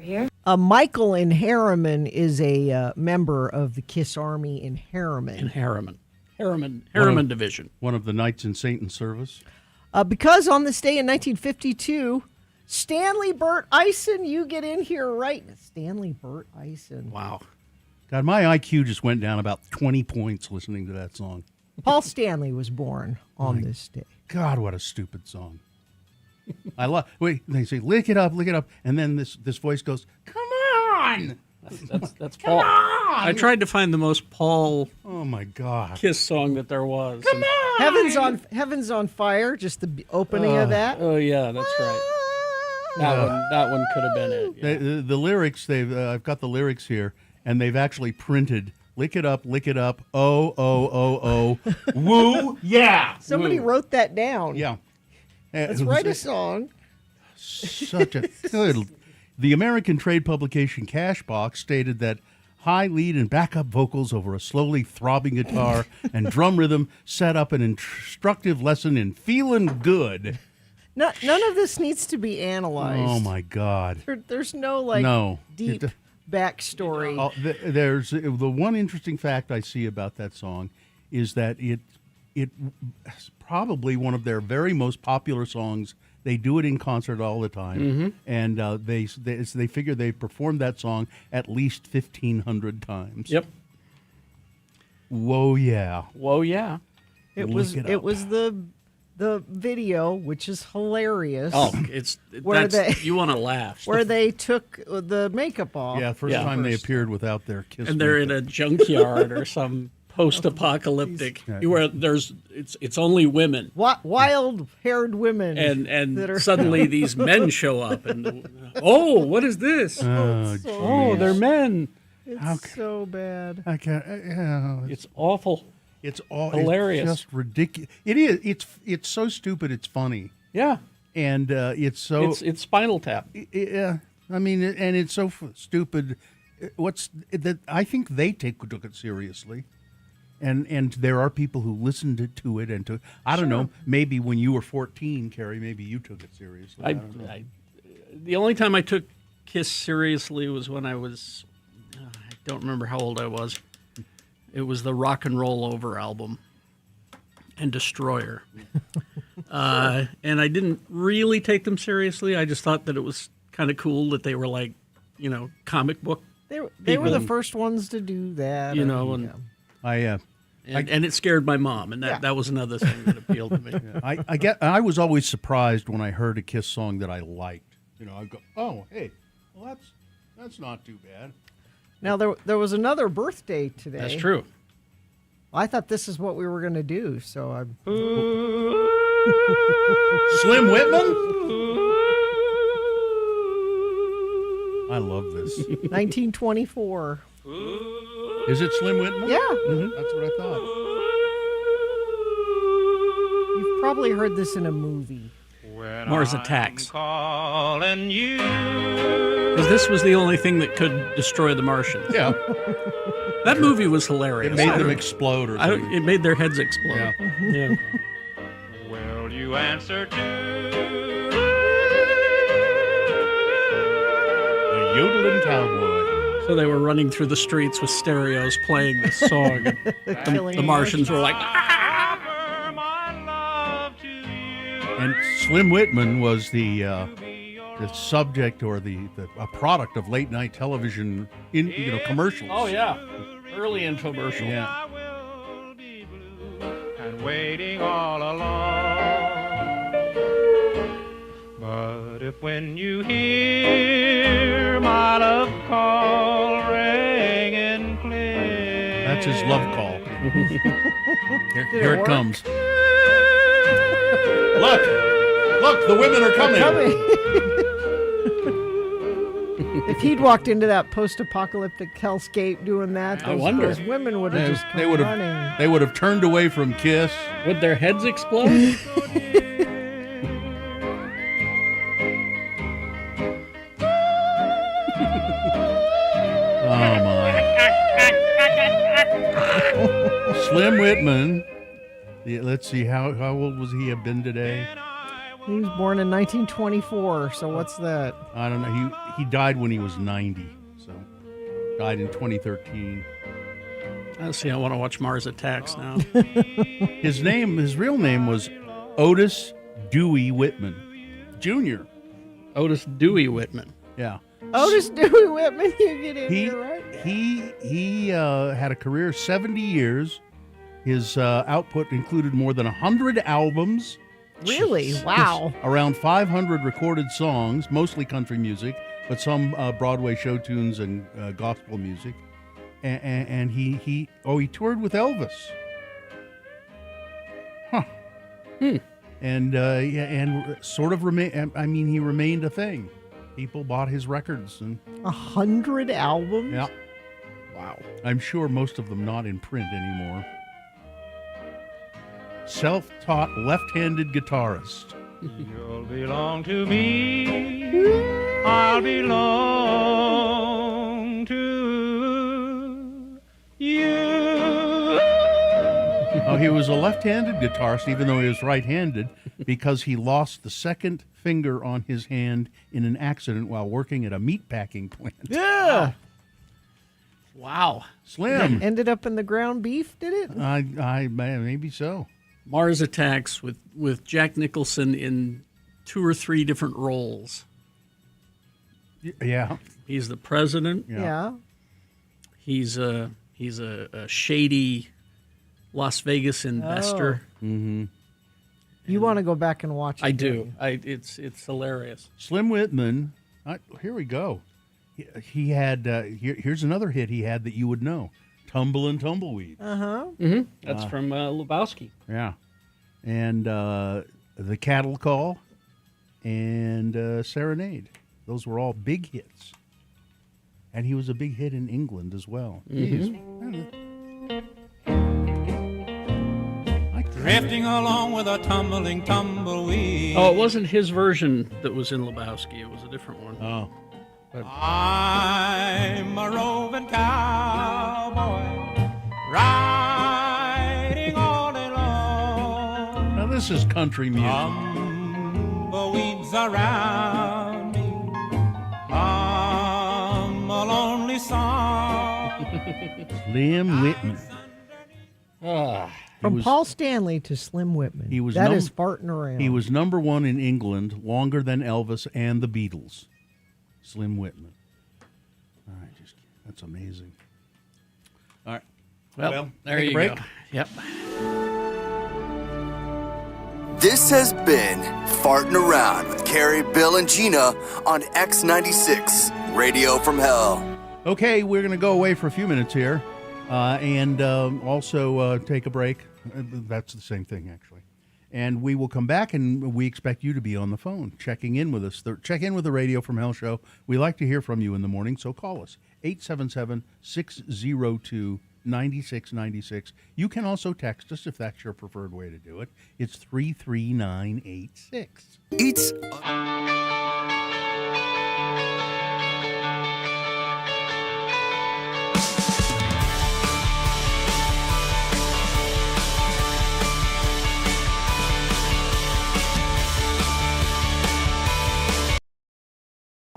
Here. Michael in Harriman is a member of the KISS Army in Harriman. Harriman Division. One of the Knights in Satan's service. Because on this day in 1952, Stanley Burt Eisen, you get in here right. Stanley Burt Eisen. Wow. God, my IQ just went down about 20 points listening to that song. Paul Stanley was born on this day. God, what a stupid song. I love. Wait, they say lick it up, and then this voice goes, "Come on." That's Paul. I tried to find the most Paul Oh my God. KISS song that there was. Come on. Heaven's on Fire, just the opening of that. Oh yeah, that's right. That one could have been it. Yeah. The lyrics, I've got the lyrics here, and they've actually printed lick it up, oh, woo, yeah. Somebody woo. wrote that down. Yeah. Let's write a song. Such a good. The American trade publication Cashbox stated that high lead and backup vocals over a slowly throbbing guitar and drum rhythm set up an instructive lesson in feeling good. None of this needs to be analyzed. Oh my God! There's no deep backstory. There's the one interesting fact I see about that song is that it's probably one of their very most popular songs. They do it in concert all the time, and they figure they performed that song at least 1,500 times. Yep. Whoa, yeah. Whoa, yeah. It was the video, which is hilarious. Oh, Where you want to laugh. where they took the makeup off. Yeah, first time they appeared without their kiss. And they're in a junkyard or some post-apocalyptic where it's only women. Wild-haired women. And suddenly these men show up and what is this? They're men. It's so bad. I can't. It's awful. It's all hilarious. It's just ridiculous. It is. It's so stupid. It's funny. Yeah. And it's so. It's Spinal Tap. Yeah. I mean, and it's so stupid. What's that? I think they took it seriously. And there are people who listened to it and I don't know, maybe when you were 14, Carrie, maybe you took it seriously. I don't know. The only time I took KISS seriously was when I was, I don't remember how old I was. It was the Rock and Roll Over album and Destroyer. And I didn't really take them seriously. I just thought that it was kind of cool that they were like, comic book. They were the first ones to do that. And it scared my mom, and that was another thing that appealed to me. I was always surprised when I heard a KISS song that I liked. I go, oh, hey, well that's not too bad. Now there was another birthday today. That's true. I thought this is what we were going to do, so I'm. Slim Whitman. I love this. 1924. Is it Slim Whitman? Yeah. That's what I thought. You've probably heard this in a movie. Mars Attacks. Calling you. Because this was the only thing that could destroy the Martians. Yeah. That movie was hilarious. It made them explode. It made their heads explode. Yeah. Will you answer to The Yodeling Cowboy. So they were running through the streets with stereos playing this song. And the Martians were like, And Slim Whitman was the subject or a product of late night television commercials. oh yeah, early infomercial. Yeah. and waiting all along. But if when you hear my love call ringing clear, That's his love call. Here it comes. Look, the women are coming. If he'd walked into that post-apocalyptic hellscape doing that, I wonder. those women would have just come running. They would have turned away from KISS. Would their heads explode? Oh my! Slim Whitman. Let's see, how old was he have been today? He was born in 1924. So what's that? I don't know. He died when he was 90. So died in 2013. Let's see. I want to watch Mars Attacks now. His real name was Otis Dewey Whitman Jr. Otis Dewey Whitman. Yeah. Otis Dewey Whitman. You get in He here, right? he had a career of 70 years. His output included more than 100 albums, Really? Wow. around 500 recorded songs, mostly country music, but some Broadway show tunes and gospel music. And he toured with Elvis. Huh. And sort of remained. I mean, he remained a thing. People bought his records, and 100 albums? yeah, Wow. I'm sure most of them not in print anymore. Self-taught left-handed guitarist. You'll belong to me. I'll belong to you. Oh, he was a left-handed guitarist, even though he was right-handed, because he lost the second finger on his hand in an accident while working at a meatpacking plant. Yeah. Wow. Slim. Ended up in the ground beef, did it? I maybe so. Mars Attacks with Jack Nicholson in 2 or 3 different roles. Yeah. He's the president. Yeah. He's a shady Las Vegas investor. You want to go back and watch it? I don't do. It's hilarious. Slim Whitman. Here we go. He had here's another hit he had that you would know. Tumble and Tumbleweed. That's from Lebowski. Yeah. And The Cattle Call and Serenade. Those were all big hits. And he was a big hit in England as well. Drifting along with a tumbling tumbleweed. Oh, it wasn't his version that was in Lebowski. It was a different one. Oh. I'm a roving cowboy, riding all day long. Now this is country music. Tumbleweeds around me, I'm a lonely song. Slim Whitman. From was- Paul Stanley to Slim Whitman. He was That num- is farting around. He was number one in England longer than Elvis and the Beatles. Slim Whitman. All right, that's amazing. All right. Well, there take a you break. go. Yep. This has been Farting Around with Carrie, Bill, and Gina on X96, Radio from Hell. Okay, we're going to go away for a few minutes here and also take a break. That's the same thing, actually. And we will come back, and we expect you to be on the phone, checking in with us. Check in with the Radio from Hell show. We like to hear from you in the morning, so call us, 877-602-9696. You can also text us if that's your preferred way to do it. It's 33986. It's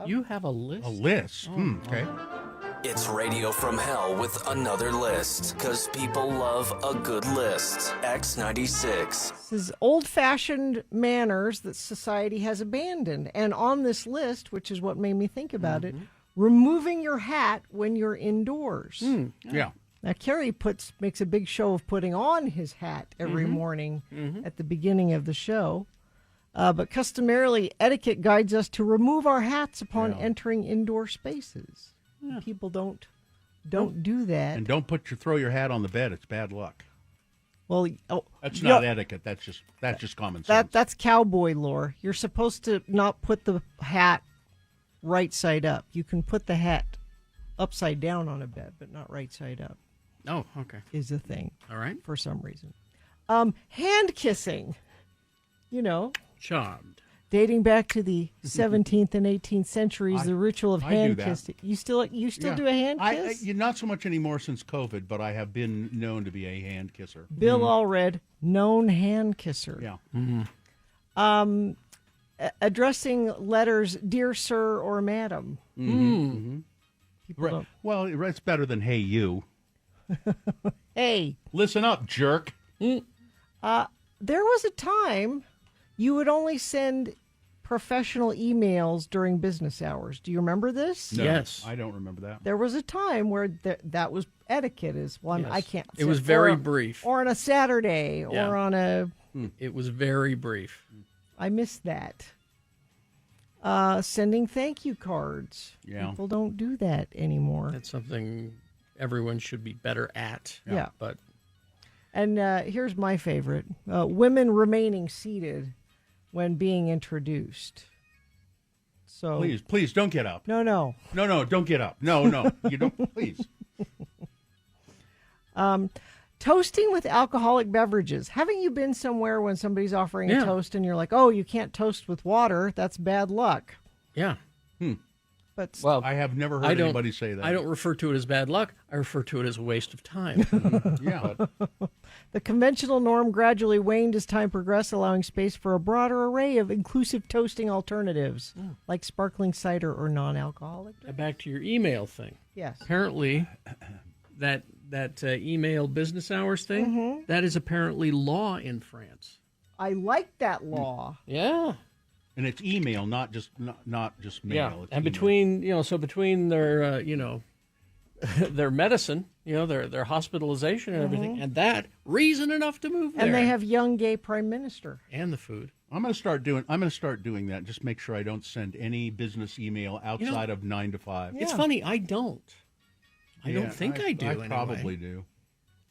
You have a list? A list. Okay. It's Radio from Hell with another list, because people love a good list. X96. This is old-fashioned manners that society has abandoned. And on this list, which is what made me think about it, removing your hat when you're indoors. Yeah. Now, Kerry makes a big show of putting on his hat every morning at the beginning of the show. But customarily, etiquette guides us to remove our hats upon entering indoor spaces. People don't do that. And don't throw your hat on the bed. It's bad luck. Well, That's not etiquette. That's just common sense. that's cowboy lore. You're supposed to not put the hat right side up. You can put the hat upside down on a bed, but not right side up. Oh, okay. Is the thing All right. for some reason. Hand kissing. You know, Charmed. dating back to the 17th and 18th centuries, the ritual of I do hand that. kissing. You still Yeah. do a hand kiss? Not so much anymore since COVID, but I have been known to be a hand kisser. Bill Allred, known hand kisser. Yeah. addressing letters, dear sir or madam. People Right. don't- Well, it's better than hey you. Hey, Listen up, jerk. there was a time you would only send professional emails during business hours. Do you remember this? No, Yes. I don't remember that. There was a time where that was etiquette. Is one Yes. I can't. It was send- very or- brief. Or on a Saturday, Yeah. or on a. It was very brief. I miss that. Sending thank you cards. Yeah. People don't do that anymore. That's something everyone should be better at. Yeah. But And here's my favorite: women remaining seated when being introduced. So Please don't get up. no. No, don't get up. No, you don't. Please. Toasting with alcoholic beverages. Haven't you been somewhere when somebody's offering Yeah. a toast and you're like, "Oh, you can't toast with water. That's bad luck." yeah. But Well, I have never I heard don't- anybody say that. I don't refer to it as bad luck. I refer to it as a waste of time. Yeah. the conventional norm gradually waned as time progressed, allowing space for a broader array of inclusive toasting alternatives, like sparkling cider or non-alcoholic. Back to your email thing. Yes. Apparently, that email business hours thing, that is apparently law in France. I like that law. Yeah. And it's email, not just mail. It's And email. between their their medicine, their hospitalization and everything, and that reason enough to move there. And they have young gay prime minister. and the food. I'm going to start doing that. Just make sure I don't send any business email outside of 9 to 5. It's funny, I don't. I don't think I do. I anyway. probably do.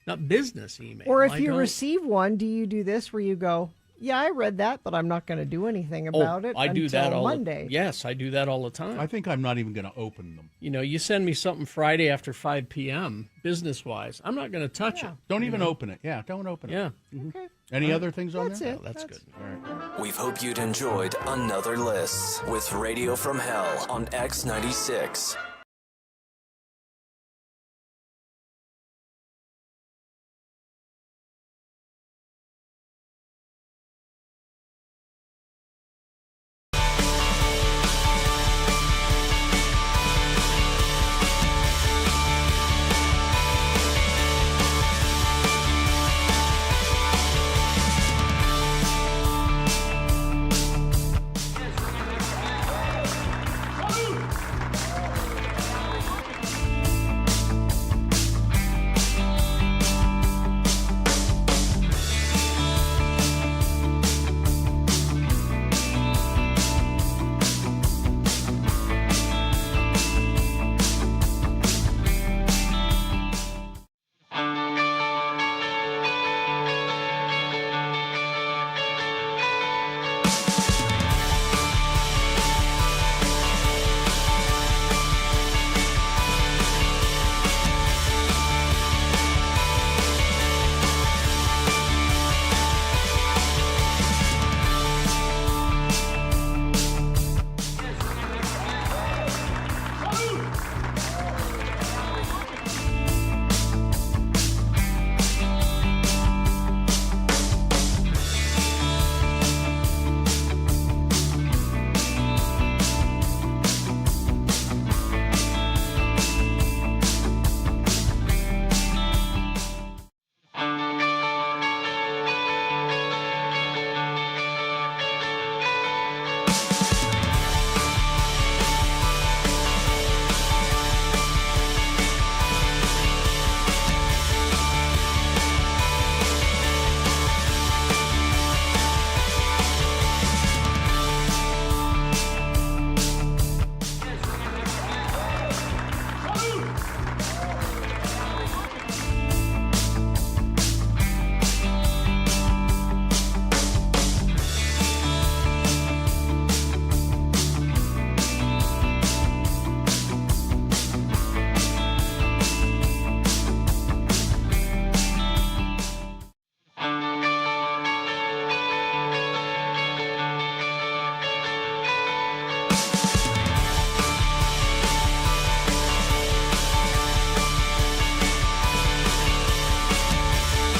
Not business email. Or if I you don't- receive one, do you do this where you go, "Yeah, I read that, but I'm not going to do anything about it I do until that all Monday." Yes, I do that all the time. I think I'm not even going to open them. You send me something Friday after 5 p.m. business wise, I'm not going to touch it. Don't even open it. Yeah, don't open it. Yeah, Okay. Any other things on That's there? it. that's good. We hope you'd enjoyed another list with Radio from Hell on X96.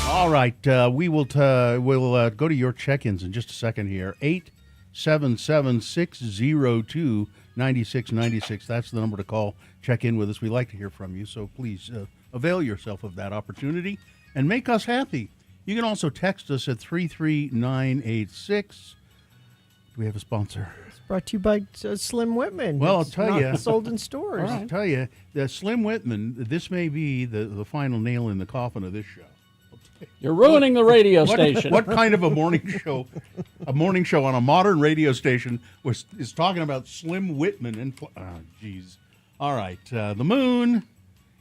All right, we'll go to your check-ins in just a second here. 877-602-9696. That's the number to call. Check in with us. We like to hear from you, so please avail yourself of that opportunity and make us happy. You can also text us at 33986. Do we have a sponsor? It's brought to you by Slim Whitman. Well, I'll It's tell not you. sold in stores. I'll tell you, the Slim Whitman, this may be the final nail in the coffin of this show. You're ruining the radio station. What kind of a morning show? A morning show on a modern radio station is talking about Slim Whitman and geez. All right, the moon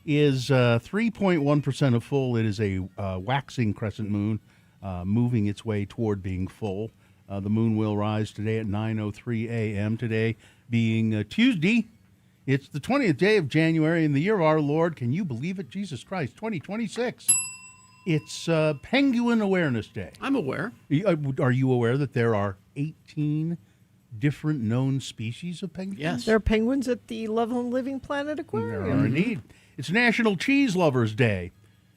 is 3.1% of full. It is a waxing crescent moon, moving its way toward being full. The moon will rise today at 9:03 a.m. Today being Tuesday. It's the 20th day of January in the year of our Lord. Can you believe it? Jesus Christ, 2026. It's Penguin Awareness Day. I'm aware. Are you aware that there are 18 different known species of penguins? Yes. There are penguins at the Loveland Living Planet There Aquarium. are indeed. It's National Cheese Lovers Day.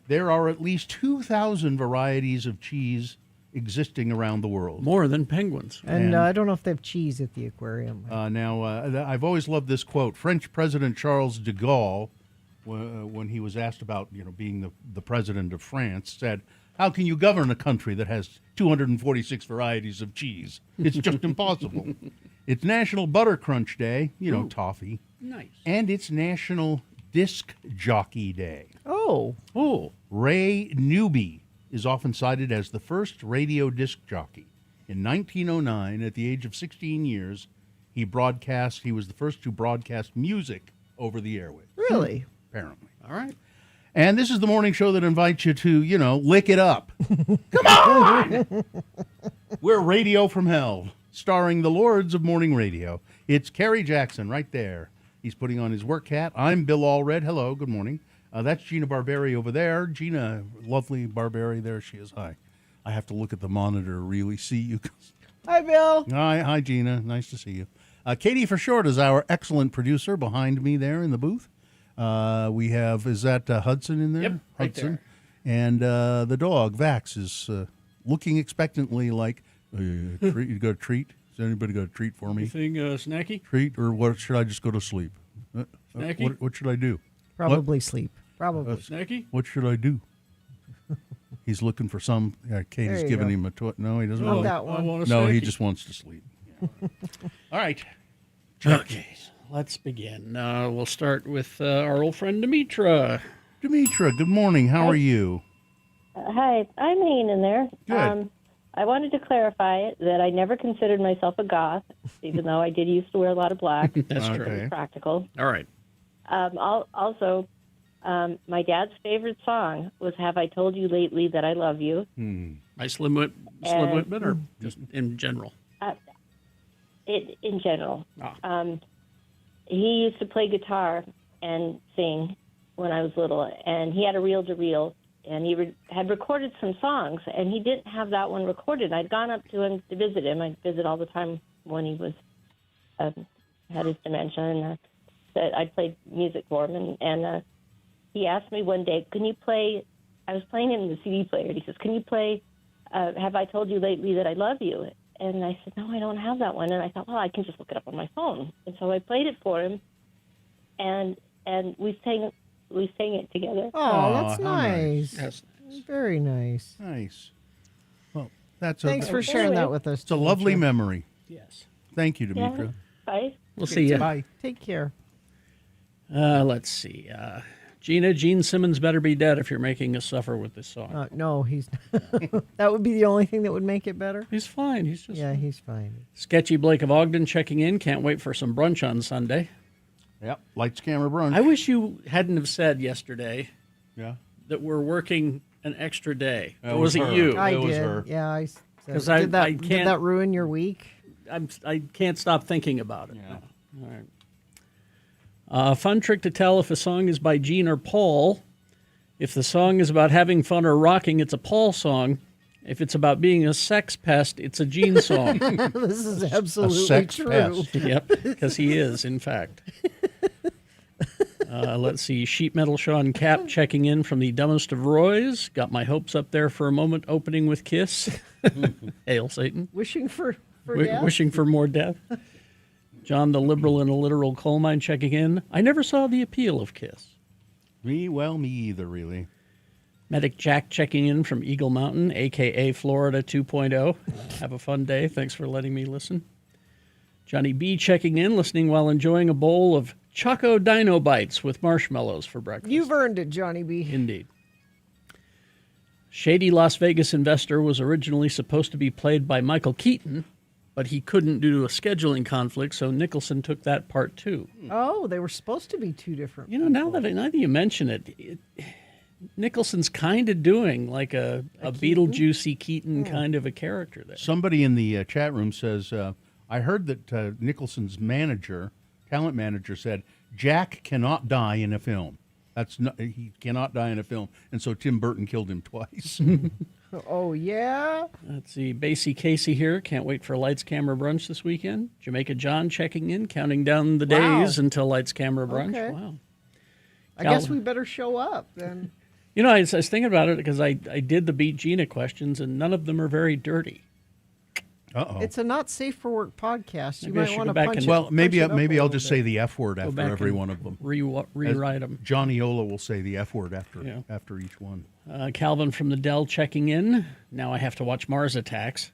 There are at least 2,000 varieties of cheese existing around the world. More than penguins. And I don't know if they have cheese at the aquarium. I've always loved this quote. French President Charles de Gaulle, when he was asked about being the president of France, said, "How can you govern a country that has 246 varieties of cheese? It's just impossible." It's National Butter Crunch Day, toffee, Nice. and it's National Disc Jockey Day. Oh, Ray Newby is often cited as the first radio disc jockey. In 1909, at the age of 16 years, he was the first to broadcast music over the airwaves. really? Apparently. All right. And this is the morning show that invites you to, lick it up. Come on! We're Radio from Hell, starring the Lords of Morning Radio. It's Kerry Jackson right there. He's putting on his work hat. I'm Bill Allred. Hello, good morning. That's Gina Barberi over there. Gina, lovely Barberi, there she is. Hi. I have to look at the monitor to really see you. Hi, Bill. Hi, Gina. Nice to see you. Katie for short is our excellent producer behind me there in the booth. We have, is that Hudson in there? Yep, right Hudson. And the dog, Vax, is looking expectantly like, you got a treat? Has anybody got a treat for me? Anything snacky? Treat, or what? Should I just go to sleep? Snacky? What should I do? Probably sleep. Probably. Snacky? What should I do? He's looking for some. Katie's There you giving go. him a toy. No, he doesn't Not want that I one. want a No, he snacky. just wants to sleep. All right. Okay, let's begin. We'll start with our old friend Demetra. Demetra, good morning. How are you? Hi, I'm hanging in there. Good. I wanted to clarify that I never considered myself a goth, even though I did used to wear a lot of black. That's Okay. true. Practical. All right. Also, my dad's favorite song was "Have I Told You Lately That I Love You." By Slim Whitman, or just in general? In general, Ah. he used to play guitar and sing when I was little, and he had a reel-to-reel, and he had recorded some songs, and he didn't have that one recorded. I'd gone up to him to visit him. I'd visit all the time when he was had his dementia, and I played music for him, and he asked me one day, "Can you play?" I was playing in the CD player, and he says, "Can you play Have I Told You Lately That I Love You?" And I said, "No, I don't have that one." And I thought, well, I can just look it up on my phone. And so I played it for him, and we sang it together. Oh, that's how nice. That's Very nice. Nice. Well, that's Thanks for it's sharing that with us. a lovely Demetra. memory. yes. Thank you, Yeah. Demetra. Bye. We'll see you. Bye. Take care. Let's see. Gene Simmons better be dead if you're making us suffer with this song. No, he's. That would be the only thing that would make it better. He's fine. He's just Yeah, he's fine. Sketchy Blake of Ogden checking in. Can't wait for some brunch on Sunday. Yep. Lights, camera, brunch. I wish you hadn't have said yesterday Yeah. that we're working an extra day. That Or was was it her. you? I It was did. her. Yeah, I. 'Cause Did I did can't- that ruin your week? I can't stop thinking about it. Yeah. All right. Fun trick to tell if a song is by Gene or Paul. If the song is about having fun or rocking, it's a Paul song. If it's about being a sex pest, it's a Gene song. This is absolutely sex true. pest. Yep, because he is, in fact. Let's see. Sheet Metal Sean Cap checking in from the dumbest of Roys. Got my hopes up there for a moment, opening with Kiss. Hail Satan. Wishing for For death? Wishing for more death. John the liberal in a literal coal mine checking in. I never saw the appeal of Kiss. Me either, really. Medic Jack checking in from Eagle Mountain, a.k.a. Florida 2.0. Have a fun day. Thanks for letting me listen. Johnny B checking in, listening while enjoying a bowl of Choco Dino Bites with marshmallows for breakfast. You've earned it, Johnny B. Indeed. Shady Las Vegas investor was originally supposed to be played by Michael Keaton, but he couldn't due to a scheduling conflict, so Nicholson took that part too. Oh, they were supposed to be two different. You know, now that you mention it, Nicholson's kind of doing like a Beetlejuicy Keaton kind of a character there. Somebody in the chat room says, I heard that Nicholson's talent manager said, Jack cannot die in a film. He cannot die in a film. And so Tim Burton killed him twice. Oh, yeah? Let's see. Basie Casey here. Can't wait for Lights, Camera, Brunch this weekend. Jamaica John checking in, counting down the days until Lights, Camera, Brunch. Okay. Wow. I guess we better show up then. You know, I was thinking about it because I did the Beat Gina questions, and none of them are very dirty. Uh-oh. It's a not safe for work podcast. You Maybe I might should want go to back punch and- it. Well, maybe punch it up maybe a I'll little just bit. say the F word Go after back every and one of them. Rewrite them. Johnny Ola will say the F word after each one. Calvin from the Dell checking in. Now I have to watch Mars Attacks.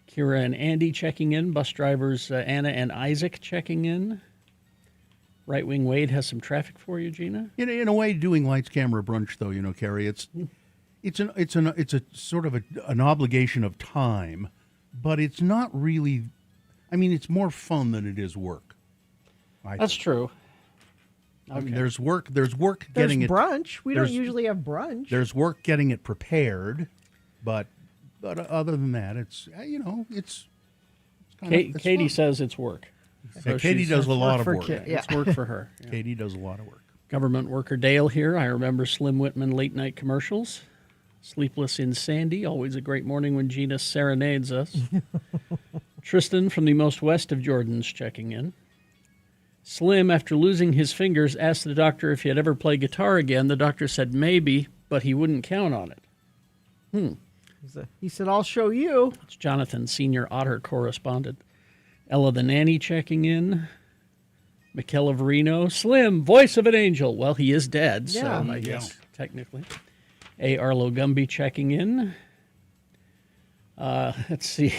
Kira and Andy checking in. Bus drivers Anna and Isaac checking in. Right Wing Wade has some traffic for you, Gina. In a way, doing Lights, Camera, Brunch, though, Carrie, it's a sort of an obligation of time, but it's not really. I mean, it's more fun than it is work. That's true. I mean, there's work. There's work There's getting it. brunch. We don't there's- usually have brunch. There's work getting it prepared, but other than that, it's it's. Kind of, it's Katie fun. says it's work. Yeah, Katie does a lot of for work. Kit, yeah. It's work for her. Yeah. Katie does a lot of work. Government worker Dale here. I remember Slim Whitman late night commercials. Sleepless in Sandy. Always a great morning when Gina serenades us. Tristan from the most west of Jordan's checking in. Slim, after losing his fingers, asked the doctor if he had ever played guitar again. The doctor said maybe, but he wouldn't count on it. He said, I'll show you. It's Jonathan, senior Otter correspondent. Ella the nanny checking in. Michaela Verino. Slim, voice of an angel. Well, he is dead, so Yeah. I guess technically. A. Arlo Gumby checking in. Let's see.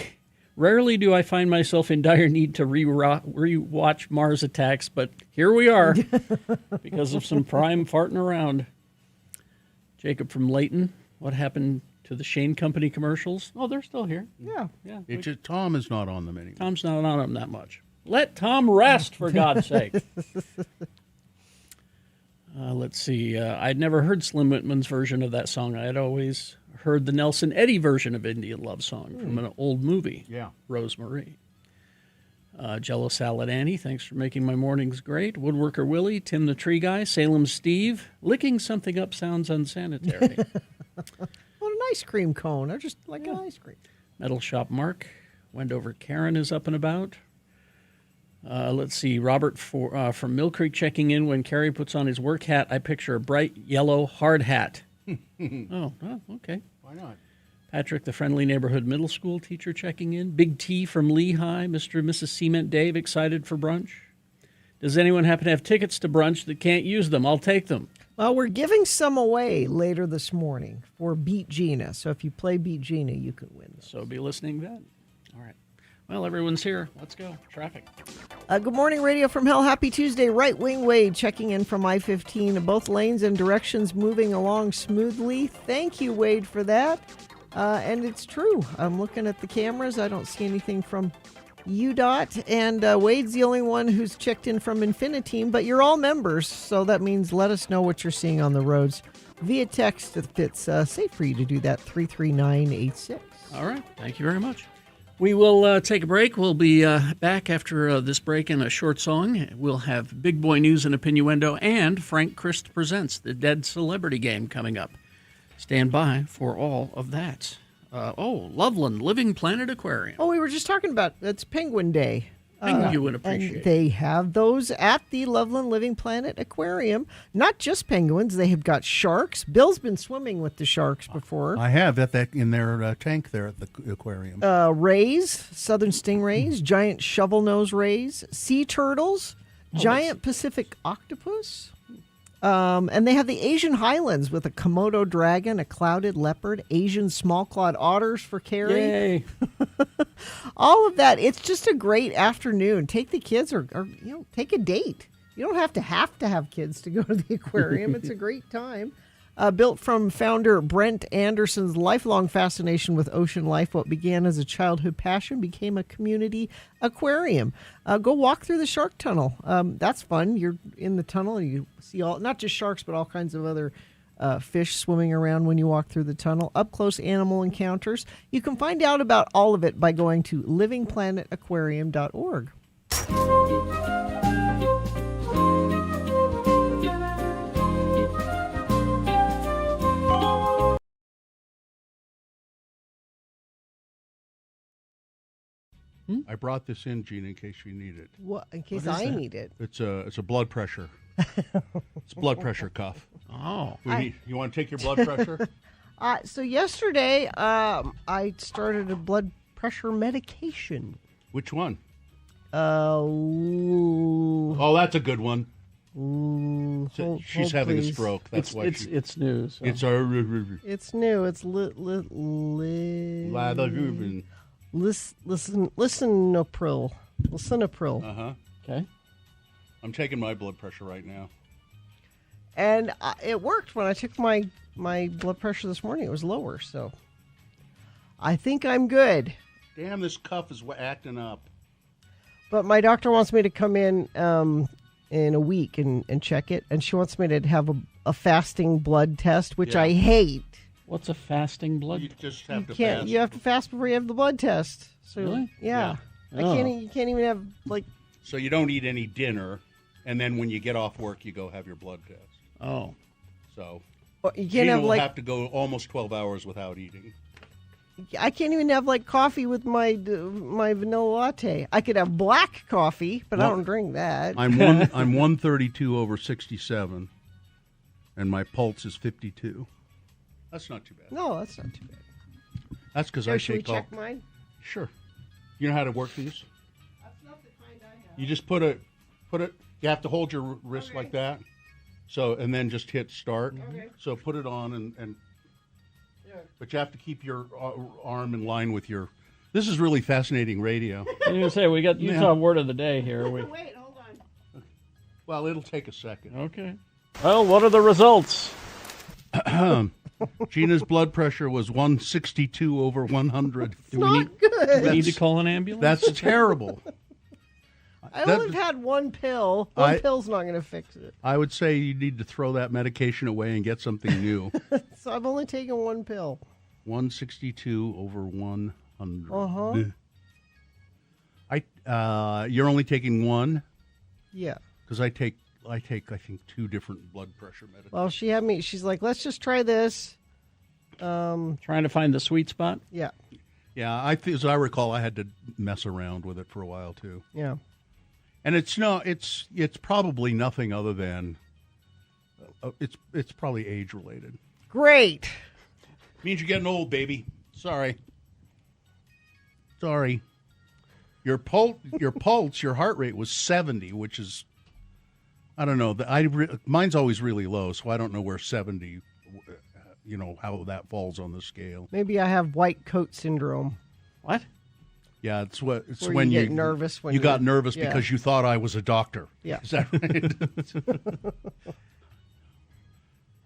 Rarely do I find myself in dire need to rewatch Mars Attacks, but here we are because of some prime farting around. Jacob from Layton. What happened to the Shane Company commercials? Oh, they're still here. Yeah. Yeah. It's just Tom is not on them anymore. Tom's not on them that much. Let Tom rest, for God's sake. Let's see. I'd never heard Slim Whitman's version of that song. I had always heard the Nelson Eddy version of Indian Love Song from an old movie, Yeah. Rosemarie. Jello Salad Annie, thanks for making my mornings great. Woodworker Willie, Tim the Tree Guy, Salem Steve. Licking something up sounds unsanitary. Well, an ice cream cone. I just like an ice cream. Metal Shop Mark. Wendover Karen is up and about. Let's see. Robert from Mill Creek checking in. When Carrie puts on his work hat, I picture a bright yellow hard hat. Oh, okay. Why not? Patrick, the friendly neighborhood middle school teacher checking in. Big T from Lehigh. Mr. and Mrs. Cement Dave excited for brunch. Does anyone happen to have tickets to brunch that can't use them? I'll take them. Well, we're giving some away later this morning for Beat Gina. So if you play Beat Gina, you can win this. So be listening then. All right. Well, everyone's here. Let's go. Traffic. Good morning, Radio from Hell. Happy Tuesday. Right Wing Wade checking in from I-15. Both lanes and directions moving along smoothly. Thank you, Wade, for that. And it's true. I'm looking at the cameras. I don't see anything from UDOT. And Wade's the only one who's checked in from Infiniteam. But you're all members, so that means let us know what you're seeing on the roads via text if it's safe for you to do that, 33986. All right. Thank you very much. We will take a break. We'll be back after this break in a short song. We'll have Big Boy News and Opinioendo and Frank Christ Presents the Dead Celebrity Game coming up. Stand by for all of that. Loveland Living Planet Aquarium. Oh, we were just talking about it's Penguin Day. Penguin And appreciation. they have those at the Loveland Living Planet Aquarium. Not just penguins, they have got sharks. Bill's been swimming with the sharks before. I have that in their tank there at the aquarium. Rays, southern stingrays, giant shovel-nose rays, sea turtles, giant Pacific octopus. And they have the Asian highlands with a Komodo dragon, a clouded leopard, Asian small-clawed otters for Carrie. Yay. All of that. It's just a great afternoon. Take the kids or take a date. You don't have to have kids to go to the aquarium. It's a great time. Built from founder Brent Anderson's lifelong fascination with ocean life, what began as a childhood passion became a community aquarium. Go walk through the shark tunnel. That's fun. You're in the tunnel and you see not just sharks, but all kinds of other fish swimming around when you walk through the tunnel. Up close animal encounters. You can find out about all of it by going to livingplanetaquarium.org. I brought this in, Gina, in case you need it. What, in case I need it. It's a blood pressure. It's a blood pressure cuff. Oh. You want to take your blood pressure? So yesterday, I started a blood pressure medication. Which one? Ooh, Oh, that's a good one. hold She's having a please. stroke. That's why It's news. So. it's our It's new. It's Lisinopril. Lisinopril. Okay. I'm taking my blood pressure right now. And it worked when I took my blood pressure this morning. It was lower, so I think I'm good. Damn, this cuff is acting up. But my doctor wants me to come in a week and check it, and she wants me to have a fasting blood test, which Yeah. I hate. What's a fasting blood? You just have to Can't fast. you have to fast before you have the blood test? So Really? yeah. Yeah. You can't even have like. So you don't eat any dinner, and then when you get off work, you go have your blood test. Oh. So You can't Gina have will like. have to go almost 12 hours without eating. I can't even have like coffee with my vanilla latte. I could have black coffee, but I Well, don't drink that. I'm 132 over 67, and my pulse is 52. That's not too bad. No, that's not too bad. That's because Here, I should we take all. check mine? Sure. You know how to work these? That's not the kind I have. You just put it. You have to hold your wrist like that. So and then just hit start. Okay. So put it on and but you have to keep your arm in line with your. This is really fascinating radio. I was going to say, we got Utah word of the day here. Wait, hold on. Well, it'll take a second. Okay. Well, what are the results? Gina's blood pressure was 162 over 100. Not good. Do we need to call an ambulance? That's terrible. I that- only have had one pill. One I- pill's not going to fix it. I would say you need to throw that medication away and get something new. So I've only taken one pill. 162 over 100. Uh-huh. You're only taking one? Yeah. Because I take I think 2 different blood pressure medications. Well, she had me. She's like, let's just try this. Trying to find the sweet spot? Yeah. Yeah, as I recall, I had to mess around with it for a while too. Yeah. And it's probably nothing other than it's probably age related. Great. Means you're getting old, baby. Sorry. Your pulse, your heart rate was 70, which is, I don't know. Mine's always really low, so I don't know where 70, how that falls on the scale. Maybe I have white coat syndrome. What? Yeah, it's Where when you get nervous when you got you- nervous yeah. because you thought I was a doctor. Yeah. Is that right?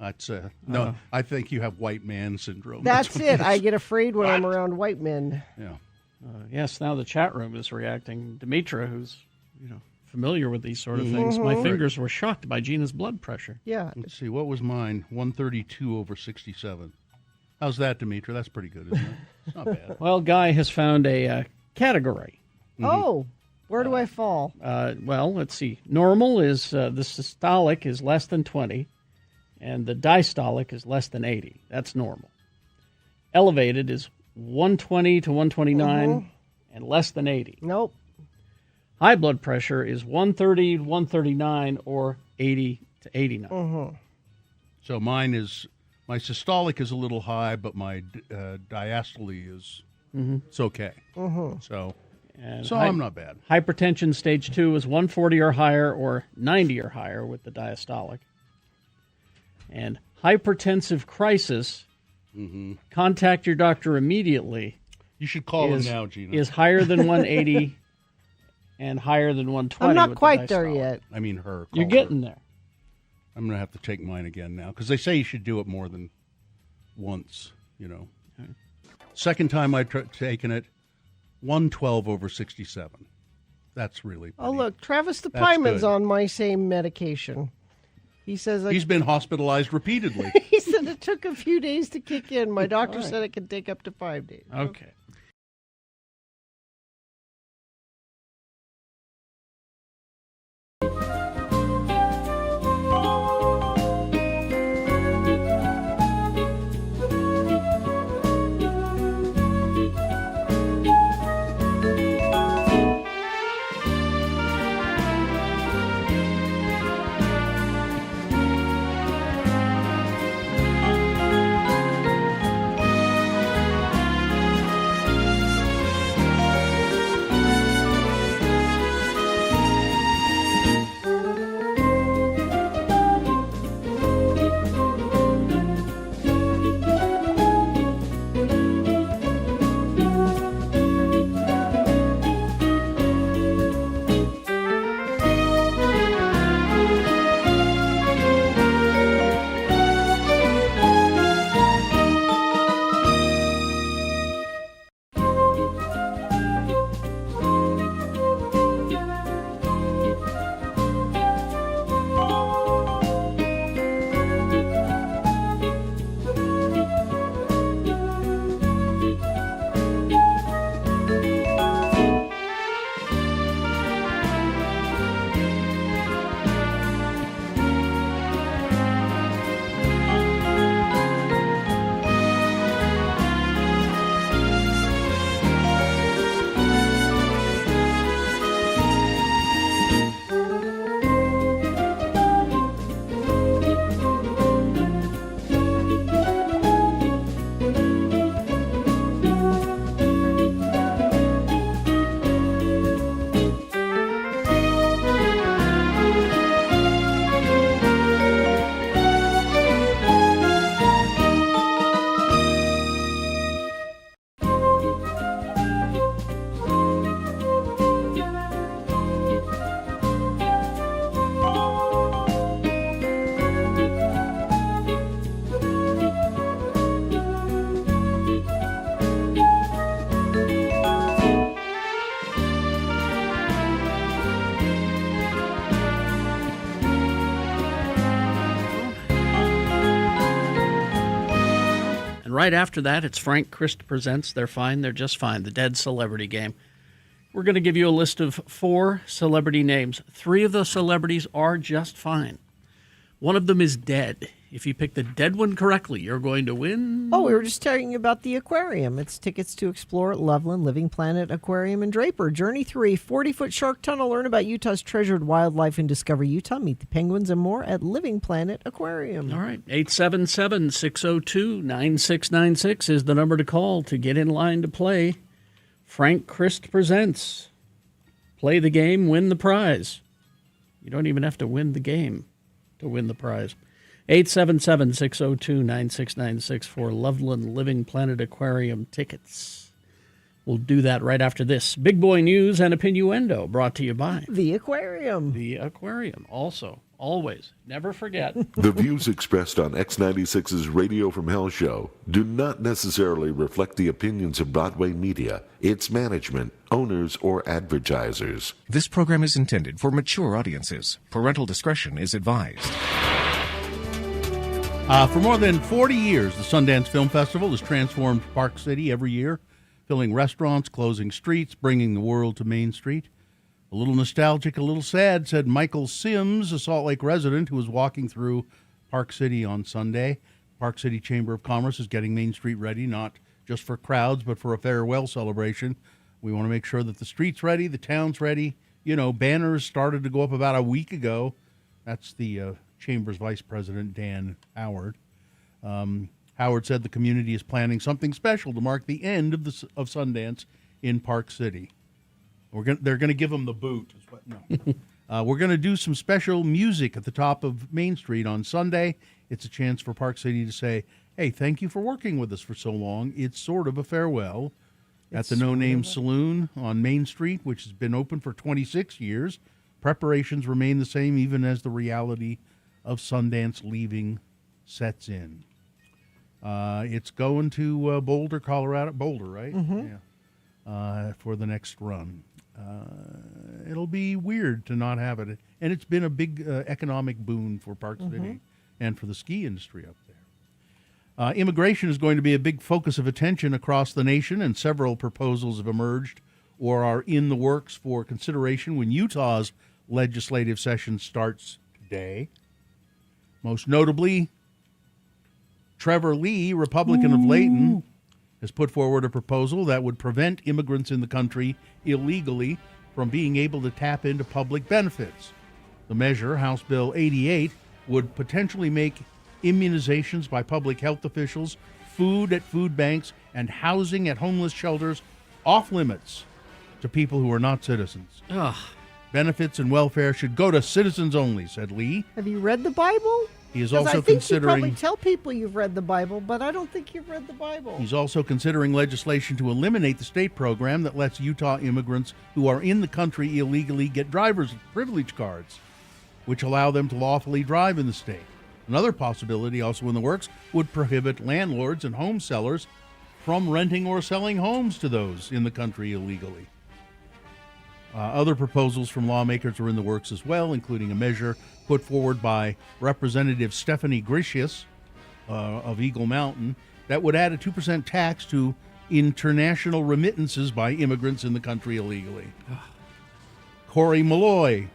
That's no. I think you have white man syndrome. That's what it. I is. get afraid when I'm around white men. Yeah. Yes, now the chat room is reacting. Demetra, who's familiar with these sort of things, my fingers were shocked by Gina's blood pressure. Yeah. Let's see. What was mine? 132 over 67. How's that, Demetra? That's pretty good, isn't it? It's not bad. Well, Guy has found a category. Oh, where do I fall? Well, let's see. Normal is the systolic is less than 20, and the diastolic is less than 80. That's normal. Elevated is 120 to 129, and less than 80. Nope. High blood pressure is 130 to 139 or 80 to 89. So mine is, my systolic is a little high, but my diastole is, it's okay. So And I'm not bad. Hypertension stage 2 is 140 or higher or 90 or higher with the diastolic. And hypertensive crisis, contact your doctor immediately. You should call him now, Gina. Is higher than 180 and higher than 120. I'm not with the quite there diastolic. yet. I mean her. You're Call getting her. there. I'm going to have to take mine again now because they say you should do it more than once, you know. Second time I've taken it, 112 over 67. That's really pretty. Oh, look, Travis the That's Piman's good. on my same medication. He says He's been hospitalized repeatedly. he said it took a few days to kick in. My doctor said it can take up to 5 days. Okay. Right after that, it's Frank Christ Presents They're Fine, They're Just Fine, the Dead Celebrity Game. We're going to give you a list of 4 celebrity names. 3 of those celebrities are just fine. One of them is dead. If you pick the dead one correctly, you're going to win. Oh, we were just telling you about the aquarium. It's tickets to explore at Loveland, Living Planet Aquarium in Draper. Journey 3, 40-foot shark tunnel. Learn about Utah's treasured wildlife and discover Utah. Meet the penguins and more at Living Planet Aquarium. All right. 877-602-9696 is the number to call to get in line to play Frank Christ Presents. Play the game, win the prize. You don't even have to win the game to win the prize. 877-602-9696 for Loveland Living Planet Aquarium tickets. We'll do that right after this. Big Boy News and Opinioendo brought to you by The Aquarium. The Aquarium. Also, always, never forget. The views expressed on X96's Radio from Hell show do not necessarily reflect the opinions of Broadway Media, its management, owners, or advertisers. This program is intended for mature audiences. Parental discretion is advised. For more than 40 years, the Sundance Film Festival has transformed Park City every year, filling restaurants, closing streets, bringing the world to Main Street. A little nostalgic, a little sad, said Michael Sims, a Salt Lake resident who was walking through Park City on Sunday. Park City Chamber of Commerce is getting Main Street ready, not just for crowds, but for a farewell celebration. We want to make sure that the street's ready, the town's ready, banners started to go up about a week ago. That's the Chamber's Vice President, Dan Howard. Howard said the community is planning something special to mark the end of Sundance in Park City. They're going to give them the boot. We're going to do some special music at the top of Main Street on Sunday. It's a chance for Park City to say, hey, thank you for working with us for so long. It's sort of a farewell. At the No Name Saloon on Main Street, which has been open for 26 years, preparations remain the same even as the reality of Sundance leaving sets in. It's going to Boulder, Colorado. Boulder, right? Mm-hmm. Yeah. For the next run. It'll be weird to not have it. And it's been a big economic boon for Park City and for the ski industry up there. Immigration is going to be a big focus of attention across the nation, and several proposals have emerged or are in the works for consideration when Utah's legislative session starts today. Most notably, Trevor Lee, Republican of Layton, has put forward a proposal that would prevent immigrants in the country illegally from being able to tap into public benefits. The measure, House Bill 88, would potentially make immunizations by public health officials, food at food banks, and housing at homeless shelters off limits to people who are not citizens. Ugh. Benefits and welfare should go to citizens only, said Lee. Have you read the Bible? He is 'Cause also I think considering. you probably tell people you've read the Bible, but I don't think you've read the Bible. He's also considering legislation to eliminate the state program that lets Utah immigrants who are in the country illegally get driver's privilege cards, which allow them to lawfully drive in the state. Another possibility also in the works would prohibit landlords and home sellers from renting or selling homes to those in the country illegally. Other proposals from lawmakers are in the works as well, including a measure put forward by Representative Stephanie Gricius of Eagle Mountain that would add a 2% tax to international remittances by immigrants in the country illegally. Corey Malloy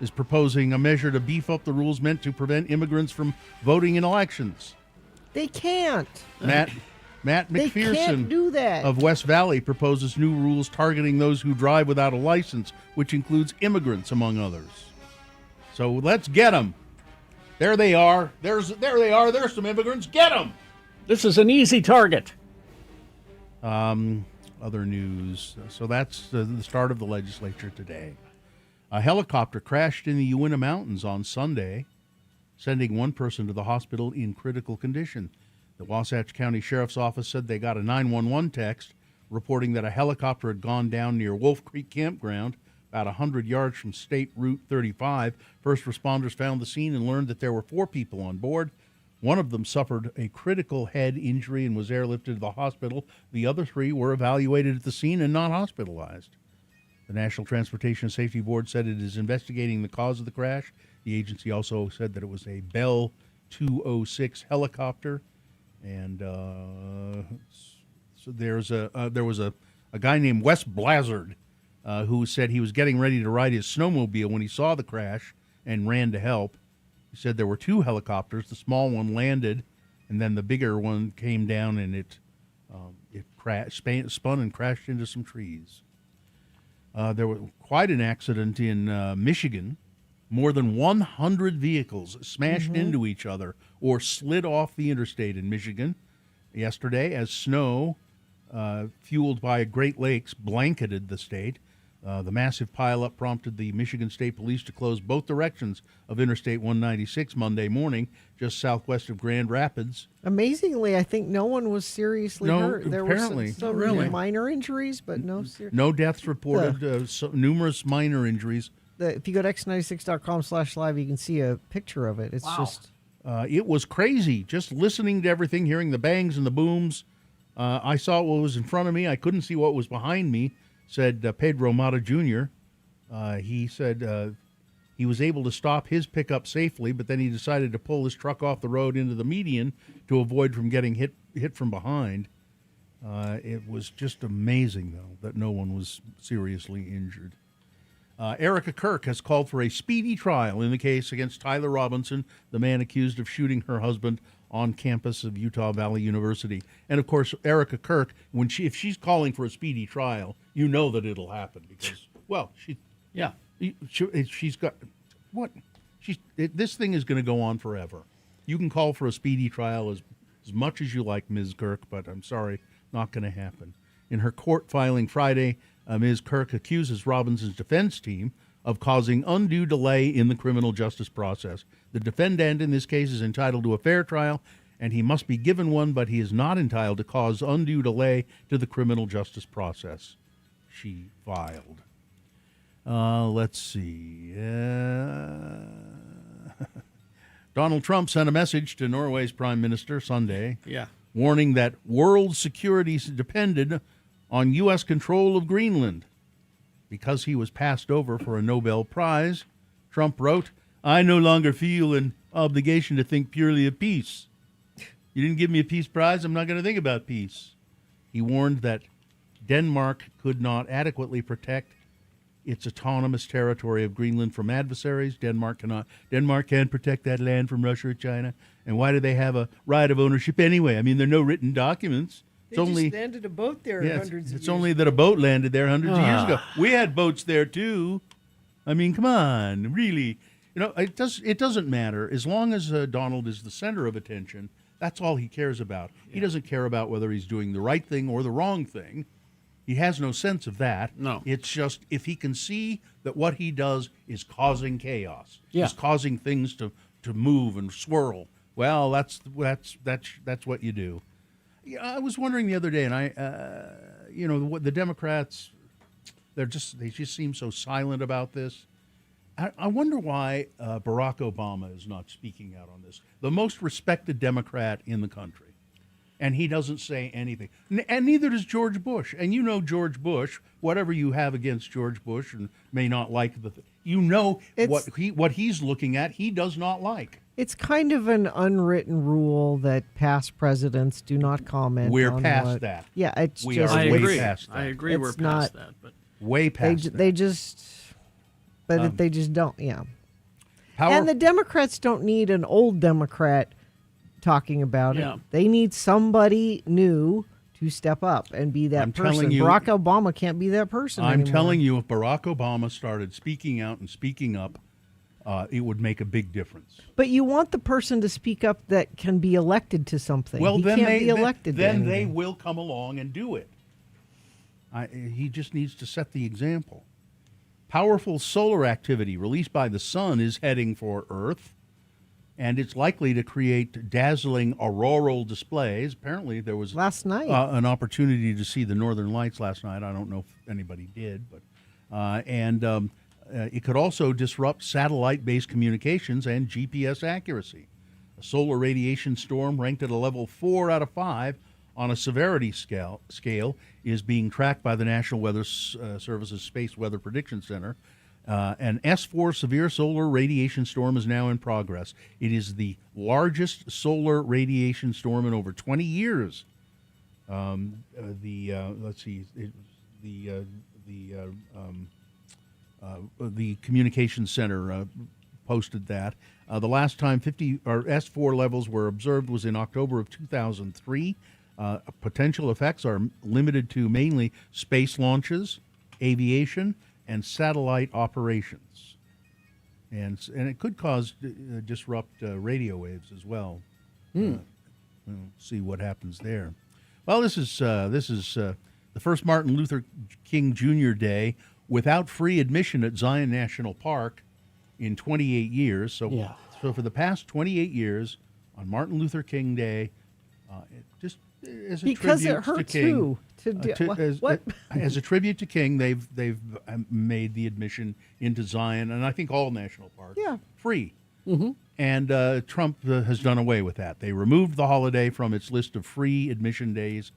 is proposing a measure to beef up the rules meant to prevent immigrants from voting in elections. They can't. Matt They McPherson can't do that. of West Valley proposes new rules targeting those who drive without a license, which includes immigrants, among others. So let's get them. There they are. There they are. There's some immigrants. Get them. This is an easy target. Other news. So that's the start of the legislature today. A helicopter crashed in the Uinta Mountains on Sunday, sending one person to the hospital in critical condition. The Wasatch County Sheriff's Office said they got a 911 text reporting that a helicopter had gone down near Wolf Creek Campground, about 100 yards from State Route 35. First responders found the scene and learned that there were 4 people on board. One of them suffered a critical head injury and was airlifted to the hospital. The other 3 were evaluated at the scene and not hospitalized. The National Transportation Safety Board said it is investigating the cause of the crash. The agency also said that it was a Bell 206 helicopter. And so there was a guy named Wes Blazard who said he was getting ready to ride his snowmobile when he saw the crash and ran to help. He said there were 2 helicopters. The small one landed, and then the bigger one came down, and it spun and crashed into some trees. There was quite an accident in Michigan. More than 100 vehicles smashed into each other or slid off the interstate in Michigan yesterday as snow, fueled by Great Lakes, blanketed the state. The massive pileup prompted the Michigan State Police to close both directions of Interstate 196 Monday morning, just southwest of Grand Rapids. Amazingly, I think no one was seriously hurt. There apparently. were some Really? minor injuries, but no serious. No deaths reported, numerous minor injuries. If you go to x96.com/live, you can see a picture of it. It's just. It was crazy, just listening to everything, hearing the bangs and the booms. I saw what was in front of me. I couldn't see what was behind me, said Pedro Mata Jr. He said he was able to stop his pickup safely, but then he decided to pull his truck off the road into the median to avoid from getting hit from behind. It was just amazing, though, that no one was seriously injured. Erica Kirk has called for a speedy trial in the case against Tyler Robinson, the man accused of shooting her husband on campus of Utah Valley University. And, of course, Erica Kirk, if she's calling for a speedy trial, you know that it'll happen because, well, Yeah. She's got what? This thing is going to go on forever. You can call for a speedy trial as much as you like, Ms. Kirk, but I'm sorry, not going to happen. In her court filing Friday, Ms. Kirk accuses Robinson's defense team of causing undue delay in the criminal justice process. The defendant in this case is entitled to a fair trial, and he must be given one, but he is not entitled to cause undue delay to the criminal justice process, she filed. Let's see. Donald Trump sent a message to Norway's Prime Minister Sunday, warning that world security depended on U.S. control of Greenland. Because he was passed over for a Nobel Prize, Trump wrote, "I no longer feel an obligation to think purely of peace. You didn't give me a peace prize, I'm not going to think about peace." He warned that Denmark could not adequately protect its autonomous territory of Greenland from adversaries. Denmark can't protect that land from Russia or China. And why do they have a right of ownership anyway? I mean, there are no written documents. They just landed a boat there hundreds of years It's only that a boat landed there hundreds of years ago. We had boats there too. I mean, come on, really. You know, it doesn't matter as long as Donald is the center of attention. That's all he cares about. Yeah. He doesn't care about whether he's doing the right thing or the wrong thing. He has no sense of that. No. It's just if he can see that what he does is causing chaos, yeah. is causing things to move and swirl. Well, that's what you do. Yeah, I was wondering the other day, and the Democrats, they just seem so silent about this. I wonder why Barack Obama is not speaking out on this. The most respected Democrat in the country. And he doesn't say anything. And neither does George Bush. And you know George Bush, whatever you have against George Bush and may not like what he's looking at, he does not like. It's kind of an unwritten rule that past presidents do not comment. We're past that. Yeah, it's we just are I way agree. past that. I agree. We're past that, but way past that. They just don't. Yeah. Power, and the Democrats don't need an old Democrat talking about it. They need somebody new to step up and be that person. Barack Obama can't be that person I'm anymore. telling you, if Barack Obama started speaking out and speaking up, it would make a big difference. But you want the person to speak up that can be elected to something. Well, he then can't be elected. Then they will come along and do it. He just needs to set the example. Powerful solar activity released by the sun is heading for Earth, and it's likely to create dazzling auroral displays. Apparently, there was last night an opportunity to see the northern lights last night. I don't know if anybody did, but it could also disrupt satellite-based communications and GPS accuracy. A solar radiation storm ranked at a level 4 out of 5 on a severity scale is being tracked by the National Weather Service's Space Weather Prediction Center. An S4 severe solar radiation storm is now in progress. It is the largest solar radiation storm in over 20 years. The communications center posted that. The last time S4 levels were observed was in October of 2003. Potential effects are limited to mainly space launches, aviation, and satellite operations, and it could cause disrupt radio waves as well. We'll see what happens there. Well, this is the first Martin Luther King Jr. Day without free admission at Zion National Park in 28 years. So for the past 28 years, on Martin Luther King Day, just as a because tribute it hurts to King. who to do what? As a tribute to King, they've made the admission into Zion, and I think all national parks free. Mm-hmm. And Trump has done away with that. They removed the holiday from its list of free admission days,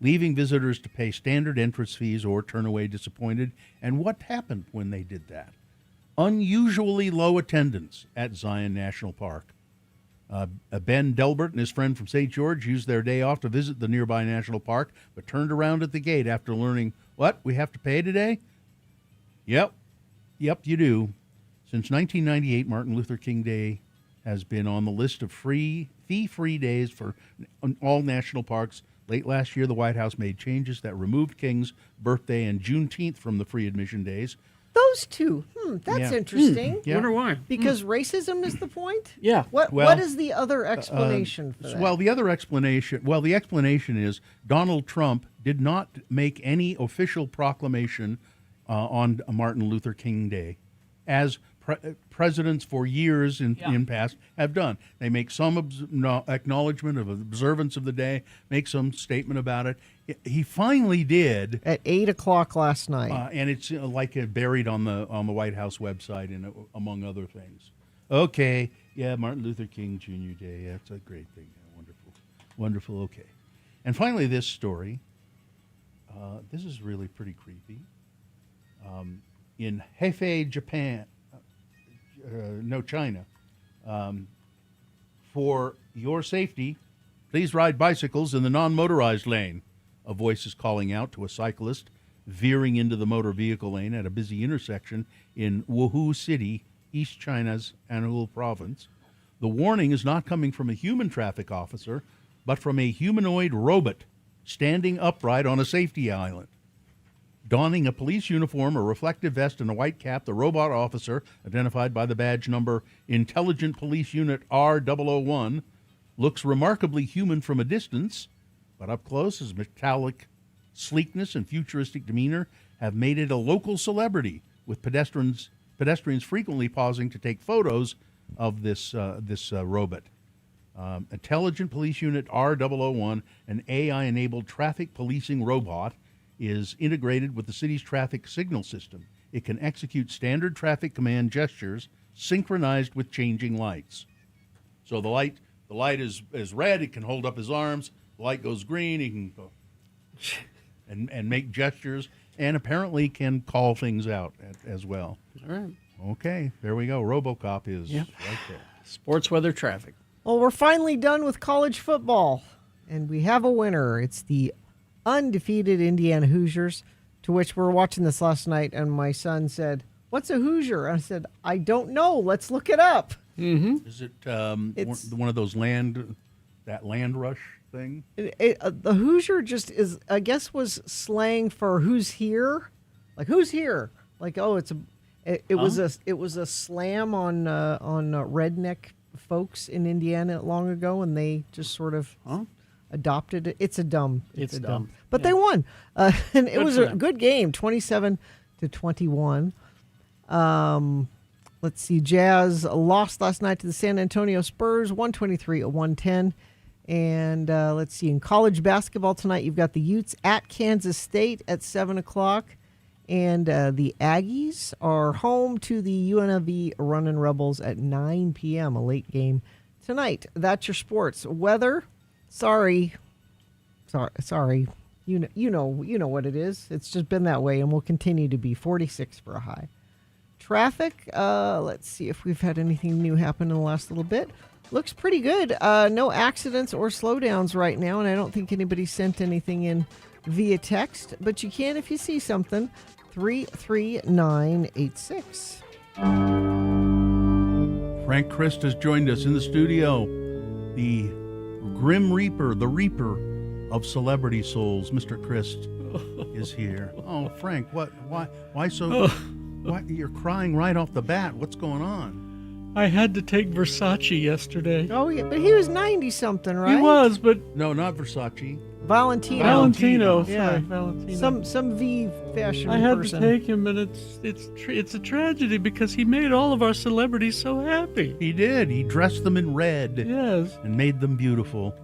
leaving visitors to pay standard entrance fees or turn away disappointed. And what happened when they did that? Unusually low attendance at Zion National Park. Ben Delbert and his friend from St. George used their day off to visit the nearby national park, but turned around at the gate after learning, what, we have to pay today? Yep, you do. Since 1998, Martin Luther King Day has been on the list of fee-free days for all national parks. Late last year, the White House made changes that removed King's birthday and Juneteenth from the free admission days. Those two. That's Yeah. interesting. Yeah. Wonder why? Because racism is the point? Yeah. What Well, is the other explanation for that? Well, the explanation is Donald Trump did not make any official proclamation on Martin Luther King Day, as presidents for years in past have done. They make some acknowledgement of observance of the day, make some statement about it. He finally did at 8:00 last night. and it's buried on the White House website, and among other things. Okay, yeah, Martin Luther King Jr. Day. That's a great thing. Yeah, wonderful, wonderful. Okay, and finally, this story. This is really pretty creepy. In Hefei, Japan, China. For your safety, please ride bicycles in the non-motorized lane. A voice is calling out to a cyclist veering into the motor vehicle lane at a busy intersection in Wuhu City, East China's Anhui province. The warning is not coming from a human traffic officer, but from a humanoid robot standing upright on a safety island. Donning a police uniform, a reflective vest, and a white cap, the robot officer, identified by the badge number Intelligent Police Unit R001, looks remarkably human from a distance, but up close his metallic sleekness and futuristic demeanor have made it a local celebrity, with pedestrians frequently pausing to take photos of this robot. Intelligent Police Unit R001, an AI-enabled traffic policing robot, is integrated with the city's traffic signal system. It can execute standard traffic command gestures synchronized with changing lights. So the light is red, it can hold up his arms. The light goes green, he can go and make gestures, and apparently can call things out as well. All right. Okay, there we go. RoboCop is right there. Sports, weather, traffic. Well, we're finally done with college football, and we have a winner. It's the undefeated Indiana Hoosiers, to which we were watching this last night, and my son said, "What's a Hoosier?" I said, "I don't know. Let's look it up." Mm-hmm. Is it one of those land rush thing? The Hoosier just is, I guess, was slang for who's here, like who's here, like it was a slam on redneck folks in Indiana long ago, and they just sort of adopted it. It's dumb. But they won, and it was a good game, 27-21. Let's see, Jazz lost last night to the San Antonio Spurs, 123-110. And let's see, in college basketball tonight, you've got the Utes at Kansas State at 7 o'clock. And the Aggies are home to the UNLV Runnin' Rebels at 9 p.m., a late game tonight. That's your sports. Weather, sorry. You know what it is. It's just been that way and will continue to be 46 for a high. Traffic, let's see if we've had anything new happen in the last little bit. Looks pretty good. No accidents or slowdowns right now, and I don't think anybody sent anything in via text, but you can if you see something. 33986. Frank Christ has joined us in the studio. The Grim Reaper, the Reaper of celebrity souls, Mr. Christ is here. Oh, Frank, why so? Why you're crying right off the bat? What's going on? I had to take Versace yesterday. Oh, yeah, but he was 90-something, right? He was, but No, not Versace. Valentino. Yeah. Yeah. Valentino. Some V fashion I had person. to take him, and it's a tragedy because he made all of our celebrities so happy. He did. He dressed them in red. Yes. And made them beautiful.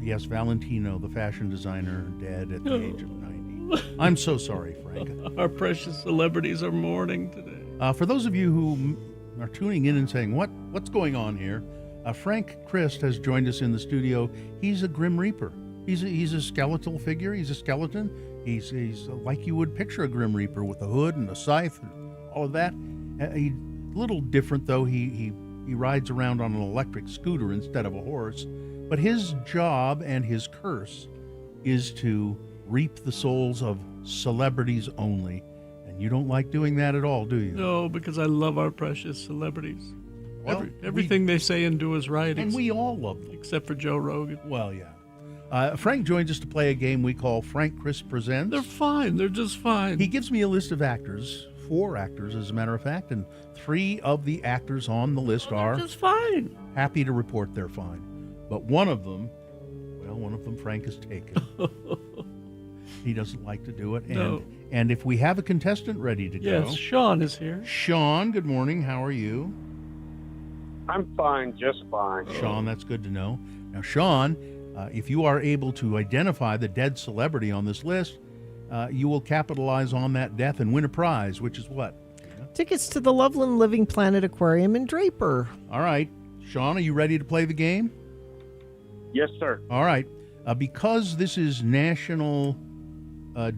Yes, Valentino, the fashion designer, dead at the age of 90. I'm so sorry, Frank. Our precious celebrities are mourning today. For those of you who are tuning in and saying, what's going on here? Frank Christ has joined us in the studio. He's a Grim Reaper. He's a skeletal figure. He's a skeleton. He's like you would picture a Grim Reaper with a hood and a scythe and all of that. He's a little different, though. He rides around on an electric scooter instead of a horse. But his job and his curse is to reap the souls of celebrities only. And you don't like doing that at all, do you? No, because I love our precious celebrities. Well, Everything they say and do is right. And we all love them. Except for Joe Rogan. Well, yeah. Frank joins us to play a game we call Frank Chris Presents. They're fine. They're just fine. He gives me a list of actors 4 actors, as a matter of fact, and 3 of the actors on the list are Just fine. happy to report they're fine. But one of them, Frank has taken. He doesn't like to do it. No. And if we have a contestant ready to Yes, go. Sean is here. Sean, good morning. How are you? I'm fine, just fine. Sean, that's good to know. Now, Sean, if you are able to identify the dead celebrity on this list, you will capitalize on that death and win a prize, which is what? Tickets to the Loveland Living Planet Aquarium in Draper. All right. Sean, are you ready to play the game? Yes, sir. All right. Because this is National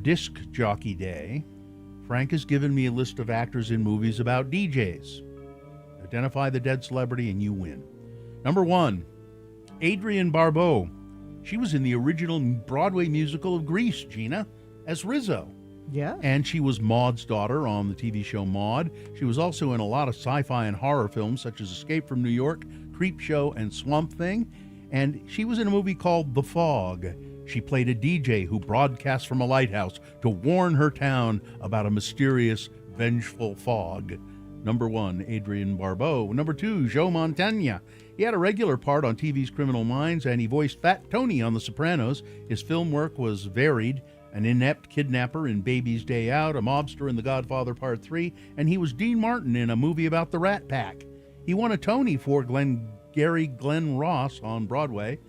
Disc Jockey Day, Frank has given me a list of actors in movies about DJs. Identify the dead celebrity and you win. Number 1, Adrienne Barbeau. She was in the original Broadway musical of Grease, Gina, as Rizzo. Yeah. And she was Maude's daughter on the TV show Maude. She was also in a lot of sci-fi and horror films such as Escape from New York, Creepshow, and Swamp Thing. And she was in a movie called The Fog. She played a DJ who broadcast from a lighthouse to warn her town about a mysterious, vengeful fog. Number 1, Adrienne Barbeau. Number 2, Joe Mantegna. He had a regular part on TV's Criminal Minds, and he voiced Fat Tony on The Sopranos. His film work was varied: an inept kidnapper in Baby's Day Out, a mobster in The Godfather Part 3, and he was Dean Martin in a movie about the Rat Pack. He won a Tony for Gary Glenn Ross on Broadway.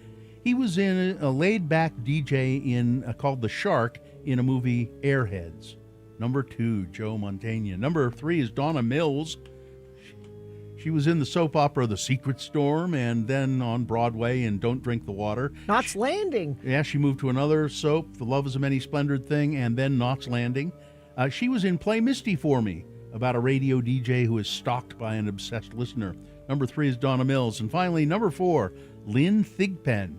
He was in a laid-back DJ called The Shark in a movie Airheads. Number 2, Joe Mantegna. Number 3 is Donna Mills. She was in the soap opera The Secret Storm and then on Broadway in Don't Drink the Water. Knots Landing. Yeah, she moved to another soap, The Love is a Many Splendid Thing, and then Knots Landing. She was in Play Misty for Me, about a radio DJ who is stalked by an obsessed listener. Number 3 is Donna Mills. And finally, number 4, Lynn Thigpen.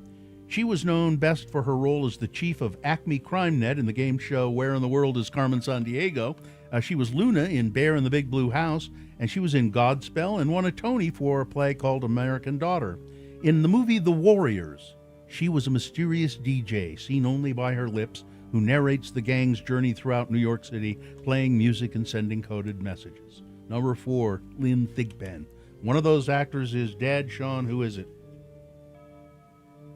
She was known best for her role as the chief of Acme CrimeNet in the game show Where in the World is Carmen Sandiego. She was Luna in Bear in the Big Blue House, and she was in Godspell and won a Tony for a play called American Daughter. In the movie The Warriors, she was a mysterious DJ, seen only by her lips, who narrates the gang's journey throughout New York City, playing music and sending coded messages. Number 4, Lynn Thigpen. One of those actors is dead. Sean, who is it?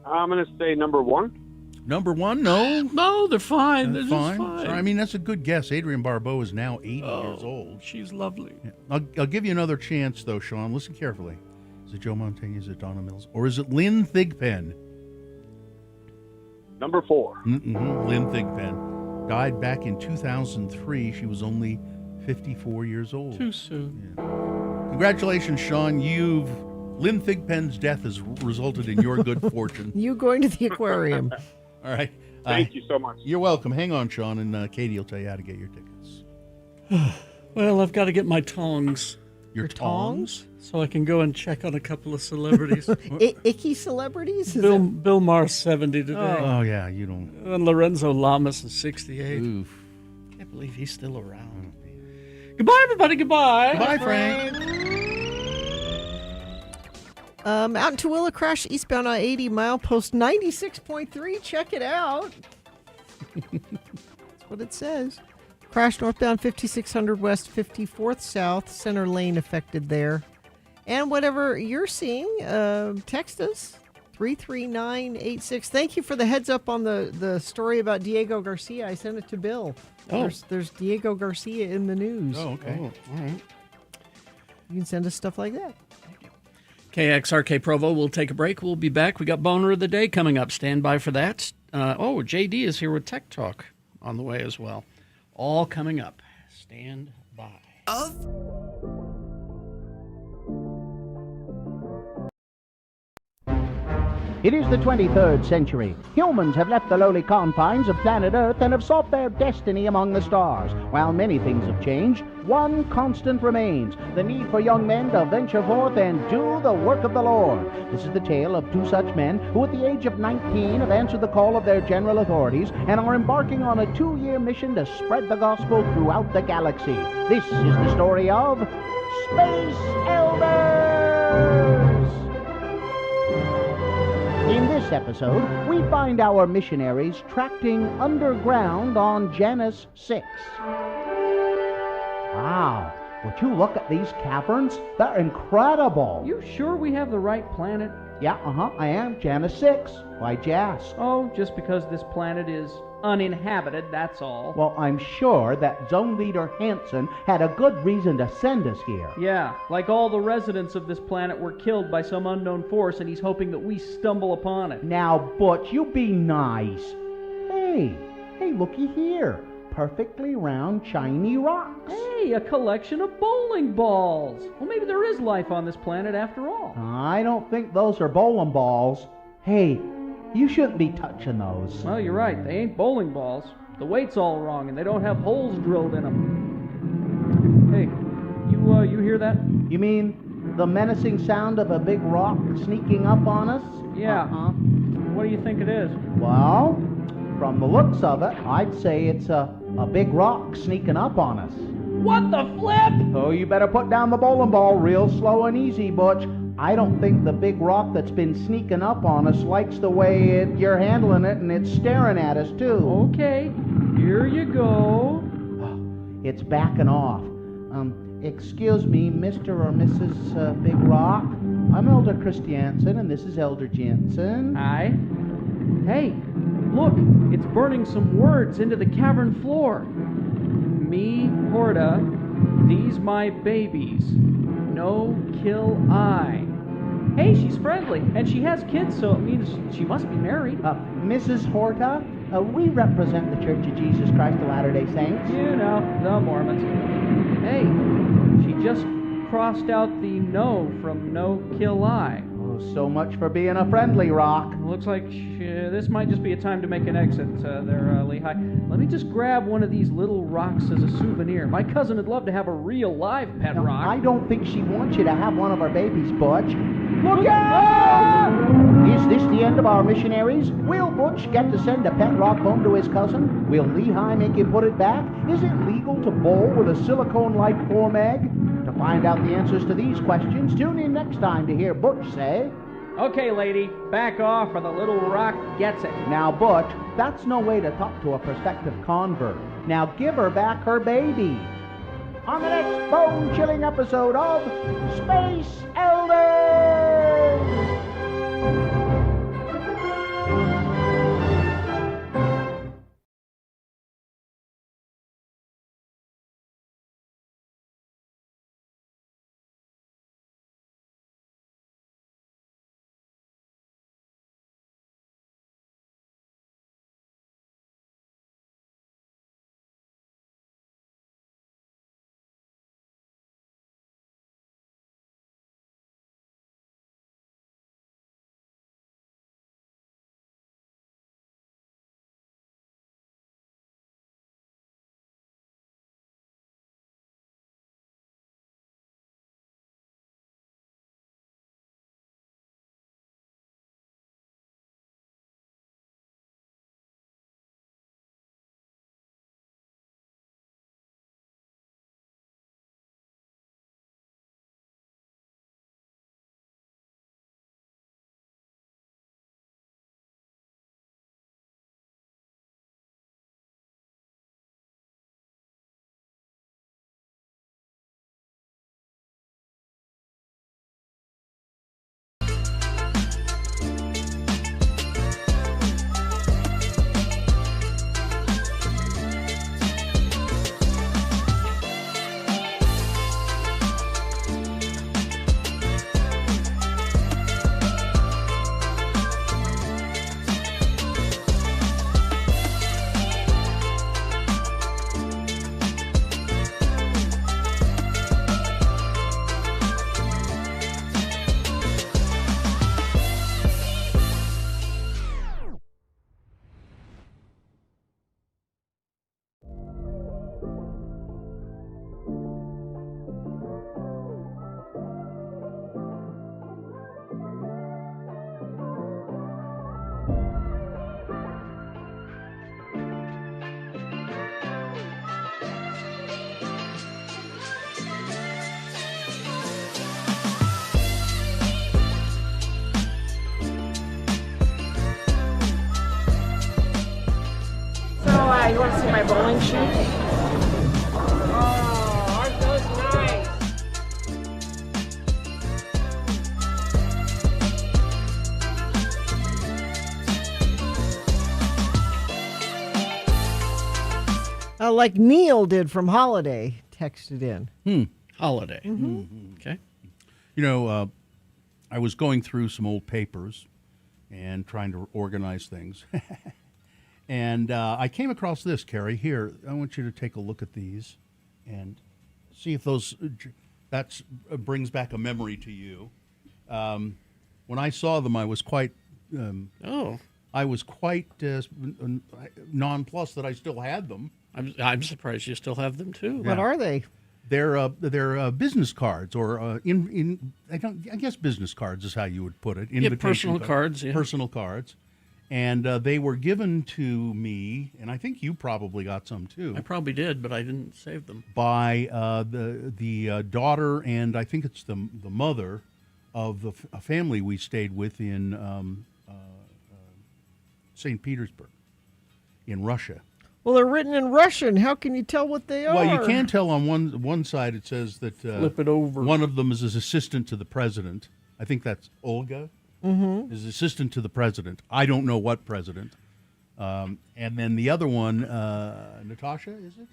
I'm going to say number 1. Number 1? No. No, they're fine. They're fine. just fine. I mean, that's a good guess. Adrienne Barbeau is now 80 years old. She's lovely. Yeah. I'll give you another chance, though, Sean. Listen carefully. Is it Joe Mantegna? Is it Donna Mills? Or is it Lynn Thigpen? Number 4. Lynn Thigpen. Died back in 2003. She was only 54 years old. Too soon. Yeah. Congratulations, Sean. Lynn Thigpen's death has resulted in your good fortune. You going to the aquarium. All right. Thank you so much. You're welcome. Hang on, Sean, and Katie will tell you how to get your tickets. Well, I've got to get my tongs Your tongs? so I can go and check on a couple of celebrities. Icky celebrities? Is Bill Maher's 70 today. Oh, yeah, you don't. And Lorenzo Lamas is 68. Oof. Can't believe he's still around. Goodbye, everybody. Goodbye. Goodbye, Frank. Out in Tooele, crash eastbound I-80, milepost 96.3. Check it out. That's what it says. Crash northbound 5600 west, 54th south, center lane affected there. And whatever you're seeing, text us, 33986. Thank you for the heads up on the story about Diego Garcia. I sent it to Bill. Oh. There's Diego Garcia in the news. Oh, okay. All right. You can send us stuff like that. KXRK Provo, we'll take a break. We'll be back. We got Boner of the Day coming up. Stand by for that. JD is here with Tech Talk on the way as well. All coming up. Stand by. It is the 23rd century. Humans have left the lowly confines of planet Earth and have sought their destiny among the stars. While many things have changed, one constant remains: the need for young men to venture forth and do the work of the Lord. This is the tale of two such men who at the age of 19 have answered the call of their general authorities and are embarking on a 2-year mission to spread the gospel throughout the galaxy. This is the story of Space Elders! In this episode, we find our missionaries tracting underground on Janus 6. Wow. Would you look at these caverns? They're incredible. You sure we have the right planet? Yeah, I am. Janus 6. Why Jas? Oh, just because this planet is uninhabited, that's all. Well, I'm sure that Zone Leader Hansen had a good reason to send us here. Yeah, like all the residents of this planet were killed by some unknown force, and he's hoping that we stumble upon it. Now, Butch, you be nice. Hey, looky here. Perfectly round, shiny rocks. Hey, a collection of bowling balls. Well, maybe there is life on this planet after all. I don't think those are bowling balls. Hey, you shouldn't be touching those. Well, you're right. They ain't bowling balls. The weight's all wrong, and they don't have holes drilled in them. Hey, you hear that? You mean the menacing sound of a big rock sneaking up on us? Yeah. What do you think it is? Well, from the looks of it, I'd say it's a big rock sneaking up on us. What the flip? Oh, you better put down the bowling ball real slow and easy, Butch. I don't think the big rock that's been sneaking up on us likes the way you're handling it, and it's staring at us, too. Okay, here you go. It's backing off. Excuse me, Mr. or Mrs. Big Rock. I'm Elder Christiansen, and this is Elder Jensen. Hi. Hey, look, it's burning some words into the cavern floor. Me, Horta, these my babies. No kill I. Hey, she's friendly, and she has kids, so it means she must be married. Mrs. Horta, we represent the Church of Jesus Christ of Latter-day Saints. You know, the Mormons. Hey, she just crossed out the no from no kill I. Oh, so much for being a friendly rock. Looks like this might just be a time to make an exit there, Lehigh. Let me just grab one of these little rocks as a souvenir. My cousin would love to have a real live pet rock. I don't think she wants you to have one of our babies, Butch. Look out! Is this the end of our missionaries? Will Butch get to send a pet rock home to his cousin? Will Lehigh make him put it back? Is it legal to bowl with a silicone life form egg? To find out the answers to these questions, tune in next time to hear Butch say, "Okay, lady, back off or the little rock gets it." Now, Butch, that's no way to talk to a prospective convert. Now give her back her baby. On the next bone-chilling episode of Space Elders! You want to see my bowling shoes? Oh, Like Neil did from Holiday, texted in. Holiday. Mm-hmm. Okay. You know, I was going through some old papers and trying to organize things. And I came across this, Carrie. Here, I want you to take a look at these and see if those brings back a memory to you. When I saw them, I was quite nonplussed that I still had them. I'm surprised you still have them too. What are they? They're business cards, or I guess business cards is how you would put it. Personal cards. Yeah. Personal cards, and they were given to me, and I think you probably got some too. I probably did, but I didn't save them. By the daughter, and I think it's the mother of a family we stayed with in St. Petersburg, in Russia. Well, they're written in Russian. How can you tell what they are? Well, you can tell on one side. It says that flip it over. One of them is his assistant to the president. I think that's Olga. Mm-hmm. Is assistant to the president. I don't know what president. And then the other one, Natasha, is it?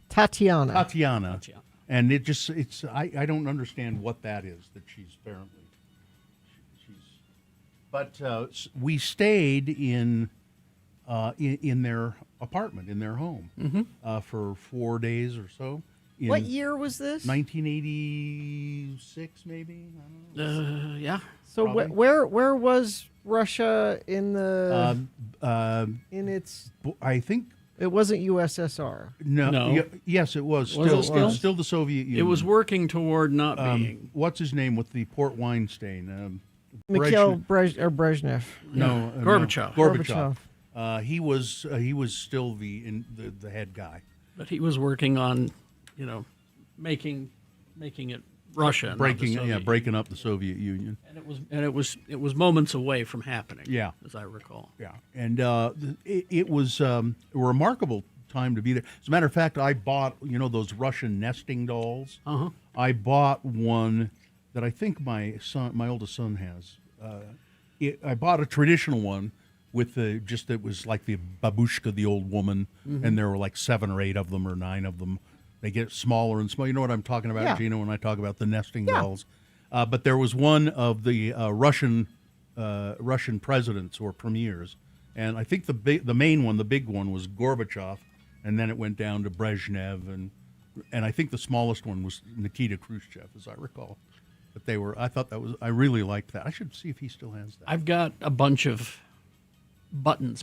Tatiana. Tatiana. And I don't understand what that is that she's apparently. But we stayed in their apartment, in their home, for 4 days or so. What year was this? 1986, maybe. I don't know. Yeah. So where was Russia in the in its? I think it wasn't USSR. No. Yes, it was. Still the Soviet Union. It was working toward not being. What's his name with the port wine stain? Mikhail Brezhnev. No, Gorbachev. Gorbachev. He was still the head guy. But he was working on, making it Russia, breaking up the Soviet Union. And it was moments away from happening. Yeah, as I recall. Yeah, and it was a remarkable time to be there. As a matter of fact, I bought those Russian nesting dolls. I bought one that I think my oldest son has. I bought a traditional one with it was like the babushka, the old woman, and there were like 7 or 8 of them or 9 of them. They get smaller and smaller. You know what I'm talking about, Gina, when I talk about the nesting dolls. But there was one of the Russian presidents or premiers, and I think the main one, the big one, was Gorbachev, and then it went down to Brezhnev, and I think the smallest one was Nikita Khrushchev, as I recall. But I really liked that. I should see if he still has that. I've got a bunch of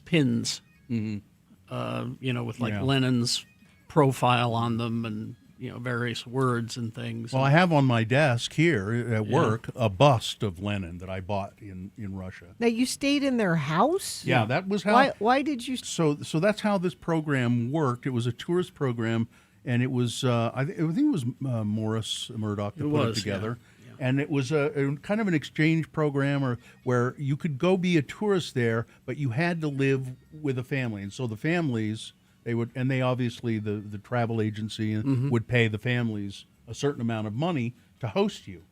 pins, with Lenin's profile on them and various words and things. Well, I have on my desk here at work a bust of Lenin that I bought in Russia. Now, you stayed in their house? Yeah, that was how. Why did you? So that's how this program worked. It was a tourist program, and it was I think it was Morris Murdoch that put it together. Yeah. And it was a kind of an exchange program where you could go be a tourist there, but you had to live with a family. And so the families, they obviously, the travel agency would pay the families a certain amount of money to host you.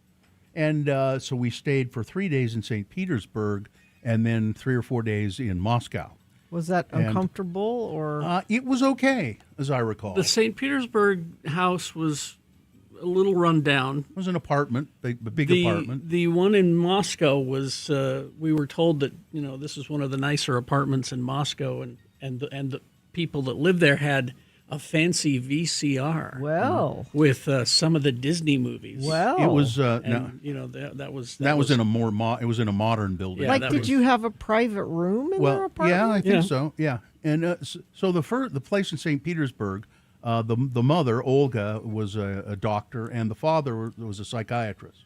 And so we stayed for 3 days in St. Petersburg and then 3 or 4 days in Moscow. Was that uncomfortable or? It was okay, as I recall. The St. Petersburg house was a little run down. It was an apartment, a big apartment. The one in Moscow was, we were told that, this is one of the nicer apartments in Moscow, and the people that lived there had a fancy VCR. Well, with some of the Disney movies. Well, it was, that was in a it was in a modern building. Yeah, did you have a private room in their apartment? Yeah, I think so. Yeah, and so the place in St. Petersburg. The mother, Olga, was a doctor, and the father was a psychiatrist,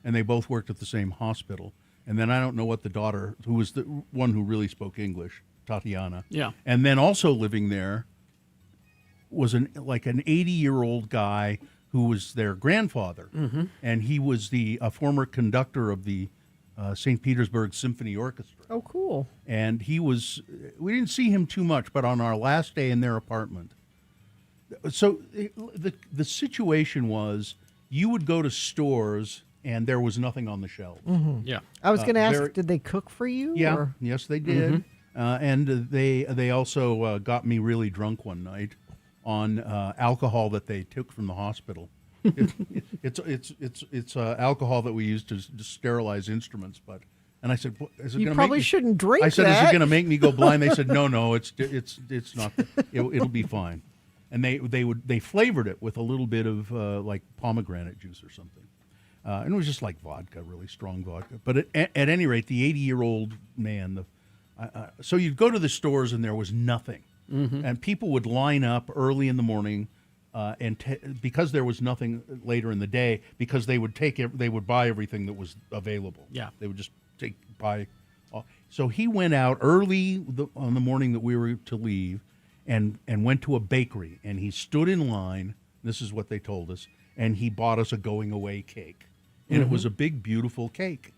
and they both worked at the same hospital. And then I don't know what the daughter, who was the one who really spoke English, Tatiana. Yeah. And then also living there was an 80-year-old guy who was their grandfather, and he was a former conductor of the St. Petersburg Symphony Orchestra. Oh, cool! And we didn't see him too much, but on our last day in their apartment. So the situation was you would go to stores and there was nothing on the shelves. Yeah, I was going to ask, did they cook for you? Yeah, or? Yes, they did. And they also got me really drunk one night on alcohol that they took from the hospital. It's alcohol that we use to sterilize instruments, but. And I said, "Is it You gonna probably make me-" shouldn't drink I said, that. "Is it going to make me go blind?" They said, "No, it's not. It'll be fine." And they flavored it with a little bit of like pomegranate juice or something, and it was just like vodka, really strong vodka. But at any rate, the 80-year-old man, so you'd go to the stores and there was nothing, and people would line up early in the morning. Because there was nothing later in the day, because they would buy everything that was available. Yeah, they would just buy. So he went out early on the morning that we were to leave, and went to a bakery, and he stood in line. This is what they told us, and he bought us a going away cake, and it was a big, beautiful cake,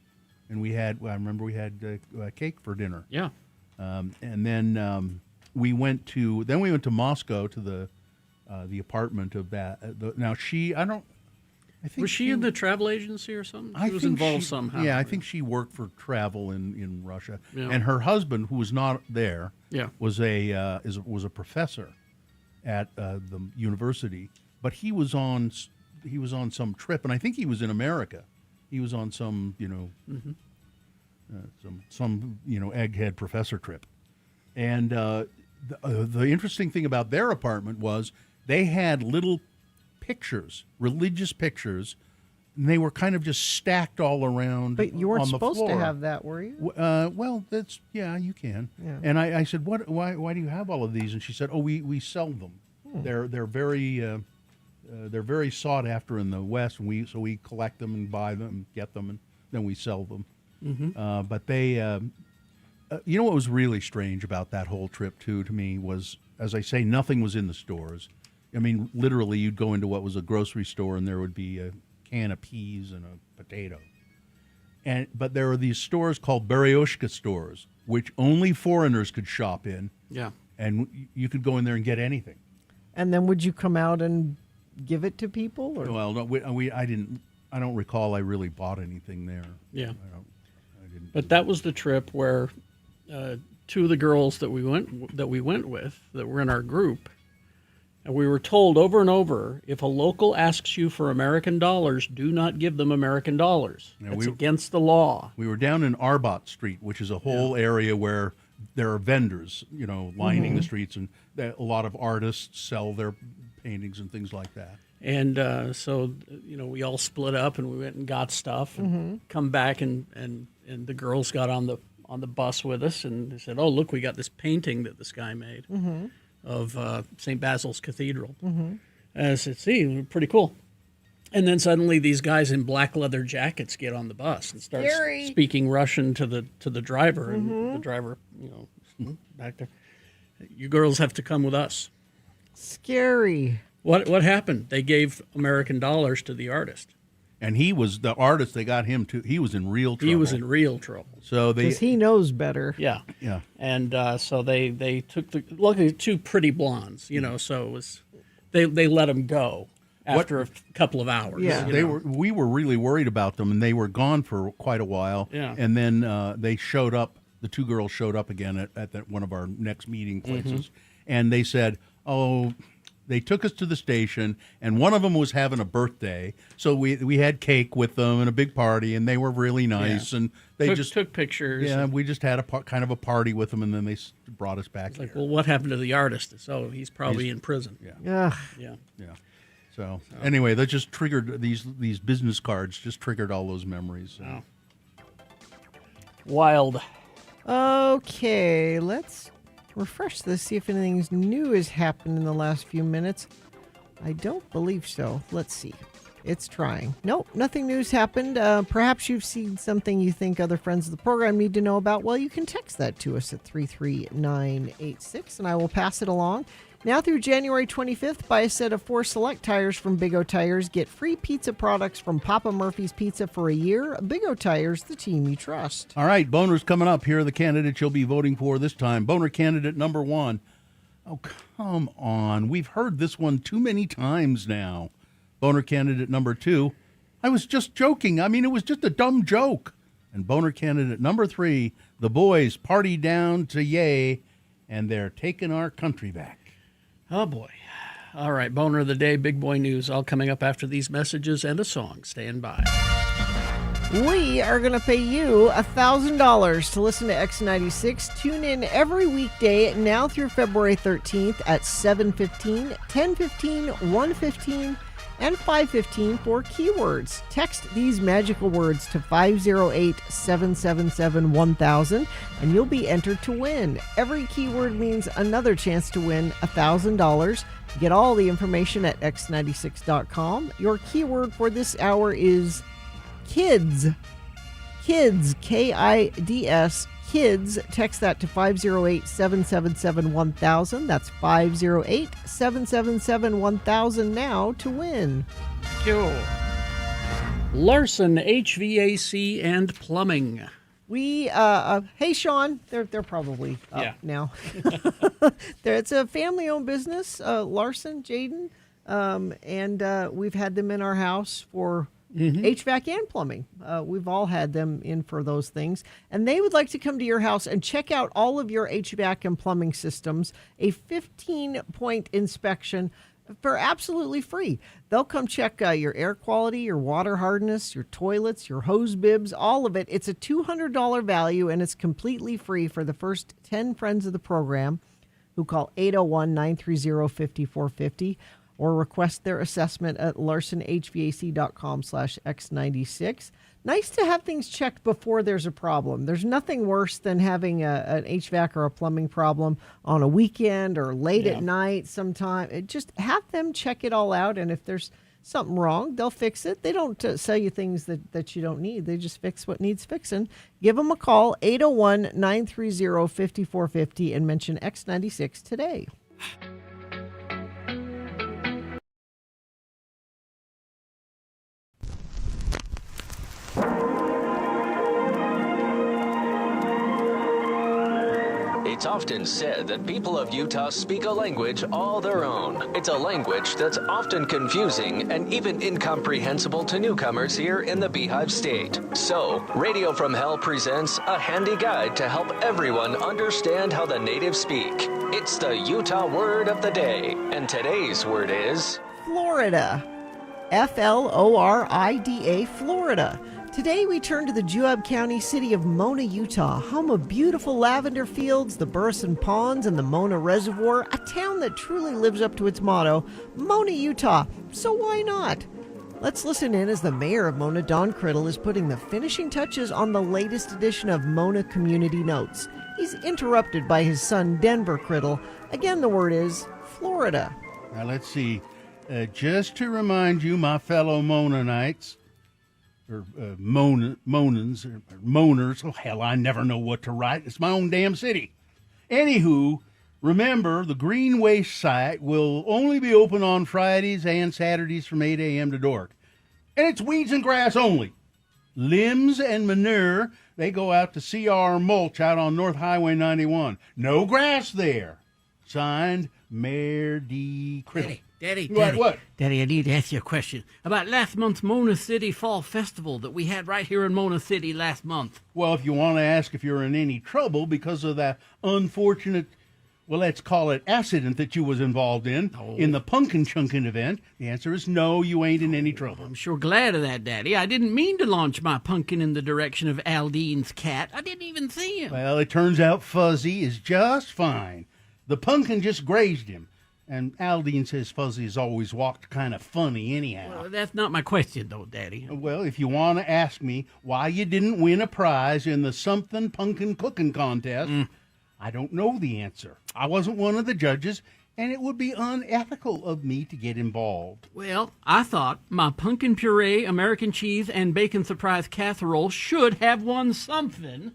and I remember we had cake for dinner. Yeah, and then we went to Moscow to the apartment of that. Now I think was she in the travel agency or something? She was involved somehow. Yeah, I think she worked for travel in Russia. Yeah. And her husband, who was not there, was a professor at the university. But he was on some trip, and I think he was in America. He was on some some egghead professor trip. And the interesting thing about their apartment was they had little pictures, religious pictures, and they were kind of just stacked all around. But you weren't on the supposed floor. to have that, were you? Well, you can. Yeah. And I said, why do you have all of these? And she said, oh, we sell them. They're very sought after in the West, and so we collect them and buy them, get them, and then we sell them. But they, what was really strange about that whole trip too to me was, as I say, nothing was in the stores. I mean, literally, you'd go into what was a grocery store, and there would be a can of peas and a potato. But there are these stores called Berezovka stores, which only foreigners could shop in. Yeah. And you could go in there and get anything. And then would you come out and give it to people? Or? Well, no, I didn't. I don't recall I really bought anything there. Yeah. I didn't. But that was the trip where two of the girls that we went with that were in our group. And we were told over and over, if a local asks you for American dollars, do not give them American dollars. Yeah, it's against the law. We were down in Arbat Street, which is a whole area where there are vendors, lining the streets, and a lot of artists sell their paintings and things like that. And so, we all split up and we went and got stuff and come back and the girls got on the bus with us and they said, oh, look, we got this painting that this guy made. Of St. Basil's Cathedral. And I said, see, pretty cool. And then suddenly these guys in black leather jackets get on the bus and start speaking Russian to the driver. And the driver, back there, you girls have to come with us. Scary. What happened? They gave American dollars to the artist. And he was the artist. They got him to. He was in real trouble. He was in real trouble. So because he knows better. Yeah, yeah. And so they took luckily two pretty blondes. So it was they let him go after a couple of hours. Yeah, we were really worried about them, and they were gone for quite a while. Yeah. And then they showed up. The two girls showed up again at one of our next meeting places, and they said, "Oh." They took us to the station, and one of them was having a birthday, so we had cake with them and a big party, and they were really nice, and they just took pictures. Yeah, we just had kind of a party with them, and then they brought us back. Like, well, what happened to the artist? So he's probably in prison. Yeah. So anyway, that just triggered these business cards. Just triggered all those memories. Wow. Wild. Okay, let's refresh this, see if anything new has happened in the last few minutes. I don't believe so. Let's see. It's trying. Nope, nothing new's happened. Perhaps you've seen something you think other friends of the program need to know about. Well, you can text that to us at 33986, and I will pass it along. Now through January 25th, buy a set of 4 select tires from Big O Tires. Get free pizza products from Papa Murphy's Pizza for a year. Big O Tires, the team you trust. All right, Boner's coming up. Here are the candidates you'll be voting for this time. Boner candidate number 1. Oh, come on. We've heard this one too many times now. Boner candidate number 2. I was just joking. I mean, it was just a dumb joke. And Boner candidate number 3. The boys party down to Yay, and they're taking our country back. Oh, boy. All right, Boner of the Day, Big Boy News, all coming up after these messages and a song. Stand by. We are going to pay you $1,000 to listen to X96. Tune in every weekday now through February 13th at 7:15, 10:15, 1:15, and 5:15 for keywords. Text these magical words to 508-777-1000 and you'll be entered to win. Every keyword means another chance to win $1,000. Get all the information at x96.com. Your keyword for this hour is kids. Kids, Kids, kids. Text that to 508-777-1000. That's 508-777-1000 now to win. Cool. Larson HVAC and Plumbing. We hey Sean, they're probably up now. It's a family-owned business, Larson, Jaden, and we've had them in our house for HVAC and plumbing. We've all had them in for those things, and they would like to come to your house and check out all of your HVAC and plumbing systems. A 15-point inspection for absolutely free. They'll come check your air quality, your water hardness, your toilets, your hose bibs, all of it. It's a $200 value, and it's completely free for the first 10 friends of the program who call 801-930-5450 or request their assessment at larsonhvac.com/x96. Nice to have things checked before there's a problem. There's nothing worse than having an HVAC or a plumbing problem on a weekend or late at night sometime. Just have them check it all out, and if there's something wrong, they'll fix it. They don't sell you things that you don't need. They just fix what needs fixing. Give them a call, 801-930-5450, and mention X96 today. It's often said that people of Utah speak a language all their own. It's a language that's often confusing and even incomprehensible to newcomers here in the Beehive State. So, Radio from Hell presents a handy guide to help everyone understand how the natives speak. It's the Utah Word of the Day, and today's word is Florida. Florida, Florida. Today we turn to the Juab County city of Mona, Utah, home of beautiful lavender fields, the Burson Ponds, and the Mona Reservoir, a town that truly lives up to its motto, Mona, Utah. So why not? Let's listen in as the mayor of Mona, Don Criddle, is putting the finishing touches on the latest edition of Mona Community Notes. He's interrupted by his son, Denver Criddle. Again, the word is Florida. Now let's see. Just to remind you, my fellow Monanites, or Monans, or Moners. Oh, hell, I never know what to write. It's my own damn city. Anywho, remember, the Green Waste site will only be open on Fridays and Saturdays from 8 a.m. to dark. And it's weeds and grass only. Limbs and manure, they go out to CR Mulch out on North Highway 91. No grass there. Signed, Mayor D. Criddle. Daddy, What? Daddy, I need to ask you a question about last month's Mona City Fall Festival that we had right here in Mona City last month. Well, if you want to ask if you're in any trouble because of that unfortunate, well, let's call it accident that you was involved in the pumpkin chunking event, the answer is no, you ain't in any trouble. I'm sure glad of that, Daddy. I didn't mean to launch my pumpkin in the direction of Aldine's cat. I didn't even see him. Well, it turns out Fuzzy is just fine. The pumpkin just grazed him. And Aldine says Fuzzy has always walked kind of funny anyhow. Well, that's not my question, though, Daddy. Well, if you want to ask me why you didn't win a prize in the something pumpkin cooking contest, I don't know the answer. I wasn't one of the judges, and it would be unethical of me to get involved. Well, I thought my pumpkin puree, American cheese, and bacon surprise casserole should have won something.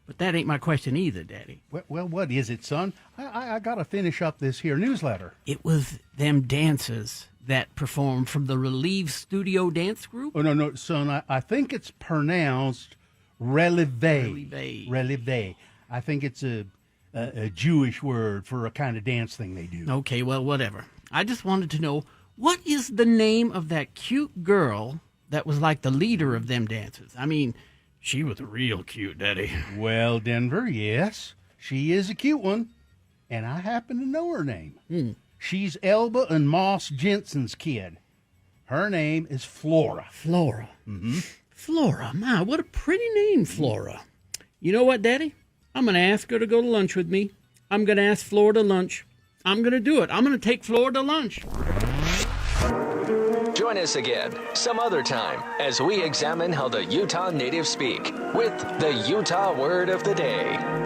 But that ain't my question either, Daddy. Well, what is it, son? I got to finish up this here newsletter. It was them dancers that performed from the Relieve Studio Dance Group. Oh, no, son, I think it's pronounced Relieve. Relieve. I think it's a Jewish word for a kind of dance thing they do. Okay, well, whatever. I just wanted to know, what is the name of that cute girl that was like the leader of them dancers? I mean, she was real cute, Daddy. Well, Denver, yes, she is a cute one, and I happen to know her name. She's Elba and Moss Jensen's kid. Her name is Flora. Flora. Flora. My, what a pretty name, Flora. You know what, Daddy? I'm going to ask her to go to lunch with me. I'm going to ask Flora to lunch. I'm going to do it. I'm going to take Flora to lunch. Join us again some other time as we examine how the Utah natives speak with the Utah Word of the Day.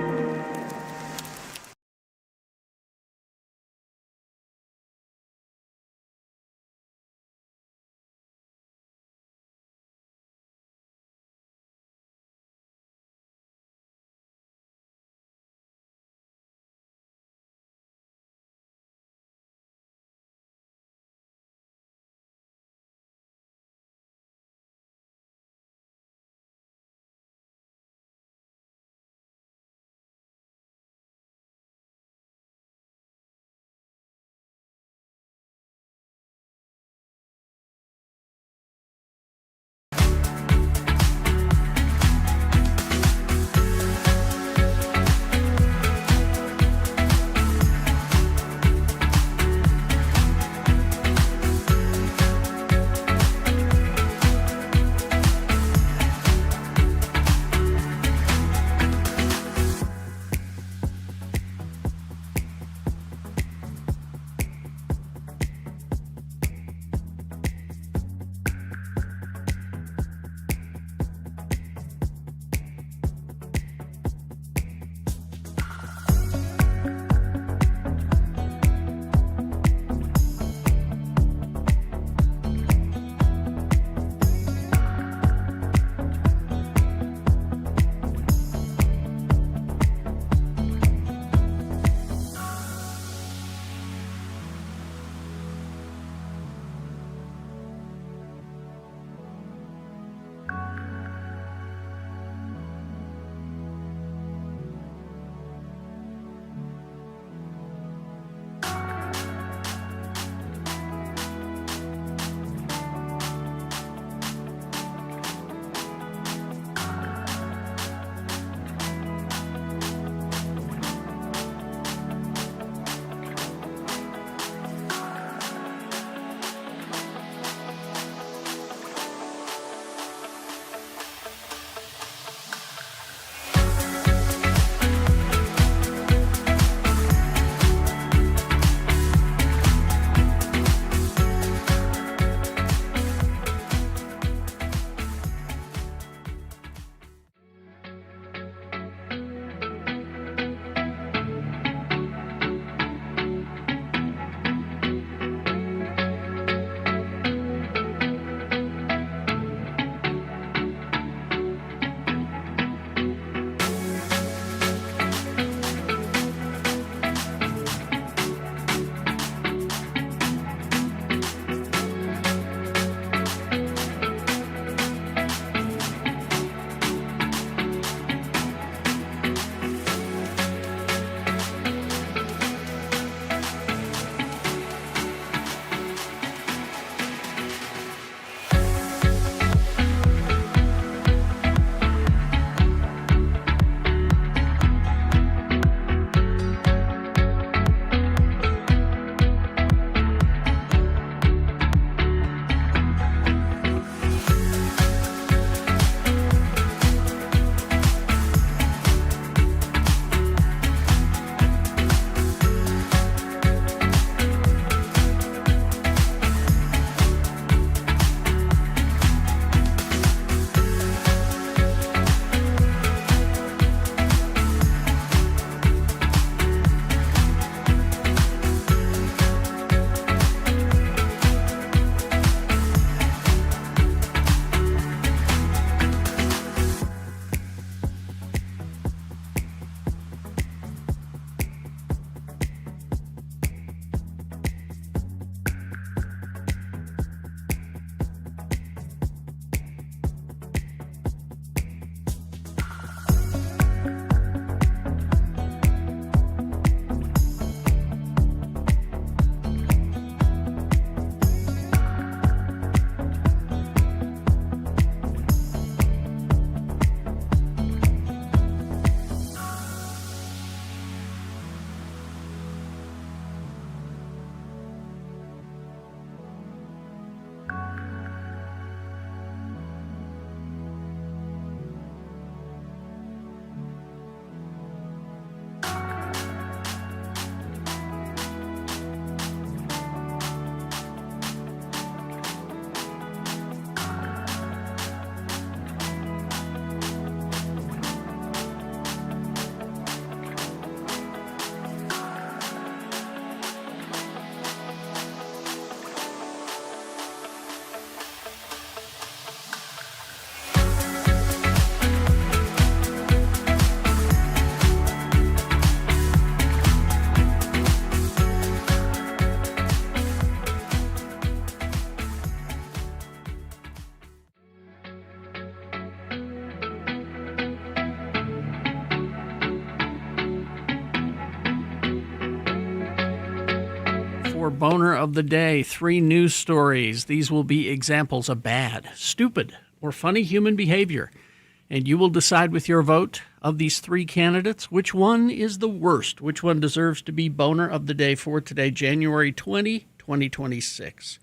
Boner of the Day, 3 news stories. These will be examples of bad, stupid, or funny human behavior. And you will decide with your vote of these 3 candidates which one is the worst, which one deserves to be Boner of the Day for today, January 20, 2026.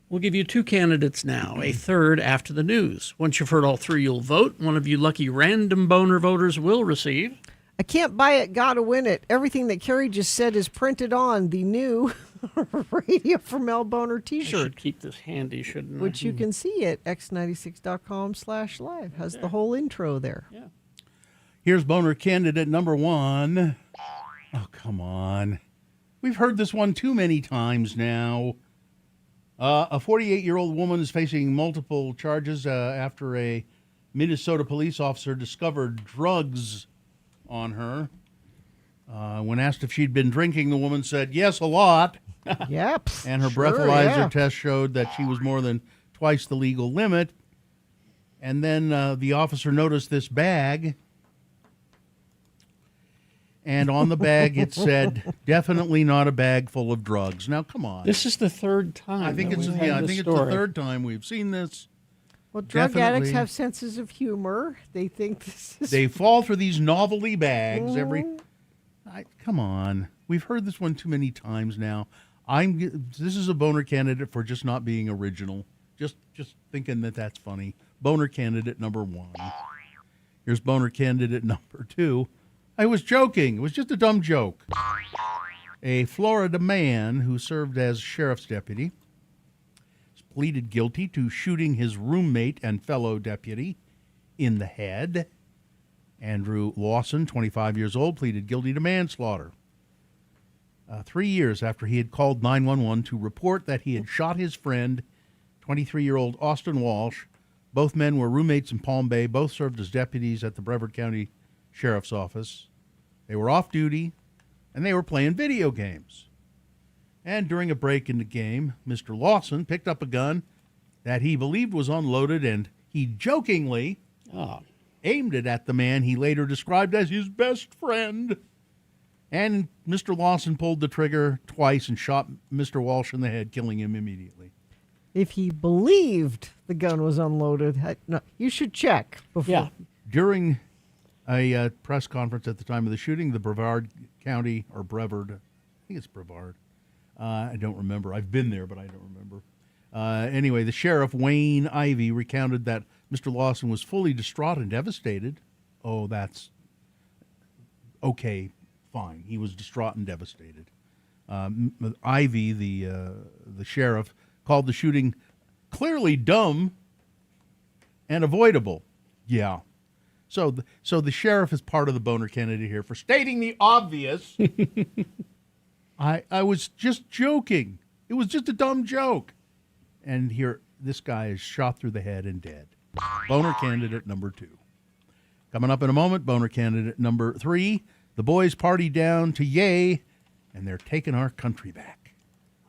We'll give you 2 candidates now, a third after the news. Once you've heard all 3, you'll vote. One of you lucky random boner voters will receive. I can't buy it, gotta win it. Everything that Carrie just said is printed on the new Radio from Hell Boner I t-shirt, should keep this handy, shouldn't I? which you can see at x96.com/live. Has the whole intro there. Yeah. Here's Boner candidate number 1. Oh, come on. We've heard this one too many times now. A 48-year-old woman is facing multiple charges after a Minnesota police officer discovered drugs on her. When asked if she'd been drinking, the woman said, yes, a lot. Yep. And her sure, breathalyzer yeah. test showed that she was more than twice the legal limit. And then the officer noticed this bag. And on the bag it said, definitely not a bag full of drugs. Now, come on. This is the 3rd time. I think it's the 3rd time we've seen this. Well, drug addicts Definitely. have senses of humor. They think this is... They fall for these novelty bags come on. We've heard this one too many times now. This is a boner candidate for just not being original. Just thinking that that's funny. Boner candidate number 1. Here's boner candidate number 2. I was joking. It was just a dumb joke. A Florida man who served as sheriff's deputy pleaded guilty to shooting his roommate and fellow deputy in the head. Andrew Lawson, 25 years old, pleaded guilty to manslaughter. 3 years after he had called 911 to report that he had shot his friend, 23-year-old Austin Walsh. Both men were roommates in Palm Bay. Both served as deputies at the Brevard County Sheriff's Office. They were off duty, and they were playing video games. And during a break in the game, Mr. Lawson picked up a gun that he believed was unloaded, and he jokingly aimed it at the man he later described as his best friend. And Mr. Lawson pulled the trigger twice and shot Mr. Walsh in the head, killing him immediately. If he believed the gun was unloaded, no, you should check before. Yeah. During a press conference at the time of the shooting, the Brevard County, or Brevard, I think it's Brevard. I don't remember. I've been there, but I don't remember. Anyway, the sheriff, Wayne Ivey, recounted that Mr. Lawson was fully distraught and devastated. Oh, that's okay, fine. He was distraught and devastated. Ivey, the sheriff, called the shooting clearly dumb and avoidable. Yeah. So the sheriff is part of the boner candidate here for stating the obvious. I was just joking. It was just a dumb joke. And here, this guy is shot through the head and dead. Boner candidate number 2. Coming up in a moment, boner candidate number 3. The boys party down to Yay, and they're taking our country back.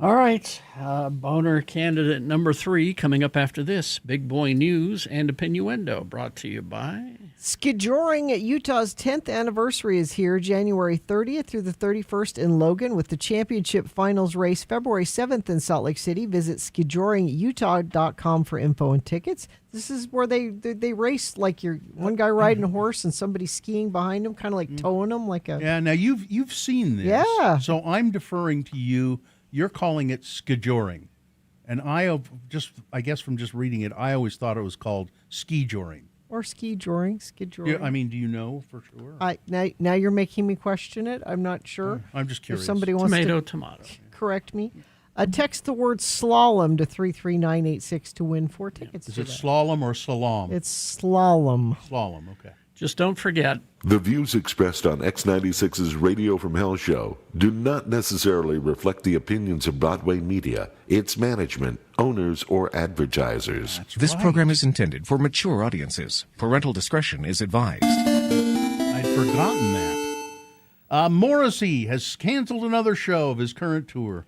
All right, boner candidate number 3 coming up after this. Big Boy News and Opinioendo, brought to you by... Skijoring at Utah's 10th anniversary is here, January 30th through the 31st in Logan, with the championship finals race February 7th in Salt Lake City. Visit skijoringutah.com for info and tickets. This is where they race like you're one guy riding a horse and somebody skiing behind him, kind of like towing him like a... Yeah, now you've seen this. Yeah. So I'm deferring to you. You're calling it skijoring. And I guess from just reading it, I always thought it was called ski-joring. Or skijoring. Yeah, I mean, do you know for sure? Now you're making me question it. I'm not sure. I'm just curious. If somebody wants tomato. Correct me. Text the word slalom to 33986 to win 4 tickets. Is it slalom or slalom? It's slalom. Slalom, okay. Just don't forget. The views expressed on X96's Radio from Hell show do not necessarily reflect the opinions of Broadway Media, its management, owners, or advertisers. This program is intended for mature audiences. Parental discretion is advised. I'd forgotten that. Morrissey has canceled another show of his current tour,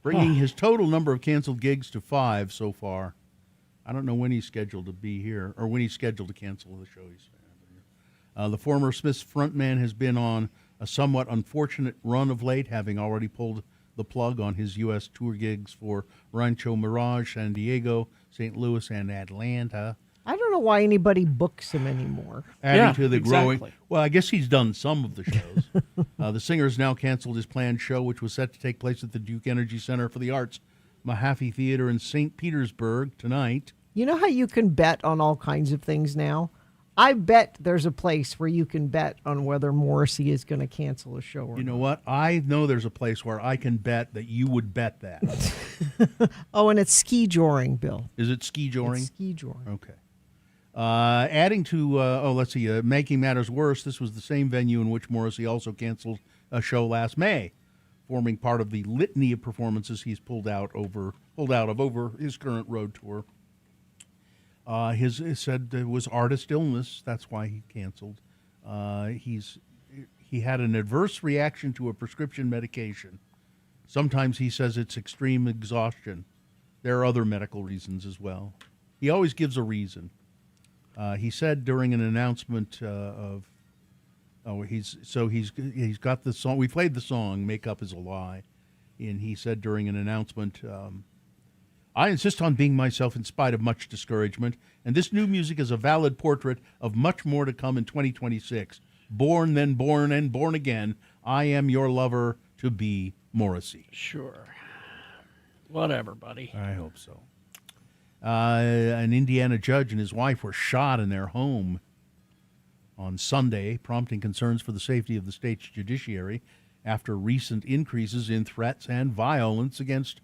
bringing his total number of canceled gigs to 5 so far. I don't know when he's scheduled to be here, or when he's scheduled to cancel the show he's here. The former Smiths frontman has been on a somewhat unfortunate run of late, having already pulled the plug on his U.S. tour gigs for Rancho Mirage, San Diego, St. Louis, and Atlanta. I don't know why anybody books him anymore. Adding to the growing. Well, I guess he's done some of the shows. The singer has now canceled his planned show, which was set to take place at the Duke Energy Center for the Arts, Mahaffey Theater in St. Petersburg tonight. You know how you can bet on all kinds of things now? I bet there's a place where you can bet on whether Morrissey is going to cancel a show or not. You know what? I know there's a place where I can bet that you would bet that. Oh, and it's ski joring, Bill. Is it ski joring? It's ski joring. Okay. Adding to, making matters worse, this was the same venue in which Morrissey also canceled a show last May, forming part of the litany of performances he's pulled out of over his current road tour. He said it was artist illness. That's why he canceled. He had an adverse reaction to a prescription medication. Sometimes he says it's extreme exhaustion. There are other medical reasons as well. He always gives a reason. He said during an announcement he's got the song. We played the song "Make Up Is a Lie," and he said during an announcement, I insist on being myself in spite of much discouragement, and this new music is a valid portrait of much more to come in 2026. Born, then born, and born again, I am your lover to be, Morrissey. Sure. Whatever, buddy. I hope so. An Indiana judge and his wife were shot in their home on Sunday, prompting concerns for the safety of the state's judiciary after recent increases in threats and violence against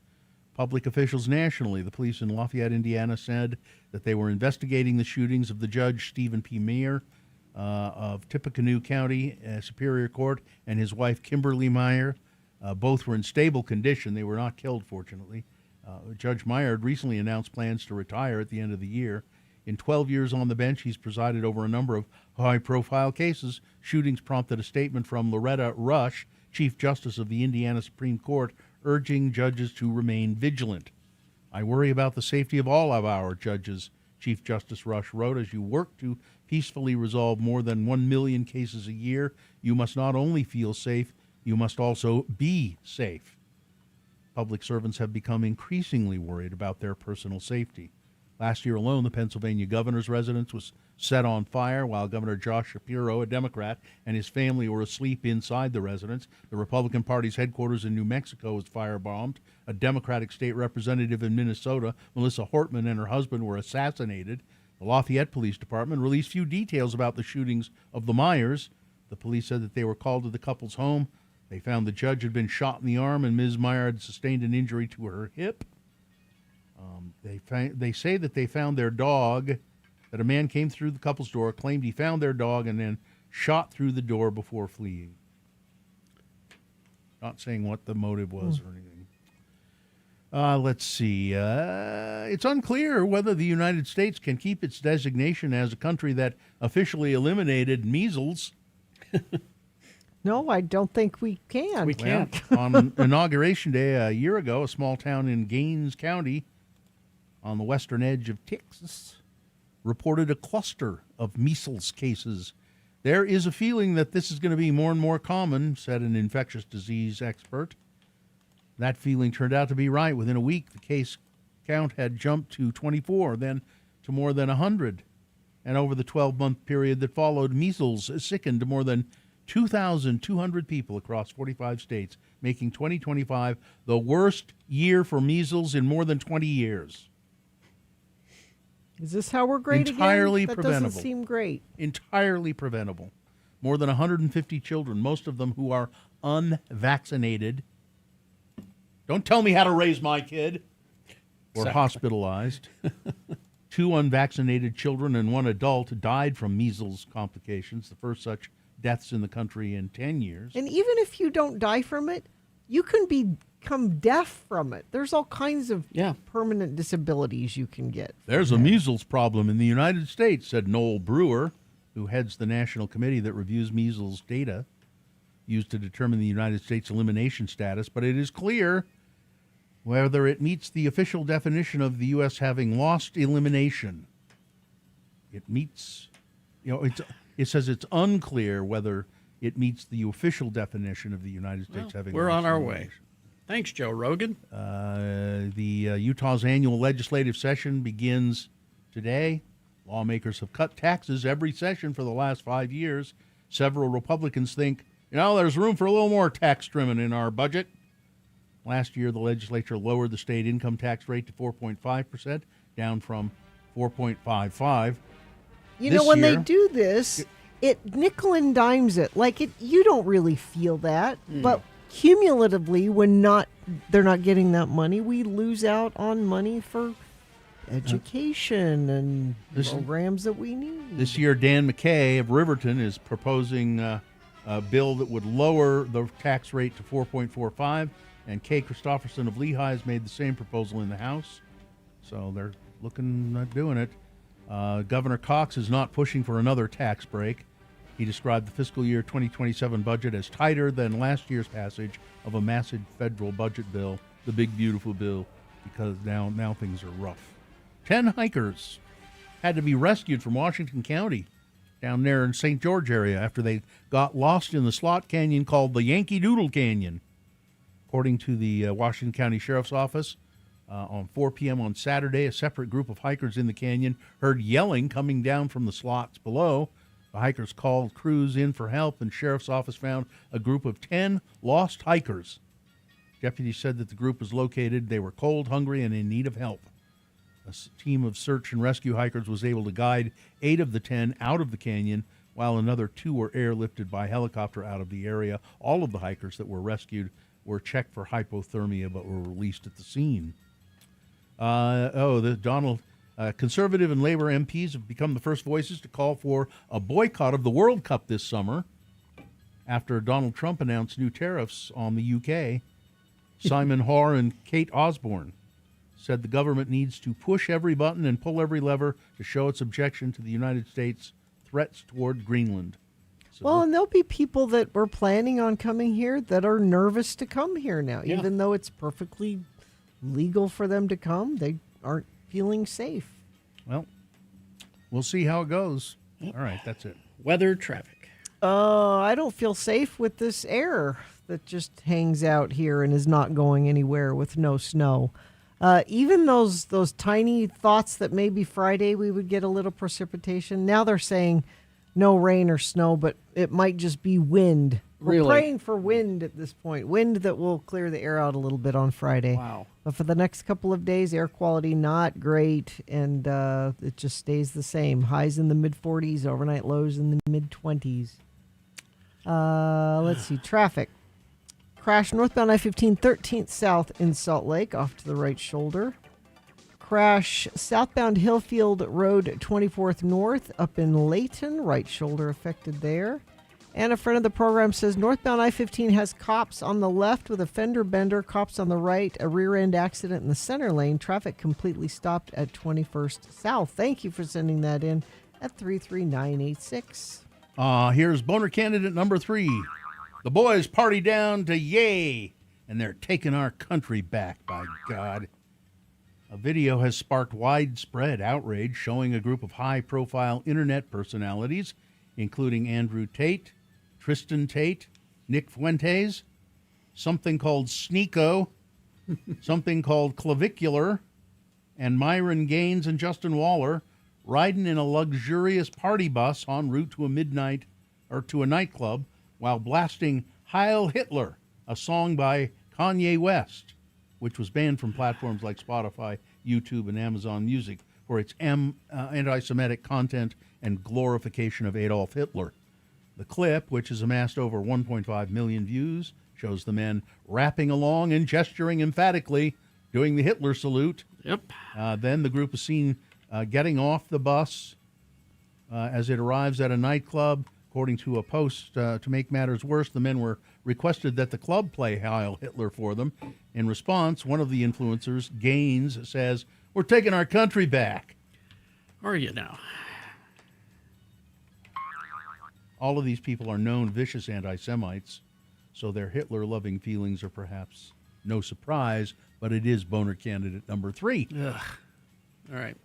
public officials nationally. The police in Lafayette, Indiana, said that they were investigating the shootings of the judge, Stephen P. Meyer, of Tippecanoe County Superior Court, and his wife, Kimberly Meyer. Both were in stable condition. They were not killed, fortunately. Judge Meyer had recently announced plans to retire at the end of the year. In 12 years on the bench, he's presided over a number of high-profile cases. Shootings prompted a statement from Loretta Rush, Chief Justice of the Indiana Supreme Court, urging judges to remain vigilant. I worry about the safety of all of our judges, Chief Justice Rush wrote. As you work to peacefully resolve more than 1 million cases a year, you must not only feel safe, you must also be safe. Public servants have become increasingly worried about their personal safety. Last year alone, the Pennsylvania governor's residence was set on fire while Governor Josh Shapiro, a Democrat, and his family were asleep inside the residence. The Republican Party's headquarters in New Mexico was firebombed. A Democratic state representative in Minnesota, Melissa Hortman, and her husband were assassinated. The Lafayette Police Department released few details about the shootings of the Meyers. The police said that they were called to the couple's home. They found the judge had been shot in the arm and Ms. Meyer had sustained an injury to her hip. They say that they found their dog, that a man came through the couple's door, claimed he found their dog, and then shot through the door before fleeing. Not saying what the motive was or anything. Let's see. It's unclear whether the United States can keep its designation as a country that officially eliminated measles. No, I don't think we can. We can't. Well, on Inauguration Day a year ago, a small town in Gaines County on the western edge of Texas reported a cluster of measles cases. There is a feeling that this is going to be more and more common, said an infectious disease expert. That feeling turned out to be right. Within a week, the case count had jumped to 24, then to more than 100. And over the 12-month period that followed, measles sickened more than 2,200 people across 45 states, making 2025 the worst year for measles in more than 20 years. Is this how we're great Entirely again? That preventable. doesn't seem great. Entirely preventable. More than 150 children, most of them who are unvaccinated. Don't tell me how to raise my kid. Were hospitalized. 2 unvaccinated children and 1 adult died from measles complications, the first such deaths in the country in 10 years. And even if you don't die from it, you can become deaf from it. There's all kinds of permanent disabilities you can get. There's a measles problem in the United States, said Noel Brewer, who heads the national committee that reviews measles data used to determine the United States elimination status. But it is clear whether it meets the official definition of the U.S. having lost elimination. It meets, it says it's unclear whether it meets the official definition of the United States having we're lost on our elimination. way. Thanks, Joe Rogan. The Utah's annual legislative session begins today. Lawmakers have cut taxes every session for the last 5 years. Several Republicans think, there's room for a little more tax trimming in our budget. Last year, the legislature lowered the state income tax rate to 4.5%, down from 4.55. When they do this, it nickel and dimes it. You don't really feel that, but cumulatively, when they're not getting that money, we lose out on money for education and programs that we need. This year, Dan McKay of Riverton is proposing a bill that would lower the tax rate to 4.45, and Kay Christopherson of Lehigh has made the same proposal in the House. So they're looking at doing it. Governor Cox is not pushing for another tax break. He described the fiscal year 2027 budget as tighter than last year's passage of a massive federal budget bill, the big beautiful bill, because now things are rough. 10 hikers had to be rescued from Washington County down there in St. George area after they got lost in the slot canyon called the Yankee Doodle Canyon. According to the Washington County Sheriff's Office, on 4 p.m. on Saturday, a separate group of hikers in the canyon heard yelling coming down from the slots below. The hikers called crews in for help, and Sheriff's Office found a group of 10 lost hikers. Deputies said that the group was located. They were cold, hungry, and in need of help. A team of search and rescue hikers was able to guide 8 of the 10 out of the canyon, while another 2 were airlifted by helicopter out of the area. All of the hikers that were rescued were checked for hypothermia but were released at the scene. Conservative and Labor MPs have become the first voices to call for a boycott of the World Cup this summer after Donald Trump announced new tariffs on the UK. Simon Hoare and Kate Osborne said the government needs to push every button and pull every lever to show its objection to the United States' threats toward Greenland. And there'll be people that were planning on coming here that are nervous to come here now. Yeah. Even though it's perfectly legal for them to come, they aren't feeling safe. Well, we'll see how it goes. All right, that's it. Weather, traffic. I don't feel safe with this air that just hangs out here and is not going anywhere with no snow. Even those tiny thoughts that maybe Friday we would get a little precipitation, now they're saying no rain or snow, but it might just be wind. Really? We're praying for wind at this point. Wind that will clear the air out a little bit on Friday. Wow. But for the next couple of days, air quality not great, and it just stays the same. Highs in the mid-40s, overnight lows in the mid-20s. Let's see. Traffic. Crash northbound I-15 13th south in Salt Lake, off to the right shoulder. Crash southbound Hillfield Road 24th north up in Layton, right shoulder affected there. And a friend of the program says northbound I-15 has cops on the left with a fender bender, cops on the right, a rear end accident in the center lane. Traffic completely stopped at 21st South. Thank you for sending that in at 33986. Here's boner candidate number 3. The boys party down to Yay, and they're taking our country back, by God. A video has sparked widespread outrage showing a group of high-profile internet personalities, including Andrew Tate, Tristan Tate, Nick Fuentes, something called Sneeko, something called Clavicular, and Myron Gaines and Justin Waller riding in a luxurious party bus en route to a nightclub while blasting Heil Hitler, a song by Kanye West, which was banned from platforms like Spotify, YouTube, and Amazon Music for its anti-Semitic content and glorification of Adolf Hitler. The clip, which has amassed over 1.5 million views, shows the men rapping along and gesturing emphatically, doing the Hitler salute. Yep. Then the group is seen getting off the bus as it arrives at a nightclub. According to a post, to make matters worse, the men were requested that the club play Heil Hitler for them. In response, one of the influencers, Gaines, says, "We're taking our country back." Are you now? All of these people are known vicious anti-Semites, so their Hitler-loving feelings are perhaps no surprise, but it is boner candidate number 3. Ugh. All right.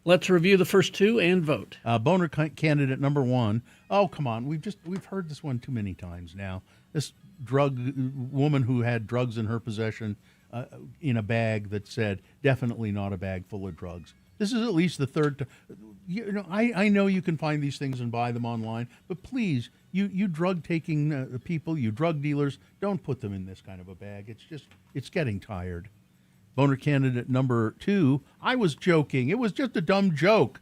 Let's review the first 2 and vote. Boner candidate number 1. Oh, come on. We've heard this one too many times now. This woman who had drugs in her possession in a bag that said, definitely not a bag full of drugs. This is at least the third time. I know you can find these things and buy them online, but please, you drug-taking people, you drug dealers, don't put them in this kind of a bag. It's getting tired. Boner candidate number 2, I was joking. It was just a dumb joke.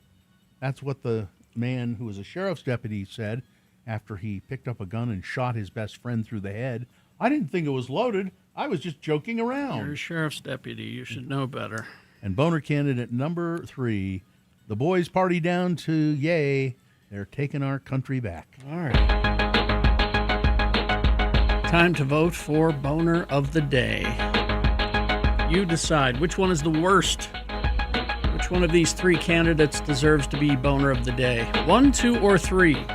That's what the man who was a sheriff's deputy said after he picked up a gun and shot his best friend through the head. I didn't think it was loaded. I was just joking around. You're a sheriff's deputy. You should know better. And boner candidate number 3, the boys party down to yay. They're taking our country back. All right. Time to vote for Boner of the Day. You decide which one is the worst. Which one of these 3 candidates deserves to be Boner of the Day? 1, 2, or 3?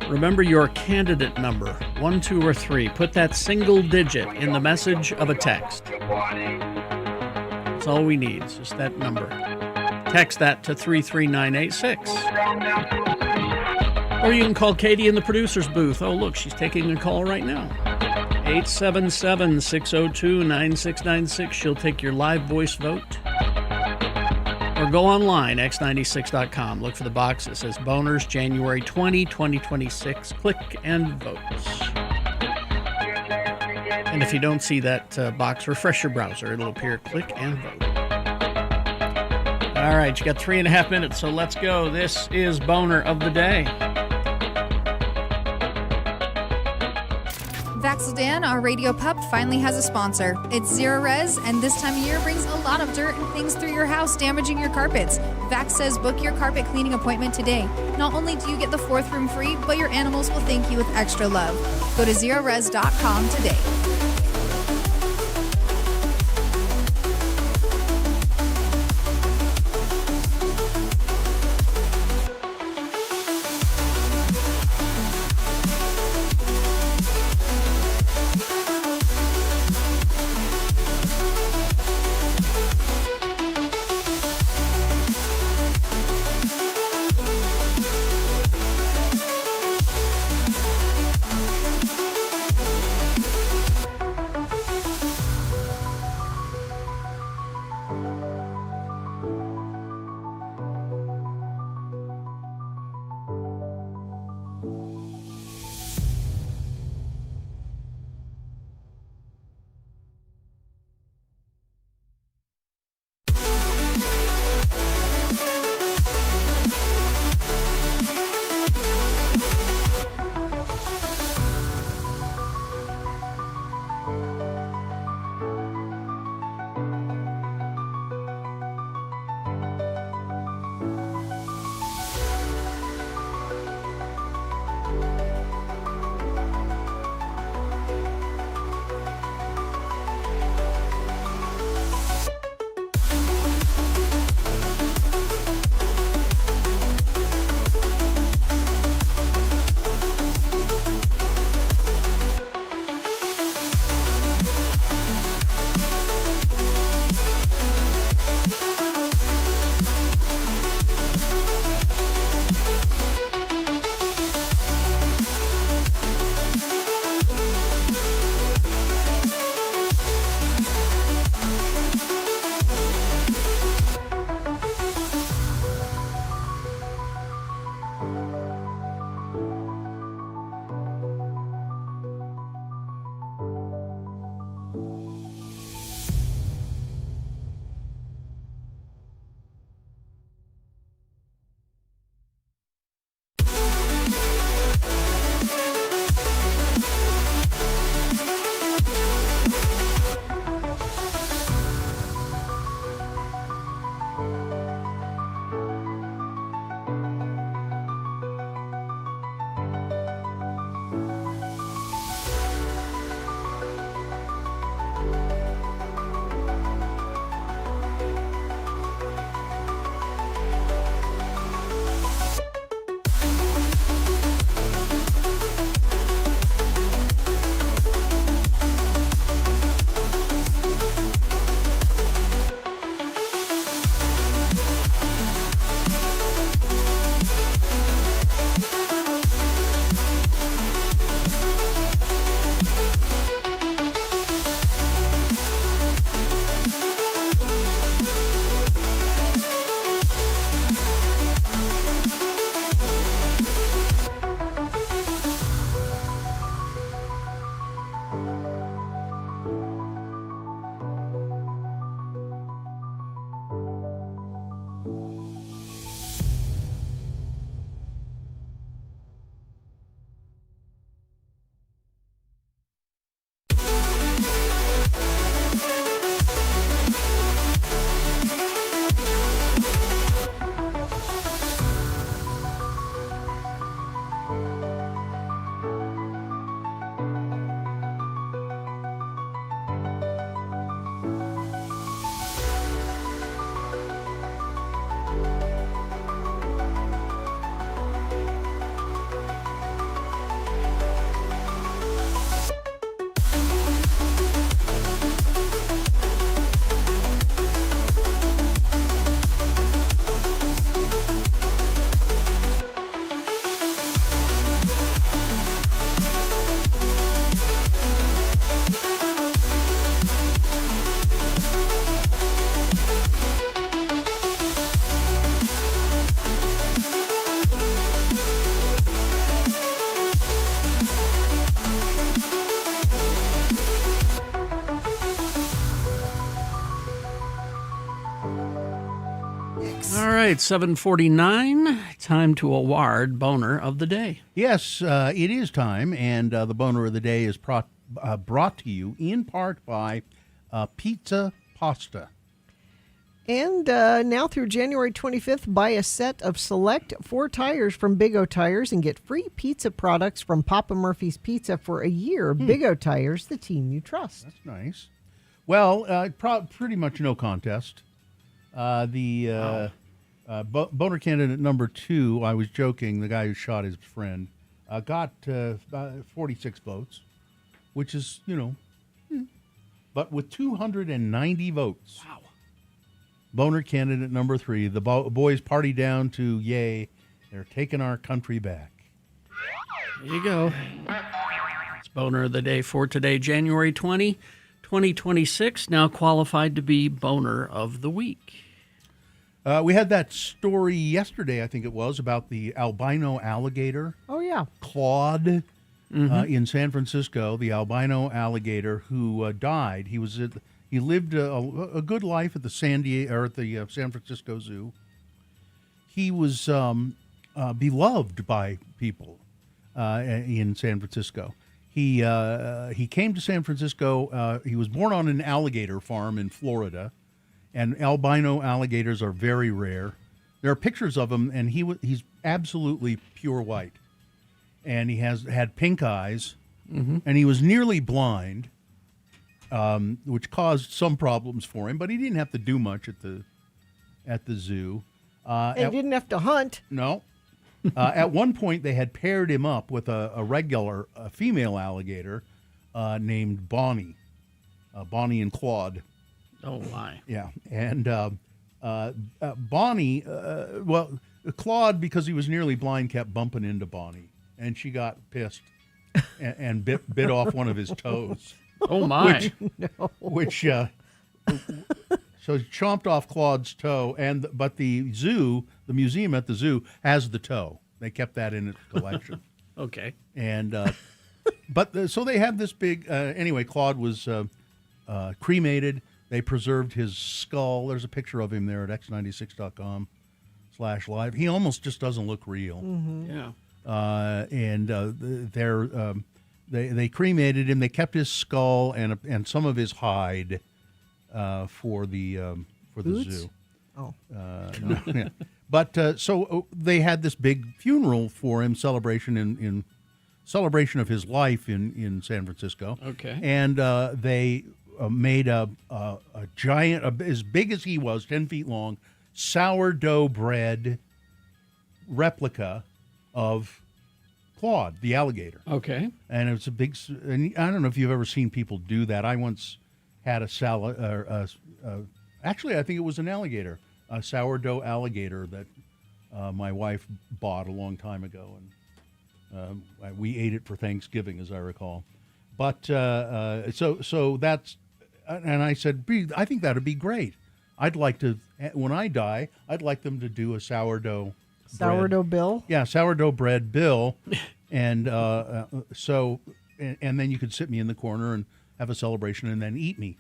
Remember your candidate number, 1, 2, or 3. Put that single digit in the message of a text. That's all we need, is just that number. Text that to 33986. Or you can call Katie in the producer's booth. Oh, look, she's taking a call right now. 877-602-9696. She'll take your live voice vote. Or go online, x96.com. Look for the box that says Boners January 20, 2026. Click and vote. And if you don't see that box, refresh your browser. It'll appear. Click and vote. All right, you got 3.5 minutes, so let's go. This is Boner of the Day. Vaxildan, our radio pup, finally has a sponsor. It's Zero Res, and this time of year brings a lot of dirt and things through your house, damaging your carpets. Vax says book your carpet cleaning appointment today. Not only do you get the 4th room free, but your animals will thank you with extra love. Go to zerores.com today. All right, 7:49. Time to award Boner of the Day. Yes, it is time, and the boner of the day is brought to you in part by Pizza Pasta. And now through January 25th, buy a set of select 4 tires from Big O Tires and get free pizza products from Papa Murphy's Pizza for a year. Big O Tires, the team you trust. That's nice. Well, pretty much no contest. Boner candidate number 2, I was joking, the guy who shot his friend, got 46 votes, which is, but with 290 votes. Wow. Boner candidate number 3, the boys party down to yay. They're taking our country back. There you go. It's Boner of the Day for today, January 20, 2026. Now qualified to be Boner of the Week. We had that story yesterday, I think it was, about the albino alligator. Oh, yeah. Claude in San Francisco, the albino alligator who died. He lived a good life at the San Francisco Zoo. He was beloved by people in San Francisco. He came to San Francisco. He was born on an alligator farm in Florida, and albino alligators are very rare. There are pictures of him, and he's absolutely pure white, and he had pink eyes, and he was nearly blind. Which caused some problems for him, but he didn't have to do much at the zoo. He didn't have to hunt. No. At one point, they had paired him up with a regular female alligator named Bonnie, Bonnie and Claude. Oh, my. Yeah, and Bonnie, Claude, because he was nearly blind, kept bumping into Bonnie, and she got pissed and bit off one of his toes. Oh, my. So he chomped off Claude's toe, but the museum at the zoo has the toe. They kept that in its collection. Okay. And so they had this big. Anyway, Claude was cremated. They preserved his skull. There's a picture of him there at x96.com/live. He almost just doesn't look real. Yeah. They cremated him. They kept his skull and some of his hide for the zoo. Oh, no, yeah. But so they had this big funeral for him, celebration in celebration of his life in San Francisco. Okay. And they made a giant, as big as he was, 10 feet long, sourdough bread replica of Claude, the alligator. Okay. And it was a big, and I don't know if you've ever seen people do that. I once had actually, I think it was an alligator, a sourdough alligator that my wife bought a long time ago. And we ate it for Thanksgiving, as I recall. But so that's, and I said, I think that'd be great. I'd like to, when I die, I'd like them to do a sourdough Bill? Yeah, sourdough bread Bill. And so then you could sit me in the corner and have a celebration and then eat me.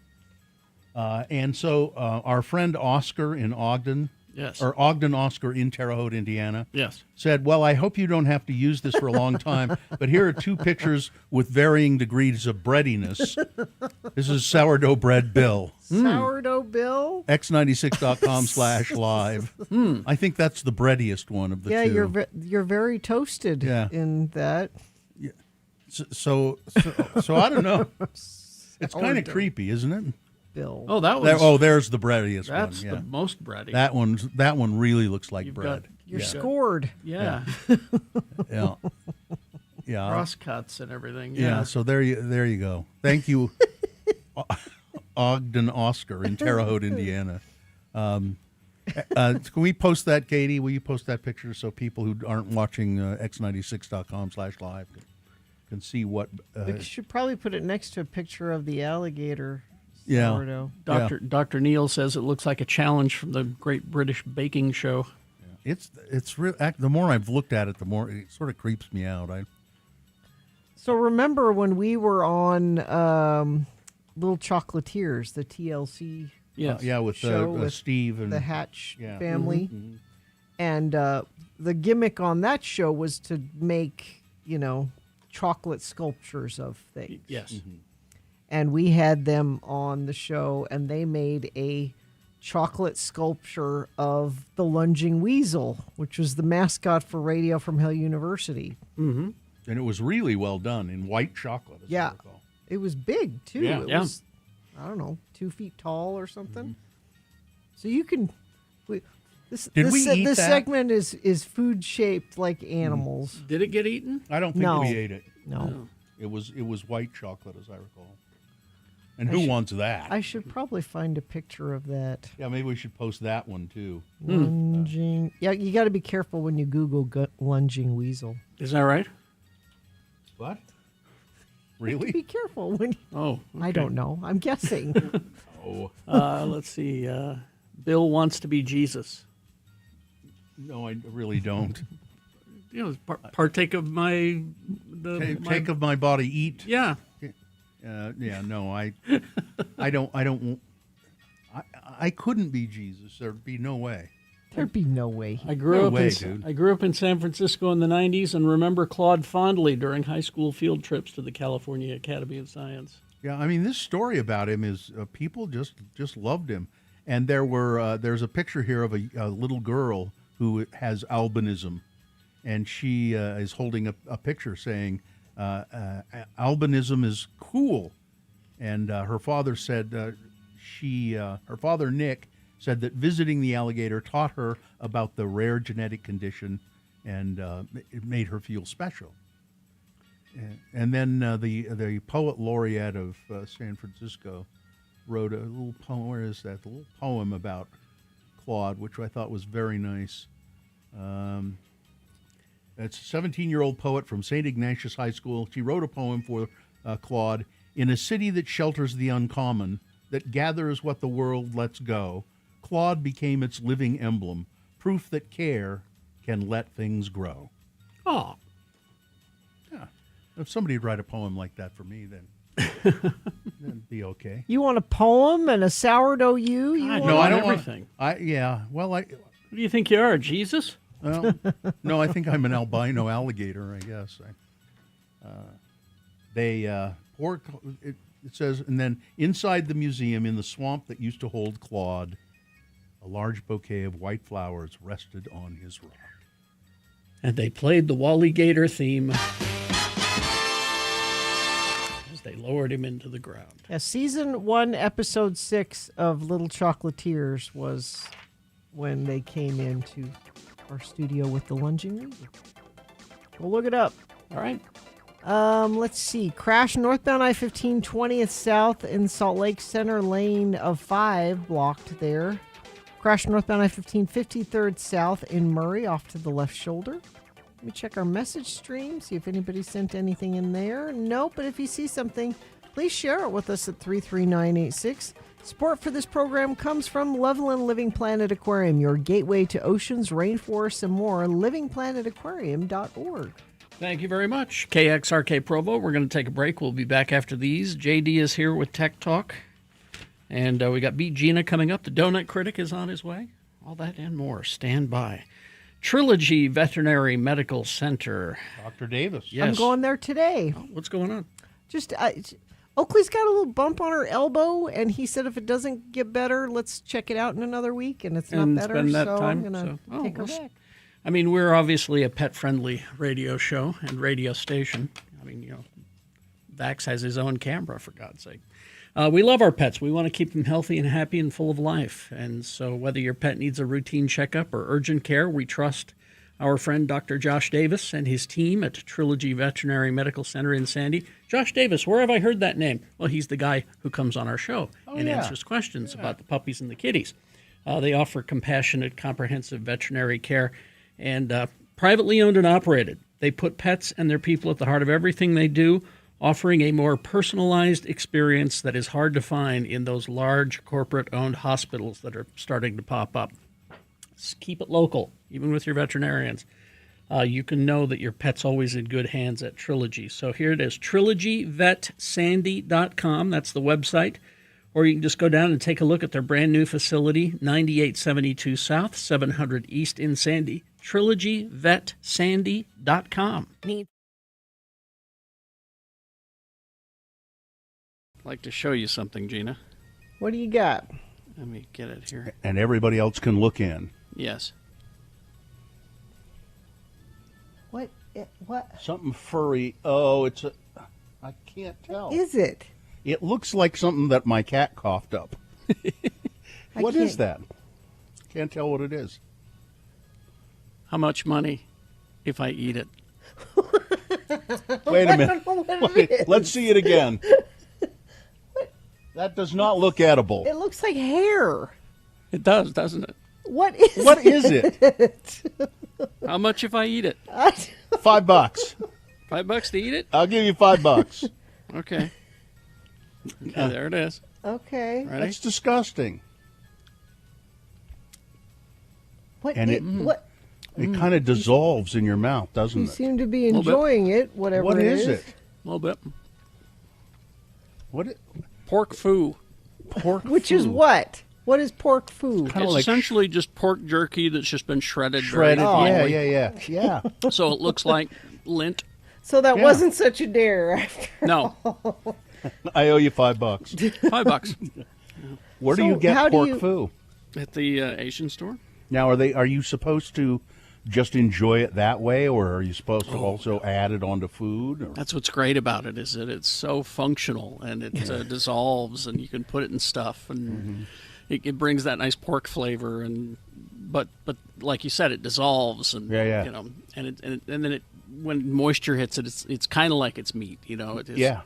And so our friend Oscar in Ogden, yes, or Ogden Oscar in Terre Haute, Indiana, yes, said, well, I hope you don't have to use this for a long time, but here are 2 pictures with varying degrees of breadiness. This is sourdough bread Bill. Sourdough Bill? x96.com/live. I think that's the breadiest one of the 2. Yeah, you're very toasted in that. Yeah. So I don't know. It's kind of creepy, isn't it? Bill. Oh, that was. There's the breadiest one. That's the most bready. That one really looks like bread. You're scored. Yeah. Yeah. Yeah. Cross cuts and everything. Yeah. So there you go. Thank you, Ogden Oscar in Terre Haute, Indiana. Can we post that, Katie? Will you post that picture so people who aren't watching x96.com/live can see what? We should probably put it next to a picture of the alligator. Yeah. Sourdough. Dr. Neal says it looks like a challenge from the Great British Baking Show. It's real. The more I've looked at it, the more it sort of creeps me out. So remember when we were on Little Chocolatiers, the TLC Yes. Yeah, with, show with Steve and the Hatch yeah. family. Mhm. And the gimmick on that show was to make, chocolate sculptures of things. Yes. Mm-hmm. And we had them on the show, and they made a chocolate sculpture of the lunging weasel, which was the mascot for Radio from Hell University. Mm-hmm. And it was really well done in white chocolate. As I Yeah. recall. It was big, too. Yeah. It Yeah. was, I don't know, 2 feet tall or something. So you can... This eat that? segment is food shaped like animals. Did it get eaten? I don't think No. we ate it. No. It was white chocolate, as I recall. And who wants that? I should probably find a picture of that. Yeah, maybe we should post that one too. Lunging. Yeah, you got to be careful when you Google lunging weasel. Is that right? What? You have to be careful when. Oh, I don't know. I'm guessing. Oh. Let's see. Bill wants to be Jesus. No, I really don't. Partake of my... Take of my body, eat. Yeah. Yeah, no, I don't. I couldn't be Jesus. There'd be no way. There'd be no way. I grew up dude. I grew up in San Francisco in the 90s and remember Claude fondly during high school field trips to the California Academy of Science. Yeah, I mean, this story about him is people just loved him. And there's a picture here of a little girl who has albinism, and she is holding a picture saying, albinism is cool. And her father said her father, Nick, said that visiting the alligator taught her about the rare genetic condition, and it made her feel special. And then the poet laureate of San Francisco wrote a little poem. Where is that? A little poem about Claude, which I thought was very nice. It's a 17-year-old poet from St. Ignatius High School. She wrote a poem for Claude. In a city that shelters the uncommon, that gathers what the world lets go, Claude became its living emblem, proof that care can let things grow. Oh. Yeah. If somebody would write a poem like that for me, then that'd be okay. You want a poem and a sourdough you? No, I don't everything. Who do you think you are, Jesus? Well, no, I think I'm an albino alligator, I guess. It says, and then inside the museum in the swamp that used to hold Claude, a large bouquet of white flowers rested on his rock. And they played the Wally Gator theme as they lowered him into the ground. Yeah, season 1, episode 6 of Little Chocolatiers was when they came into our studio with the lunging weasel. Go look it up. All right. Let's see. Crash northbound I-15 20th South in Salt Lake Center lane of 5 blocked there. Crash northbound I-15 53rd South in Murray off to the left shoulder. Let me check our message stream, see if anybody sent anything in there. Nope, but if you see something, please share it with us at 33986. Support for this program comes from Loveland Living Planet Aquarium, your gateway to oceans, rainforests, and more. livingplanetaquarium.org. Thank you very much. KXRK Provo. We're going to take a break. We'll be back after these. JD is here with Tech Talk. And we got Beat Gina coming up. The Donut Critic is on his way. All that and more. Stand by. Trilogy Veterinary Medical Center. Dr. Davis. Yes. I'm going there today. Oh, what's going on? Just Oakley's got a little bump on her elbow, and he said if it doesn't get better, let's check it out in another week. And it's not better, spend that so time, I'm going to take her well, back. I mean, we're obviously a pet-friendly radio show and radio station. I mean, Vax has his own camera, for God's sake. We love our pets. We want to keep them healthy and happy and full of life. And so whether your pet needs a routine checkup or urgent care, we trust our friend Dr. Josh Davis and his team at Trilogy Veterinary Medical Center in Sandy. Josh Davis, where have I heard that name? Well, he's the guy who comes on our show and answers questions about the puppies and the kitties. They offer compassionate, comprehensive veterinary care and privately owned and operated. They put pets and their people at the heart of everything they do, offering a more personalized experience that is hard to find in those large corporate-owned hospitals that are starting to pop up. Just keep it local, even with your veterinarians. You can know that your pet's always in good hands at Trilogy. So here it is, trilogyvetsandy.com. That's the website. or you can just go down and take a look at their brand new facility, 9872 South, 700 East in Sandy. TrilogyVetSandy.com. Neat. I'd like to show you something, Gina. What do you got? Let me get it here. And everybody else can look in. Yes. What? What? Something furry. Oh, I can't tell. Is it? It looks like something that my cat coughed up. What is that? Can't tell what it is. How much money if I eat it? Wait a minute. I don't know what Wait, it is. let's see it again. That does not look edible. It looks like hair. It does, doesn't it? What is What is it? How much if I eat it? $5. $5 to eat it? I'll give you $5. Okay. There it is. Okay. Ready? That's disgusting. What? And it kind of dissolves in your mouth, doesn't You it? seem to be Little bit. enjoying it, whatever What it is is. it? A little bit. What? Pork foo. Pork Which is foo. what? What is pork food? Kinda It's like essentially just pork jerky that's just been shredded. shredded. Very Yeah, finely. yeah. So it looks like lint. So that Yeah. wasn't such a dare after No, I owe you $5. $5 Where do So you how get do pork you- foo? at the Asian store. Now, are you supposed to just enjoy it that way, or are you supposed to also add it onto food? Or? That's what's great about it, is that it's so functional and it dissolves, and you can put it in stuff, and it brings that nice pork flavor. And but like you said, it dissolves, and Yeah. you know, and then when moisture hits it, it's kind of like it's meat. You know, it is. Yeah.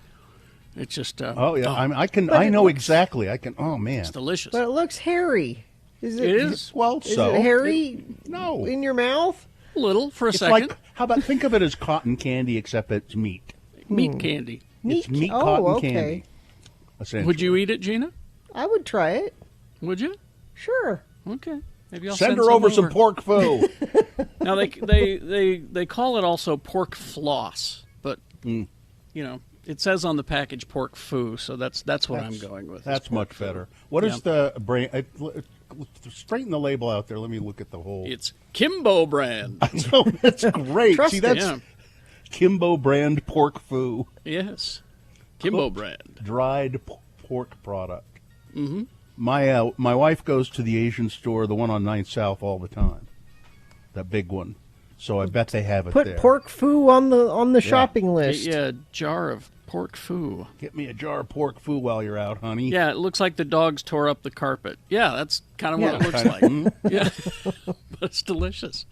It's just. Oh yeah. But I it know looks- exactly. I can. Oh man. It's delicious. But it looks hairy. Is it? It is. Well, Is so it hairy no. in your mouth? A little for a It's second. like, how about think of it as cotton candy, except it's meat. Meat candy. It's meat Oh, cotton okay. candy. Essentially. Would you eat it, Gina? I would try it. Would you? Sure. Okay. Maybe I'll send her over some pork foo? Now they call it also pork floss, but you know it says on the package pork foo, so that's what I'm going with. That's is pork much foo. better. What is Yeah. the brand? Straighten the label out there. Let me look at the whole. It's Kimbo brand. No, that's great. Trust See, it. that's Yeah. Kimbo brand pork foo, Yes, Kimbo Cooked. brand. dried pork product. Mm-hmm. My wife goes to the Asian store, the one on 9th South, all the time. That big one. So I bet they have it Put there. pork foo on the shopping Get list. you a jar of pork foo. Get me a jar of pork foo while you're out, honey. Yeah, it looks like the dogs tore up the carpet. Yeah, that's kind of what Yeah. it looks Kinda, like. Yeah, but it's delicious.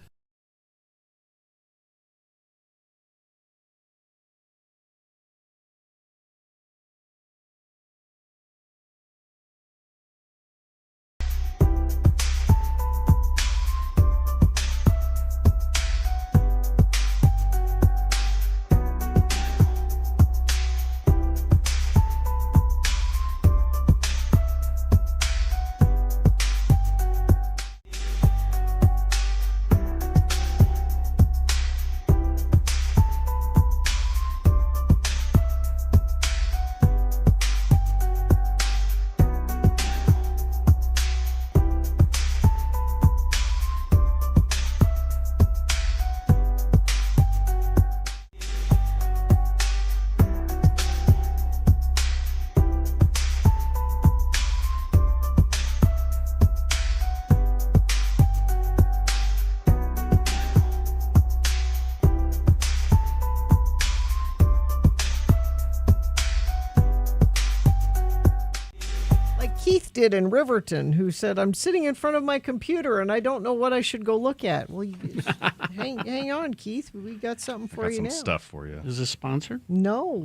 Like Keith did in Riverton, who said, "I'm sitting in front of my computer and I don't know what I should go look at." Well, hang on, Keith. We got something for Got you some now. stuff for you. Is this sponsored? No.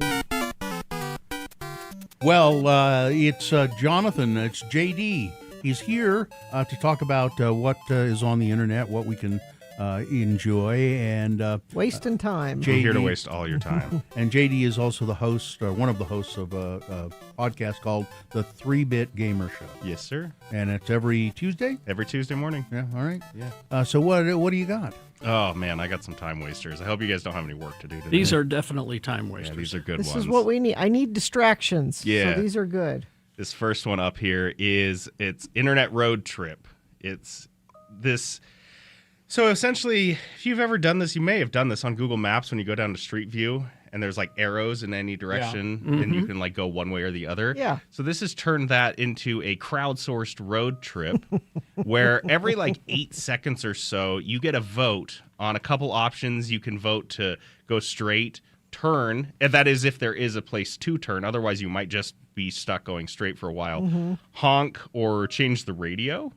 Well, it's Jonathan. It's JD. He's here to talk about what is on the internet, what we can enjoy, and Wasting time. I'm here to waste all your time. And JD is also the host, one of the hosts of a podcast called The 3-Bit Gamer Show. Yes, sir. And it's every Tuesday? Every Tuesday morning. Yeah, all right. Yeah. So what do you got? Oh, man, I got some time wasters. I hope you guys don't have any work to do today. These are definitely time Yeah, wasters. these are good This ones. is what we need. I need distractions. Yeah. So these are good. This first one up here it's Internet Road Trip. It's this. So essentially, if you've ever done this, you may have done this on Google Maps when you go down to Street View and there's like arrows in any direction and you can like go one way or the other. Yeah. So this has turned that into a crowdsourced road trip where every like 8 seconds or so, you get a vote on a couple options. You can vote to go straight, turn, and that is if there is a place to turn. Otherwise, you might just be stuck going straight for a while. Honk or change the radio.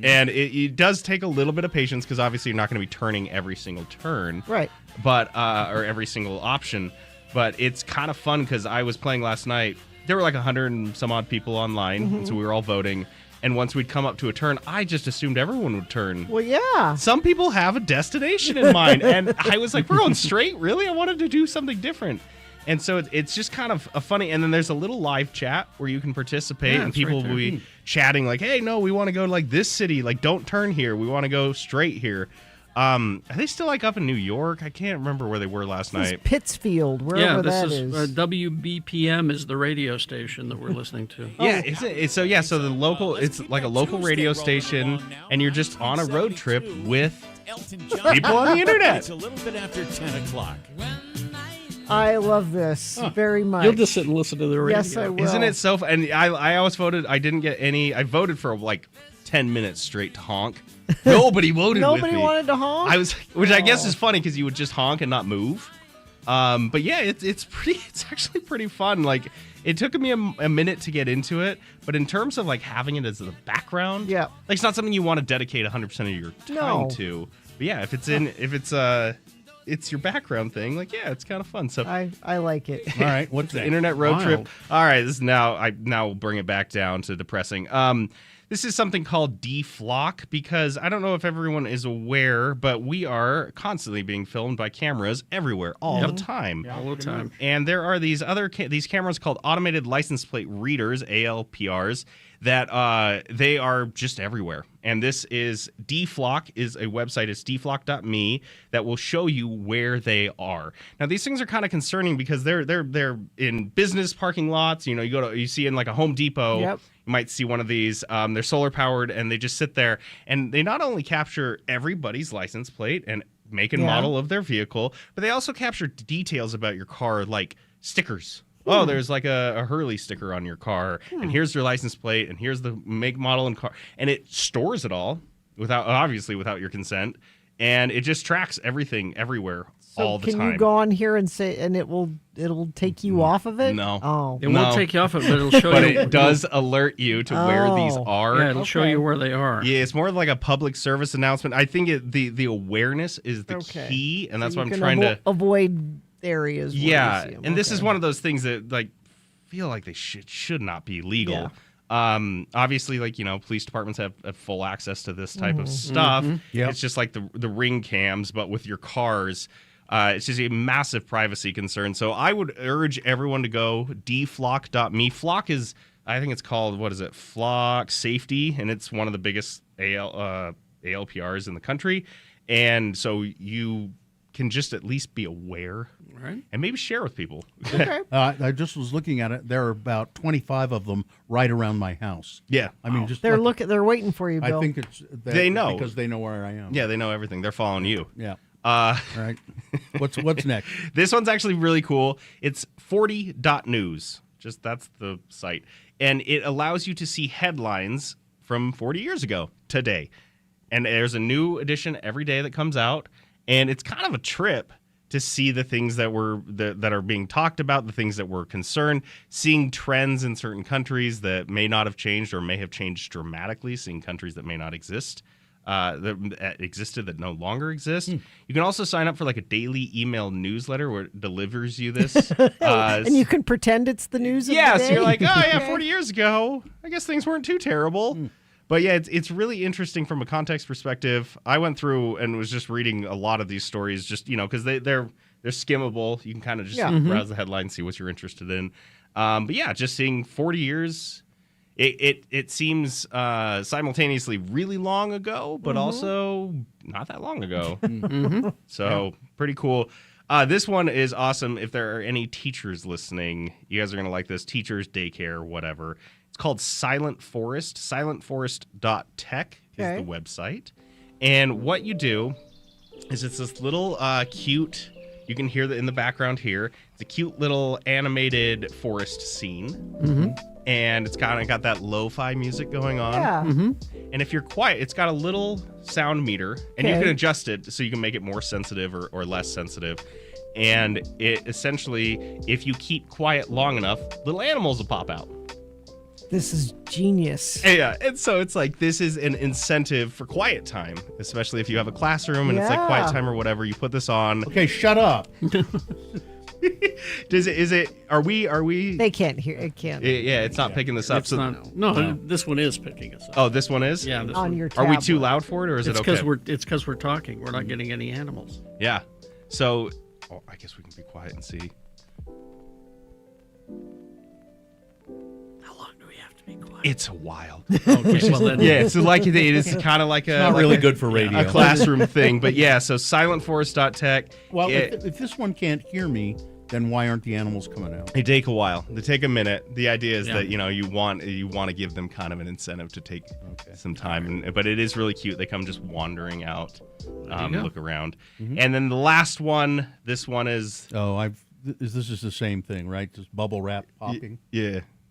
And it does take a little bit of patience because obviously you're not going to be turning every single turn. Right. But or every single option. But it's kind of fun because I was playing last night. There were like 100 and some odd people online, so we were all voting. And once we'd come up to a turn, I just assumed everyone would turn. Well, yeah. Some people have a destination in mind. And I was like, we're going straight? Really? I wanted to do something different. And so it's just kind of a funny. And then there's a little live chat where you can participate, and people will be chatting like, hey, no, we want to go to like this city. Like, don't turn here. We want to go straight here. Are they still like up in New York? I can't remember where they were last night. Pittsfield, wherever that is. WBPM is the radio station that we're listening to. Yeah, so the local, it's like a local radio station, and you're just on a road trip with people on the internet. It's a little bit after 10 o'clock. I love this very much. You'll just sit and listen to the radio. Yes, I will. Isn't it so fun? And I always voted. I didn't get any. I voted for like 10 minutes straight to honk. Nobody voted with me. Nobody wanted to honk? Which I guess is funny because you would just honk and not move. But yeah, it's actually pretty fun. Like, it took me a minute to get into it, but in terms of like having it as the background, like it's not something you want to dedicate 100% of your time to. But yeah, it's your background thing. Like, yeah, it's kind of fun. So I like it. All right, what's the that? Internet Road Trip? All right, this is now will bring it back down to depressing. This is something called D-Flock because I don't know if everyone is aware, but we are constantly being filmed by cameras everywhere all the time. Yeah, all the time. And there are these cameras called automated license plate readers, ALPRs, that they are just everywhere. And this is D-Flock is a website. It's dflock.me that will show you where they are. Now, these things are kind of concerning because they're in business parking lots. You know, you see in like a Home Depot. Yep. You might see one of these. They're solar powered, and they just sit there. And they not only capture everybody's license plate and make and model of their vehicle, but they also capture details about your car, like stickers. Oh, there's like a Hurley sticker on your car, and here's your license plate, and here's the make, model, and car. And it stores it all obviously without your consent, and it just tracks everything everywhere all the time. Can you go on here and say, and it'll take you off of it? No. Oh. It won't take you off of it, but it'll show but you. It does alert you to where these are. Yeah, it'll show you where they are. Yeah, it's more like a public service announcement. I think the awareness is the key, and that's what I'm trying to avoid areas. Yeah, and this is one of those things that like feel like they should not be legal. Obviously, like, you know, police departments have full access to this type of stuff. Yep. It's just like the ring cams, but with your cars. It's just a massive privacy concern. So I would urge everyone to go dflock.me. Flock is, I think it's called, what is it? Flock Safety, and it's one of the biggest ALPRs in the country. And so you can just at least be aware, right? And maybe share with people. Okay. I just was looking at it. There are about 25 of them right around my house. Yeah. I mean, just they're they're waiting for you, Bill. I think it's they know because they know where I am. Yeah, they know everything. They're following you. Yeah. All right. What's next? This one's actually really cool. It's 40.news. Just that's the site. And it allows you to see headlines from 40 years ago today. And there's a new edition every day that comes out. And it's kind of a trip to see the things that are being talked about, the things that were concerned, seeing trends in certain countries that may not have changed or may have changed dramatically, seeing countries that may not exist. That existed that no longer exist. You can also sign up for like a daily email newsletter where it delivers you this. And you can pretend it's the news of the day. So you're like, oh yeah, 40 years ago, I guess things weren't too terrible. But yeah, it's really interesting from a context perspective. I went through and was just reading a lot of these stories just, you know, because they're skimmable. You can kind of just browse the headline, see what you're interested in. But yeah, just seeing 40 years... It seems simultaneously really long ago, but also not that long ago. So pretty cool. This one is awesome. If there are any teachers listening, you guys are going to like this. Teachers, daycare, whatever. It's called Silent Forest. Silentforest.tech is the website. And what you do is it's this little cute, you can hear that in the background here. It's a cute little animated forest scene. Mm-hmm. And it's kind of got that lo-fi music going on. Yeah. Mm-hmm. And if you're quiet, it's got a little sound meter, and you Okay. can adjust it so you can make it more sensitive or less sensitive. And it essentially, if you keep quiet long enough, little animals will pop out. This is genius. Yeah, and so it's like this is an incentive for quiet time, especially if you have a classroom and it's like quiet Yeah. time or whatever. You put this on. Okay, shut up. Are we? They can't hear. It can't. Yeah, it's not picking this up. It's not, no, this one is picking us up. Oh, this one is? Yeah, this On one. your Are we too tablet. loud for it, or is It's it okay? because we're talking. We're not getting any animals. Yeah. So, I guess we can be quiet and see. How long do we have to be quiet? It's a while. Okay, well then. Yeah, it's like it's kind of like a not like really a- good for radio. a classroom thing. But yeah, so silentforest.tech. Well, it, if this one can't hear me, then why aren't the animals coming out? they take a while. They take a minute. The idea is Yeah. that you want to give them kind of an incentive to take some time, but it is really cute. They come just wandering out, you go. look around, and then the last one. This one is Oh, this is the same thing, right? Just bubble wrap popping.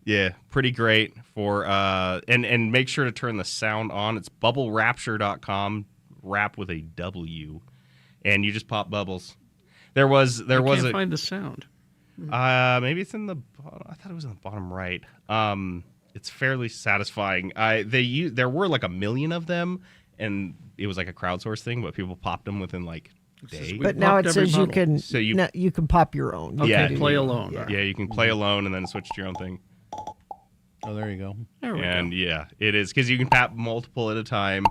Yeah, pretty great for and make sure to turn the sound on. It's bubblerapture.com, rap with a W, and you just pop bubbles. There was I a can't find the sound. maybe it's in the bottom. I thought it was in the bottom right. It's fairly satisfying. There were like 1 million of them, and it was like a crowdsource thing, but people popped them within like a day. But now it popped every says you bottle. can. So you- no, you can pop your own. You Okay, can do play your- alone. yeah. Yeah, you can play alone and then switch to your own thing. Oh, there you go. There we And go. yeah, it is because you can tap multiple at a time.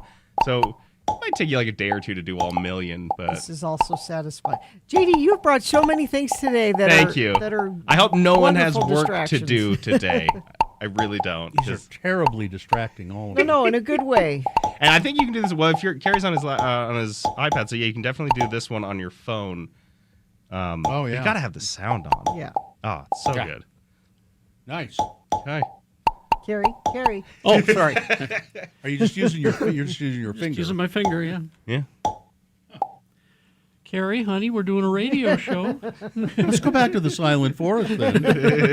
So it might take you like a day or two to do all 1 million, but This is also satisfying. JD, you've brought so many things today that thank are you. that are. I hope no one has wonderful work to distractions. do today. I really don't. These are 'cause- terribly distracting, all of No, them. no, in a good way. And I think you can do this. Well, if Carrie's on his iPad, so yeah, you can definitely do this one on your phone. Oh, yeah. You got to have the sound on. Yeah. Oh, it's so Yeah. good. Nice. Okay. Carrie. Oh, sorry. Are you just using your finger? Just using my finger, yeah. Yeah. Carrie, honey, we're doing a radio show. Let's go back to the Silent Forest then.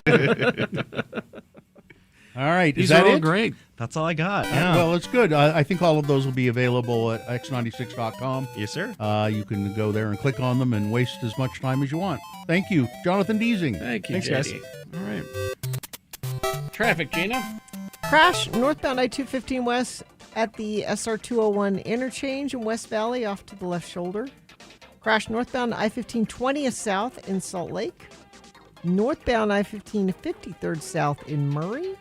All right, These is that are all it? great. That's all I got. Yeah. Well, it's good. I think all of those will be available at x96.com. Yes, sir. You can go there and click on them and waste as much time as you want. Thank you, Jonathan Deasing. Thank you, Thanks, guys. JD. All right. Traffic, Gina. Crash northbound I-215 West at the SR-201 interchange in West Valley off to the left shoulder. Crash northbound I-15 20th South in Salt Lake. Northbound I-15 53rd South in Murray.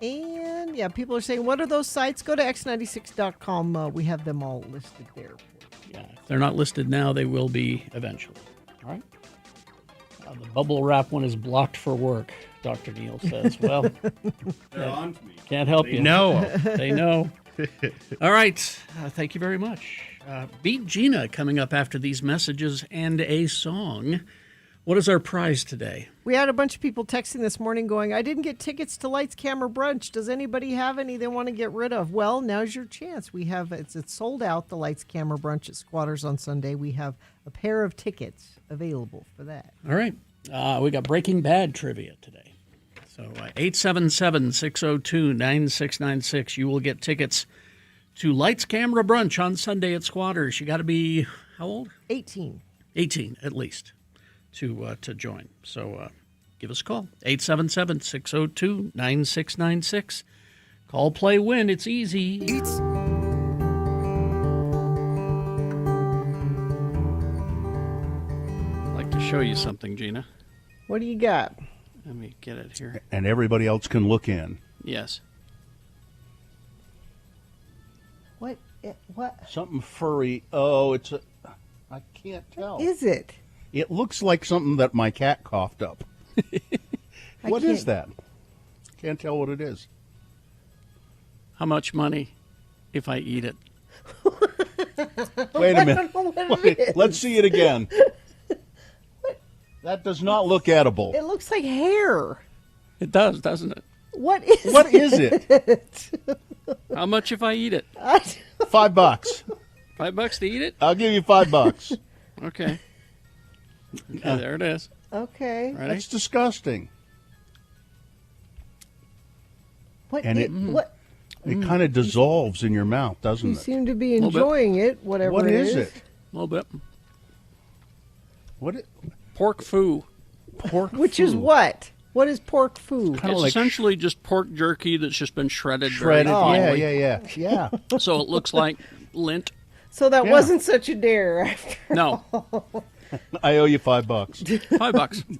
And yeah, people are saying, what are those sites? Go to x96.com. We have them all listed there. Yeah, if they're not listed now, they will be eventually. All right. The bubble wrap one is blocked for work, Dr. Neal says. Well, They're on to me. can't help you. know. They know. All right. Thank you very much. Beat Gina coming up after these messages and a song. What is our prize today? We had a bunch of people texting this morning going, I didn't get tickets to Lights Camera Brunch. Does anybody have any they want to get rid of? Well, now's your chance. We have it's sold out, the Lights Camera Brunch at Squatters on Sunday. We have a pair of tickets available for that. All right. We got Breaking Bad trivia today. So 877-602-9696. You will get tickets to Lights Camera Brunch on Sunday at Squatters. You got to be, how old? 18. 18 at least to join. So give us a call. 877-602-9696. Call, play, win. It's easy. I'd like to show you something, Gina. What do you got? Let me get it here. And everybody else can look in. Yes. What? What Something furry. Oh, I can't tell. is it? It looks like something that my cat coughed up. What is that? Can't tell what it is. How much money if I eat it? Wait a minute. I don't know what it is. Let's see it again. That does not look edible. It looks like hair. It does, doesn't it? What is it? How much if I eat it? $5. $5 to eat it? I'll give you $5. Okay. There it is. Okay. Ready? That's disgusting. What? And it kind of dissolves in your mouth, doesn't You it? seem to be enjoying it, whatever What it is is. it? A little bit. What? Pork foo. Pork Which is what? What is pork foo? It's essentially just pork jerky that's just been shredded. Shredded, very yeah. finely. So it looks like lint. So that wasn't such a dare after No. all. I owe you $5. $5.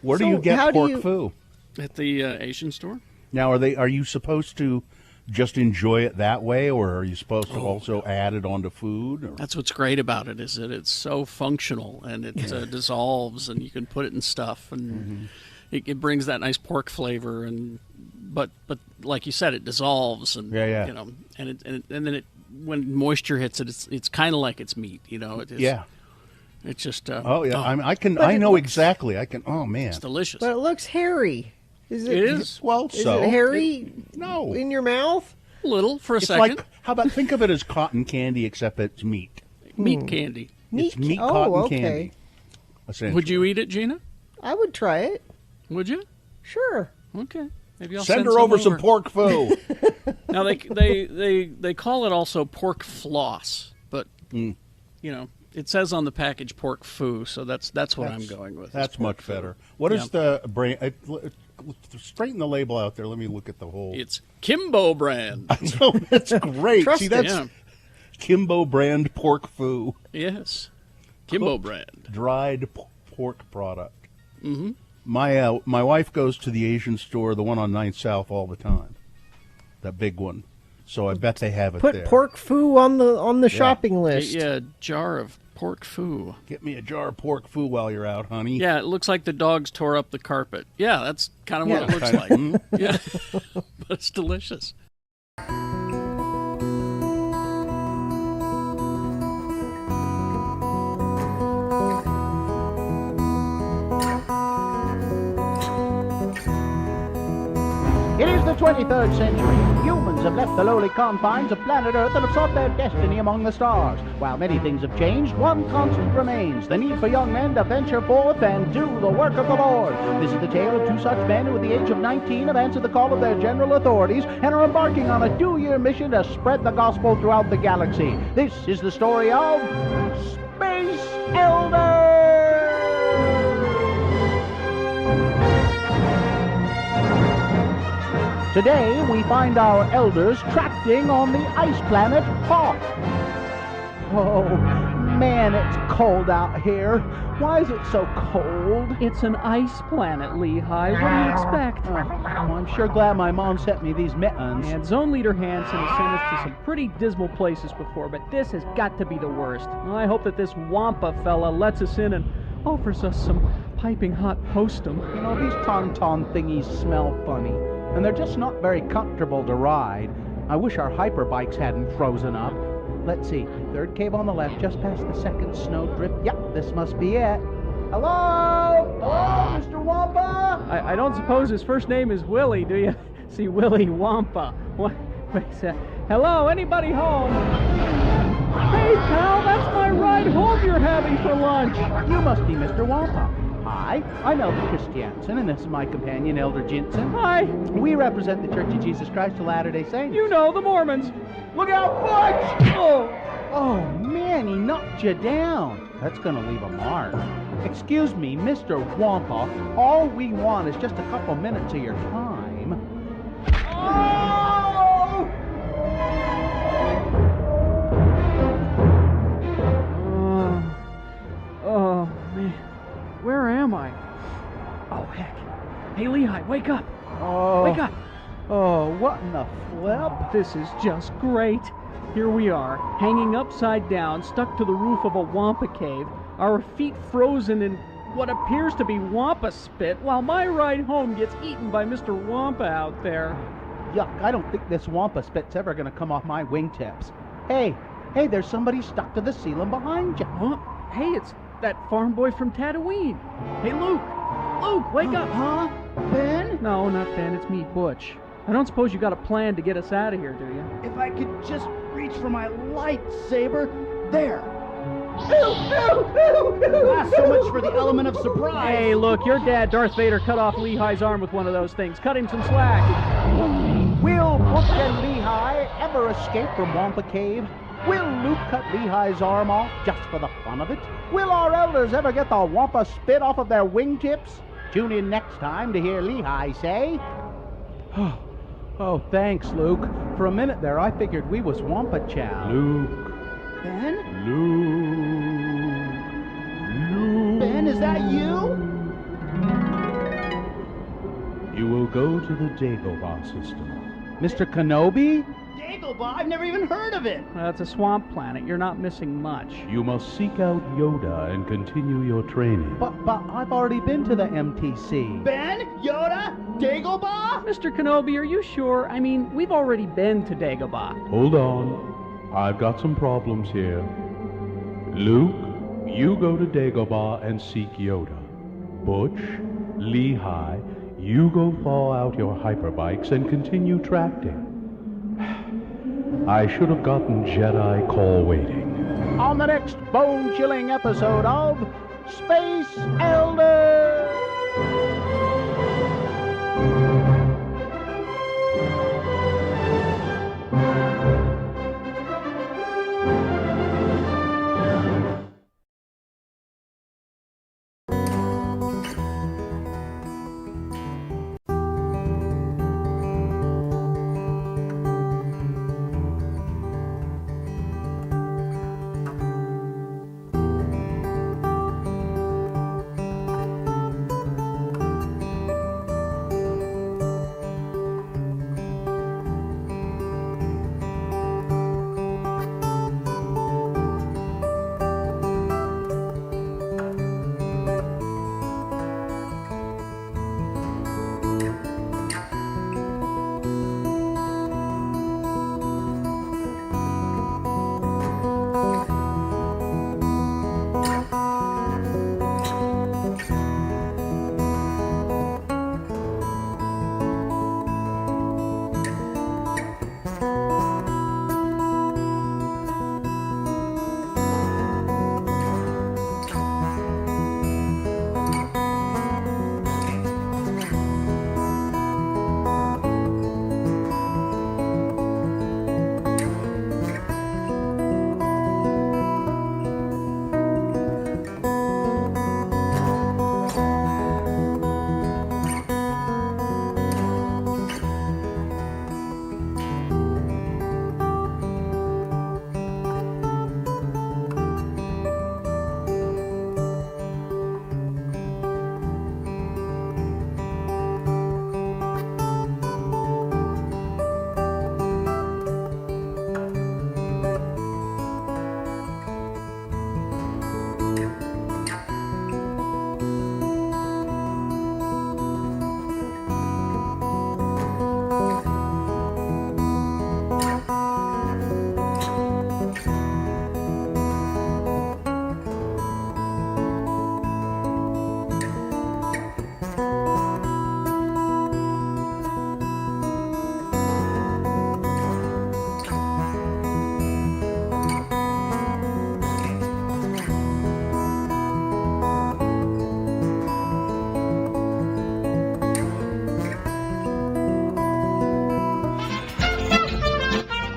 Where do you get pork foo? At the Asian store. Now, are you supposed to just enjoy it that way, or are you supposed to also add it onto food? Or? That's what's great about it, is that it's so functional and it dissolves, and you can put it in stuff, and it brings that nice pork flavor. And but like you said, it dissolves, and you know, and then when moisture hits it, it's kind of like it's meat. You know, it is. Yeah. It's just. Oh yeah, I know exactly. Oh man, it's delicious. But it looks hairy. Is it? It is. Well, is it hairy? No. In your mouth? A little for a It's second. like, how about think of it as cotton candy, except it's meat. Meat candy. It's meat Oh, cotton okay. candy. Essentially. Would you eat it, Gina? I would try it. Would you? Sure. Okay. Maybe I'll Send her over some pork foo. Now they call it also pork floss, but you know, it says on the package pork foo, so that's what I'm going with. That's much better. What is the brand? Straighten the label out there. Let me look at the whole. It's Kimbo brand. No, that's great. Trust See, it. that's Yeah. Kimbo brand pork foo. Yes, Kimbo Cooked brand dried pork product. Mm-hmm. My wife goes to the Asian store, the one on 9th South, all the time. That big one. So I bet they have it Put there. pork foo on the shopping list. Get you a jar of pork foo. Get me a jar of pork foo while you're out, honey. Yeah, it looks like the dogs tore up the carpet. Yeah, that's kind of what it looks Kinda, like. Yeah, but it's delicious. It is the 23rd century. Humans have left the lowly confines of planet Earth and have sought their destiny among the stars. While many things have changed, one constant remains: the need for young men to venture forth and do the work of the Lord. This is the tale of two such men who at the age of 19 have answered the call of their general authorities and are embarking on a 2-year mission to spread the gospel throughout the galaxy. This is the story of Space Elders! Today, we find our elders tracting on the ice planet Hawk. Oh, man, it's cold out here. Why is it so cold? It's an ice planet, Lehigh. What do you expect? Oh, I'm sure glad my mom sent me these mittens. And Zone Leader Hansen has sent us to some pretty dismal places before, but this has got to be the worst. I hope that this Wampa fella lets us in and offers us some piping hot postum. You know, these tauntaun thingies smell funny, and they're just not very comfortable to ride. I wish our hyperbikes hadn't frozen up. Let's see, third cave on the left, just past the second snowdrift. Yep, this must be it. Hello? Hello, Mr. Wampa? I don't suppose his first name is Willie, do you? See, Willie Wampa. What? Hello, anybody home? Hey, pal, that's my ride home you're having for lunch. You must be Mr. Wampa. Hi, I'm Elder Christiansen, and this is my companion, Elder Jensen. Hi. We represent the Church of Jesus Christ of Latter-day Saints. You know, the Mormons. Look out, Butch! Oh, man, he knocked you down. That's gonna leave a mark. Excuse me, Mr. Wampa, all we want is just a couple minutes of your time. Oh! Oh, man. Where am I? Oh, heck. Hey, Lehigh, wake up. Oh. Wake up. Oh, what in the flip? This is just great. Here we are, hanging upside down, stuck to the roof of a Wampa cave, our feet frozen in what appears to be Wampa spit, while my ride home gets eaten by Mr. Wampa out there. Yuck, I don't think this Wampa spit's ever gonna come off my wingtips. Hey, there's somebody stuck to the ceiling behind you. Huh? Hey, that farm boy from Tatooine. Hey, Luke! Luke, wake up! Huh? Ben? No, not Ben. It's me, Butch. I don't suppose you got a plan to get us out of here, do you? If I could just reach for my lightsaber. There. So much for the element of surprise. Hey, look, your dad, Darth Vader, cut off Lehi's arm with one of those things. Cut him some slack. Will Butch and Lehi ever escape from Wampa Cave? Will Luke cut Lehi's arm off just for the fun of it? Will our elders ever get the Wampa spit off of their wingtips? Tune in next time to hear Lehi say... Oh, thanks, Luke. For a minute there, I figured we was Wampa Chow. Luke. Ben? Luke. Ben, is that you? You will go to the Dagobah system. Mr. Kenobi? Dagobah? I've never even heard of it. It's a swamp planet. You're not missing much. You must seek out Yoda and continue your training. But I've already been to the MTC. Ben? Yoda? Dagobah? Mr. Kenobi, are you sure? I mean, we've already been to Dagobah. Hold on. I've got some problems here. Luke, you go to Dagobah and seek Yoda. Butch, Lehi, you go thaw out your hyperbikes and continue tracting. I should have gotten Jedi call waiting. On the next bone-chilling episode of Space Elders!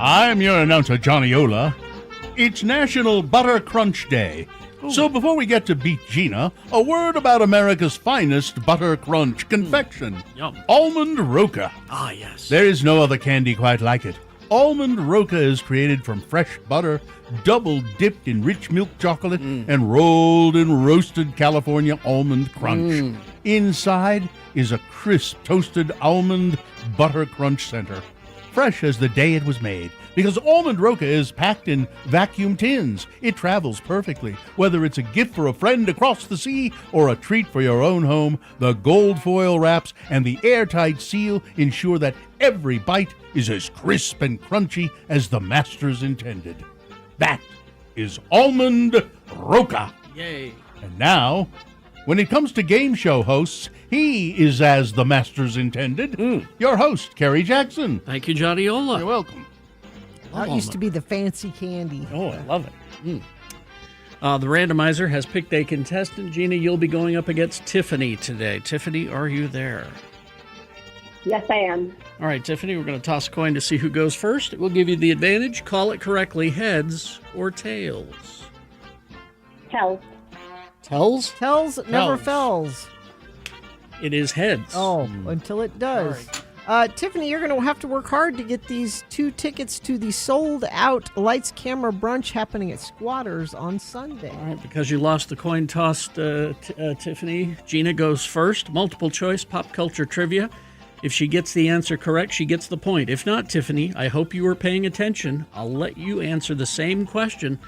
I'm your announcer, Johnny Ola. It's National Butter Crunch Day. So before we get to Beat Gina, a word about America's finest butter crunch confection. Yum. Almond Roca. Ah, yes. There is no other candy quite like it. Almond Roca is created from fresh butter, double dipped in rich milk chocolate, and rolled in roasted California almond crunch. Inside is a crisp toasted almond butter crunch center, fresh as the day it was made. Because Almond Roca is packed in vacuum tins. It travels perfectly. Whether it's a gift for a friend across the sea or a treat for your own home, the gold foil wraps and the airtight seal ensure that every bite is as crisp and crunchy as the masters intended. That is Almond Roca. Yay. And now, when it comes to game show hosts, he is as the masters intended. Your host, Kerry Jackson. Thank you, Johnny Ola. You're welcome. That used to be the fancy candy. Oh, I love it. The randomizer has picked a contestant. Gina, you'll be going up against Tiffany today. Tiffany, are you there? Yes, I am. All right, Tiffany, we're going to toss a coin to see who goes first. It will give you the advantage. Call it correctly, heads or tails. Tails. Tails? Tails never fells. It is heads. Oh, until it does. Tiffany, you're going to have to work hard to get these 2 tickets to the sold-out Lights Camera Brunch happening at Squatters on Sunday. All right, because you lost the coin toss, Tiffany, Gina goes first. Multiple choice pop culture trivia. If she gets the answer correct, she gets the point. If not, Tiffany, I hope you were paying attention. I'll let you answer the same question,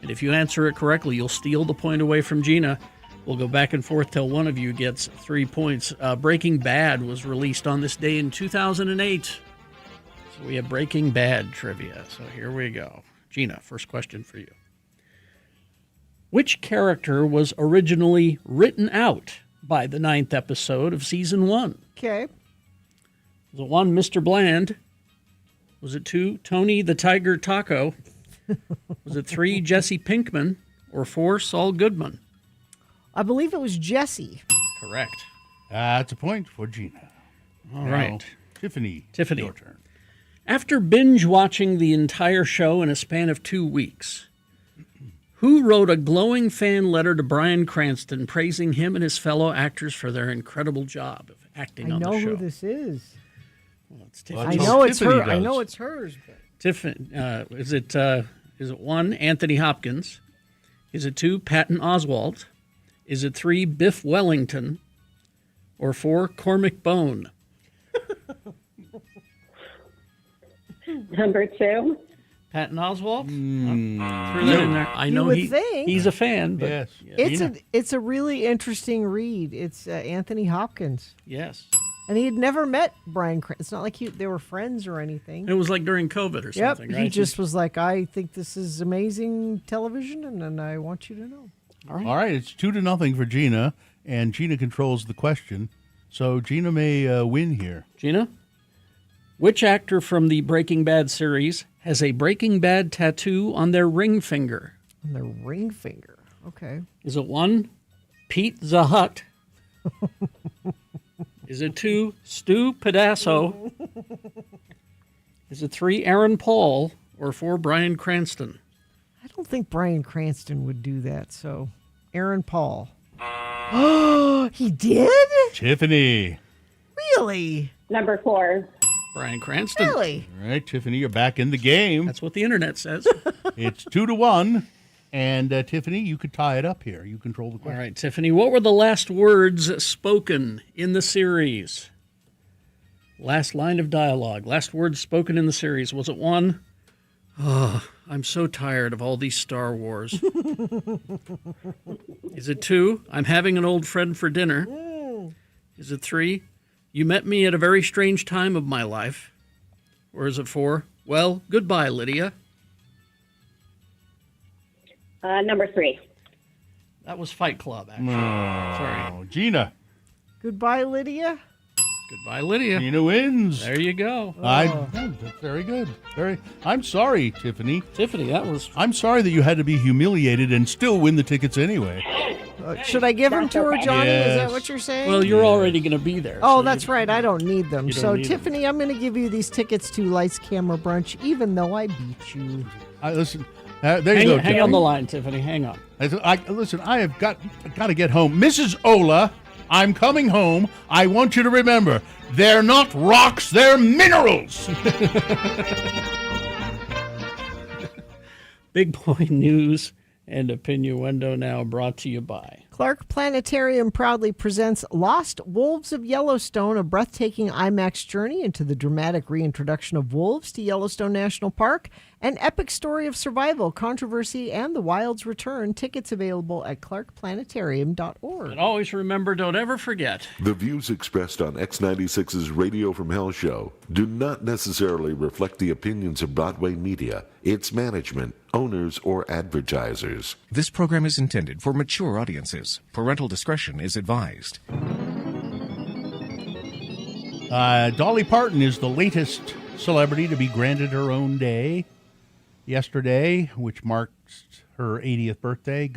and if you answer it correctly, you'll steal the point away from Gina. We'll go back and forth till one of you gets 3 points. Breaking Bad was released on this day in 2008. So we have Breaking Bad trivia. So here we go. Gina, first question for you. Which character was originally written out by the 9th episode of Season 1? Okay. Was it 1, Mr. Bland? Was it 2, Tony the Tiger Taco? Was it 3, Jesse Pinkman? Or 4, Saul Goodman? I believe it was Jesse. Correct. That's a point for Gina. All Now, right. Tiffany, your turn. After binge watching the entire show in a span of 2 weeks, who wrote a glowing fan letter to Bryan Cranston praising him and his fellow actors for their incredible job of acting on the show? I know who this is. Well, it's I Tiffany. know it's her. I know it's hers. But... Tiffany, is it 1, Anthony Hopkins? Is it 2, Patton Oswalt? Is it 3, Biff Wellington? Or 4, Cormac Bone? Number 2. Patton Oswalt? Threw that in there. I know would think. he's a fan, but Yes. It's a really interesting read. It's Anthony Hopkins. yes. And he had never met Bryan Cranston. It's not like they were friends or anything. It was like during COVID or Yep, something, right? he just was like, I think this is amazing television, and I want you to know. All right, it's 2-0 for Gina, and Gina controls the question. So Gina may win here. Gina? Which actor from the Breaking Bad series has a Breaking Bad tattoo on their ring finger? On their ring finger. Okay. Is it 1, Pete Zahut? Is it 2, Stu Pedasso? Is it 3, Aaron Paul? Or 4, Bryan Cranston? I don't think Bryan Cranston would do that, so Aaron Paul. Oh, he did? Tiffany. Really? Number 4. Bryan Cranston. Really? All right, Tiffany, you're back in the game. That's what the internet says. It's 2-1, and Tiffany, you could tie it up here. You control the All question. right, Tiffany, what were the last words spoken in the series? Last line of dialogue, last words spoken in the series. Was it 1? Oh, I'm so tired of all these Star Wars. Is it 2? I'm having an old friend for dinner. Is it 3? You met me at a very strange time of my life. Or is it 4? Well, goodbye, Lydia. Number 3. That was Fight Club, actually. Oh, Gina. Goodbye, Lydia. Goodbye, Lydia. Gina wins. There you go. That's very good. I'm sorry, Tiffany. Tiffany, that was... I'm sorry that you had to be humiliated and still win the tickets anyway. Should I give them to her, Johnny? Is that Yes. what you're saying? Well, you're already going to be there. Oh, so that's right. I don't need them. You don't So, need them. Tiffany, I'm going to give you these tickets to Lights Camera Brunch, even though I beat you. Listen, there you go. Hang on the line, Tiffany. Hang on. Listen, I have got to get home. Mrs. Ola, I'm coming home. I want you to remember, they're not rocks, they're minerals. Big Boy News and Opinioendo now brought to you by Clark Planetarium proudly presents Lost Wolves of Yellowstone, a breathtaking IMAX journey into the dramatic reintroduction of wolves to Yellowstone National Park, an epic story of survival, controversy, and the wild's return. Tickets available at clarkplanetarium.org. And always remember, don't ever forget. The views expressed on X96's Radio from Hell show do not necessarily reflect the opinions of Broadway Media, its management, owners, or advertisers. This program is intended for mature audiences. audiences. Parental discretion is advised. Dolly Parton is the latest celebrity to be granted her own day. Yesterday, which marks her 80th birthday,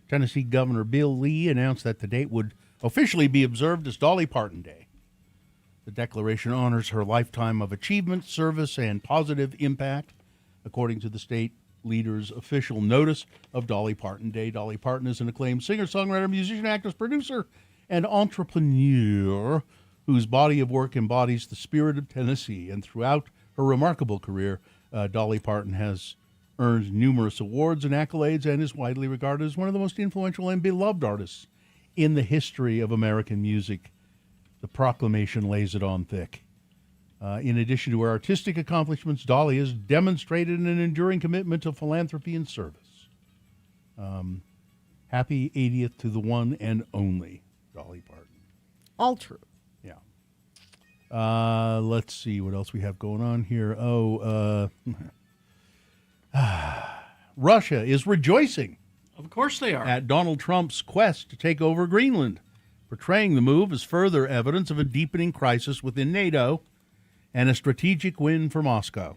Tennessee Governor Bill Lee announced that the date would officially be observed as Dolly Parton Day. The declaration honors her lifetime of achievement, service, and positive impact, according to the state leader's official notice of Dolly Parton Day. Dolly Parton is an acclaimed singer, songwriter, musician, actress, producer, and entrepreneur whose body of work embodies the spirit of Tennessee. And throughout her remarkable career, Dolly Parton has earned numerous awards and accolades and is widely regarded as one of the most influential and beloved artists in the history of American music. The proclamation lays it on thick. In addition to her artistic accomplishments, Dolly has demonstrated an enduring commitment to philanthropy and service. Happy 80th to the one and only Dolly Parton. All true. Yeah. Let's see what else we have going on here. Russia is rejoicing. Of course they are. At Donald Trump's quest to take over Greenland, portraying the move as further evidence of a deepening crisis within NATO and a strategic win for Moscow.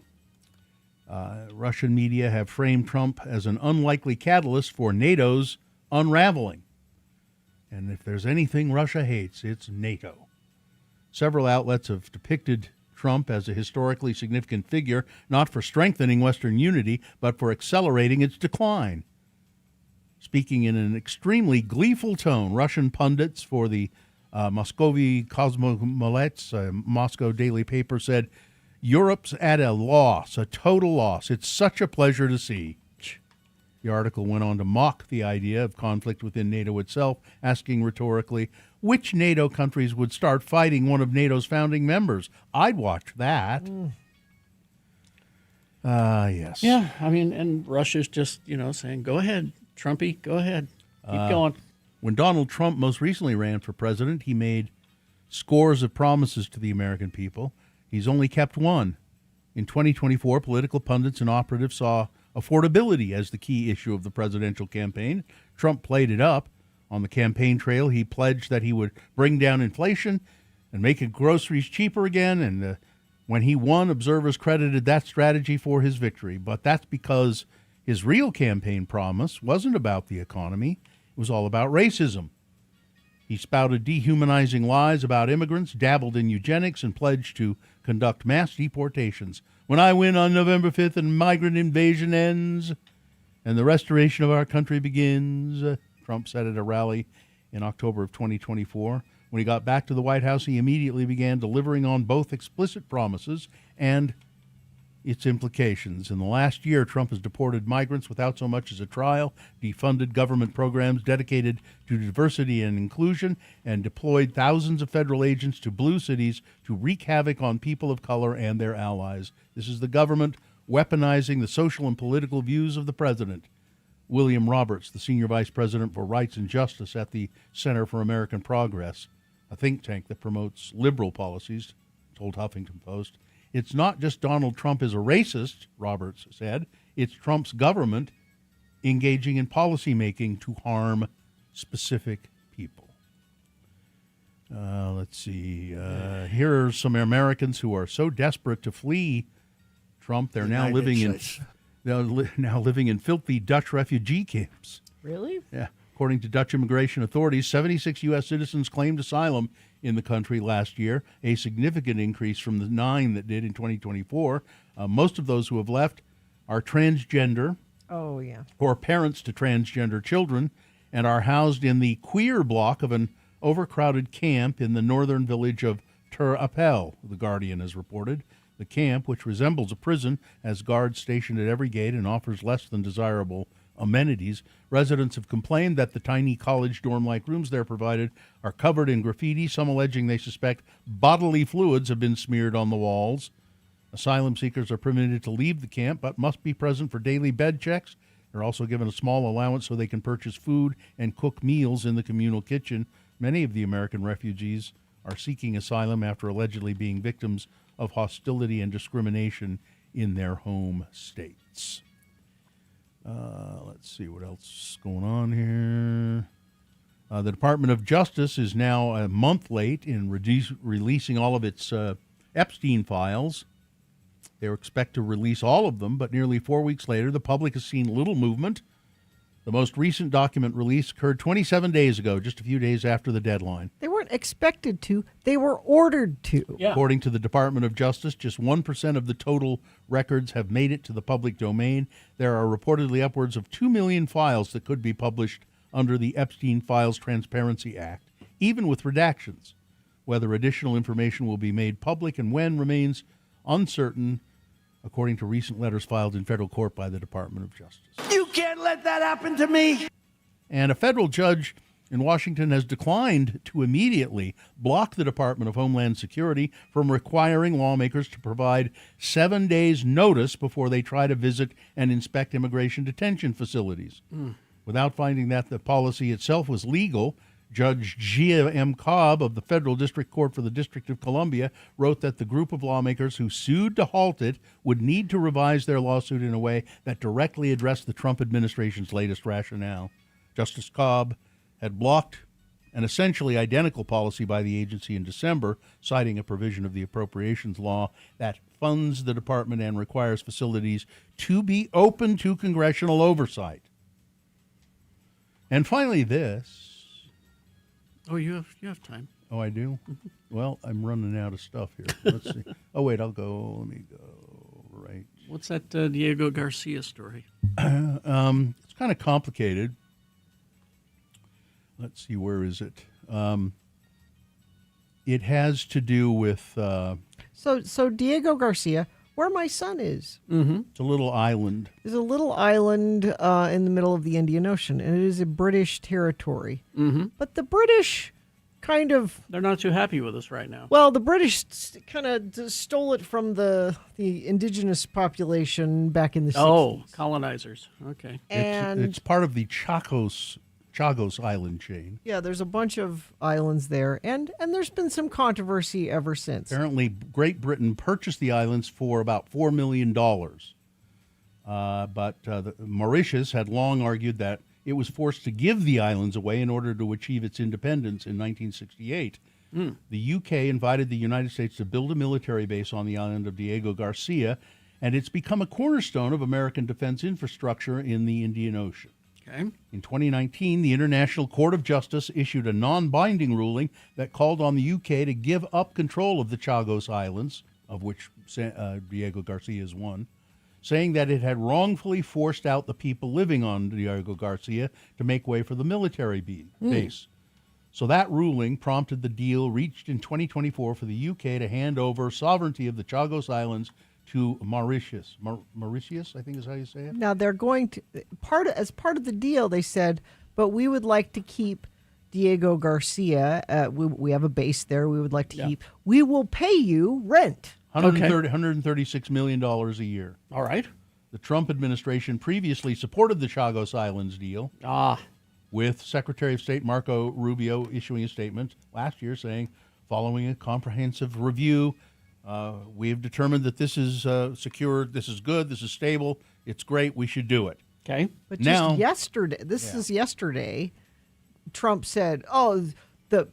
Russian media have framed Trump as an unlikely catalyst for NATO's unraveling. And if there's anything Russia hates, it's NATO. Several outlets have depicted Trump as a historically significant figure, not for strengthening Western unity, but for accelerating its decline. Speaking in an extremely gleeful tone, Russian pundits for the Moscovi Kosmolets, Moscow daily paper, said, "Europe's at a loss, a total loss. It's such a pleasure to see." The article went on to mock the idea of conflict within NATO itself, asking rhetorically, which NATO countries would start fighting one of NATO's founding members? I'd watch that. Yes. Yeah, I mean, and Russia's just, saying, go ahead, Trumpy, go ahead. Keep going. When Donald Trump most recently ran for president, he made scores of promises to the American people. He's only kept one. In 2024, political pundits and operatives saw affordability as the key issue of the presidential campaign. Trump played it up. On the campaign trail, he pledged that he would bring down inflation and make groceries cheaper again. And when he won, observers credited that strategy for his victory. But that's because his real campaign promise wasn't about the economy. It was all about racism. He spouted dehumanizing lies about immigrants, dabbled in eugenics, and pledged to conduct mass deportations. When I win on November 5th and migrant invasion ends and the restoration of our country begins, Trump said at a rally in October of 2024. When he got back to the White House, he immediately began delivering on both explicit promises and its implications. In the last year, Trump has deported migrants without so much as a trial, defunded government programs dedicated to diversity and inclusion, and deployed thousands of federal agents to blue cities to wreak havoc on people of color and their allies. This is the government weaponizing the social and political views of the president. William Roberts, the senior vice president for rights and justice at the Center for American Progress, a think tank that promotes liberal policies, told Huffington Post. It's not just Donald Trump is a racist, Roberts said. It's Trump's government engaging in policymaking to harm specific people. Let's see. Here are some Americans who are so desperate to flee Trump, they're now living in filthy Dutch refugee camps. Really? Yeah. According to Dutch immigration authorities, 76 U.S. citizens claimed asylum in the country last year, a significant increase from the 9 that did in 2024. Most of those who have left are transgender or parents to transgender children and are housed in the queer block of an overcrowded camp in the northern village of Ter Apel, The Guardian has reported. The camp, which resembles a prison, has guards stationed at every gate and offers less than desirable amenities. Residents have complained that the tiny college dorm-like rooms they're provided are covered in graffiti, some alleging they suspect bodily fluids have been smeared on the walls. Asylum seekers are permitted to leave the camp but must be present for daily bed checks. They're also given a small allowance so they can purchase food and cook meals in the communal kitchen. Many of the American refugees are seeking asylum after allegedly being victims of hostility and discrimination in their home states. Let's see what else is going on here. The Department of Justice is now a month late in releasing all of its Epstein files. They expect to release all of them, but nearly 4 weeks later, the public has seen little movement. The most recent document release occurred 27 days ago, just a few days after the deadline. They weren't expected to. They were ordered to. Yeah. According to the Department of Justice, just 1% of the total records have made it to the public domain. There are reportedly upwards of 2 million files that could be published under the Epstein Files Transparency Act, even with redactions. Whether additional information will be made public and when remains uncertain, according to recent letters filed in federal court by the Department of Justice. You can't let that happen to me. And a federal judge in Washington has declined to immediately block the Department of Homeland Security from requiring lawmakers to provide 7 days' notice before they try to visit and inspect immigration detention facilities. Without finding that the policy itself was legal, Judge Gia M. Cobb of the Federal District Court for the District of Columbia wrote that the group of lawmakers who sued to halt it would need to revise their lawsuit in a way that directly addressed the Trump administration's latest rationale. Justice Cobb had blocked an essentially identical policy by the agency in December, citing a provision of the appropriations law that funds the department and requires facilities to be open to congressional oversight. And finally, this. Oh, you have time. Oh, I do? Well, I'm running out of stuff here. Let's see. Oh, wait, let me go right. What's that Diego Garcia story? It's kind of complicated. Let's see, where is it? It has to do with... So Diego Garcia, where my son is. It's a little island. Is a little island in the middle of the Indian Ocean, and it is a British territory. But the British kind of... They're not too happy with us right now. Well, the British kind of stole it from the indigenous population back in the 60s. Oh, colonizers. Okay. And it's part of the Chagos Island chain. yeah, there's a bunch of islands there, and there's been some controversy ever since. Apparently, Great Britain purchased the islands for about $4 million. But Mauritius had long argued that it was forced to give the islands away in order to achieve its independence in 1968. The UK invited the United States to build a military base on the island of Diego Garcia, and it's become a cornerstone of American defense infrastructure in the Indian Ocean. Okay. In 2019, the International Court of Justice issued a non-binding ruling that called on the UK to give up control of the Chagos Islands, of which Diego Garcia is one, saying that it had wrongfully forced out the people living on Diego Garcia to make way for the military base. So that ruling prompted the deal reached in 2024 for the UK to hand over sovereignty of the Chagos Islands to Mauritius. Mauritius, I think is how you say it. Now they're going to as part of the deal. They said, but we would like to keep Diego Garcia. We have a base there. We would like to keep. We will pay you rent. $136 million a year. All right. The Trump administration previously supported the Chagos Islands deal. With Secretary of State Marco Rubio issuing a statement last year saying, following a comprehensive review, we have determined that this is secure, this is good, this is stable, it's great, we should do it. Okay. But now, just yesterday, is yesterday, Trump said, oh, the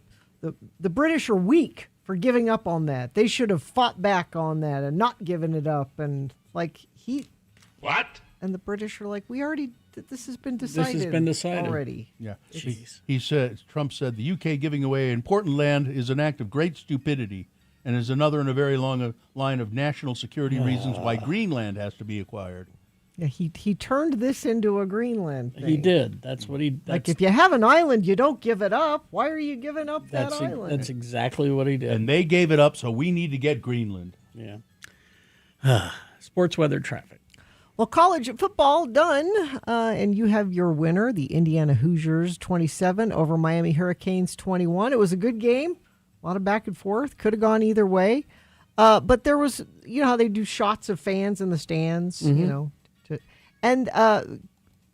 British are weak for giving up on that. They should have fought back on that and not given it up. And What? And the British are like, we already, this has been decided. This has been decided already. Yeah. Jeez. He said, Trump said, the UK giving away important land is an act of great stupidity and is another in a very long line of national security reasons why Greenland has to be acquired. Yeah, he turned this into a Greenland thing. He did. That's what he... Like, if you have an island, you don't give it up. Why are you giving up that island? That's exactly what he did. And they gave it up, so we need to get Greenland. Yeah. Sports weather traffic. Well, college football done, and you have your winner, the Indiana Hoosiers 27 over Miami Hurricanes 21. It was a good game, a lot of back and forth, could have gone either way. But there was, you know how they do shots of fans in the stands, you know. And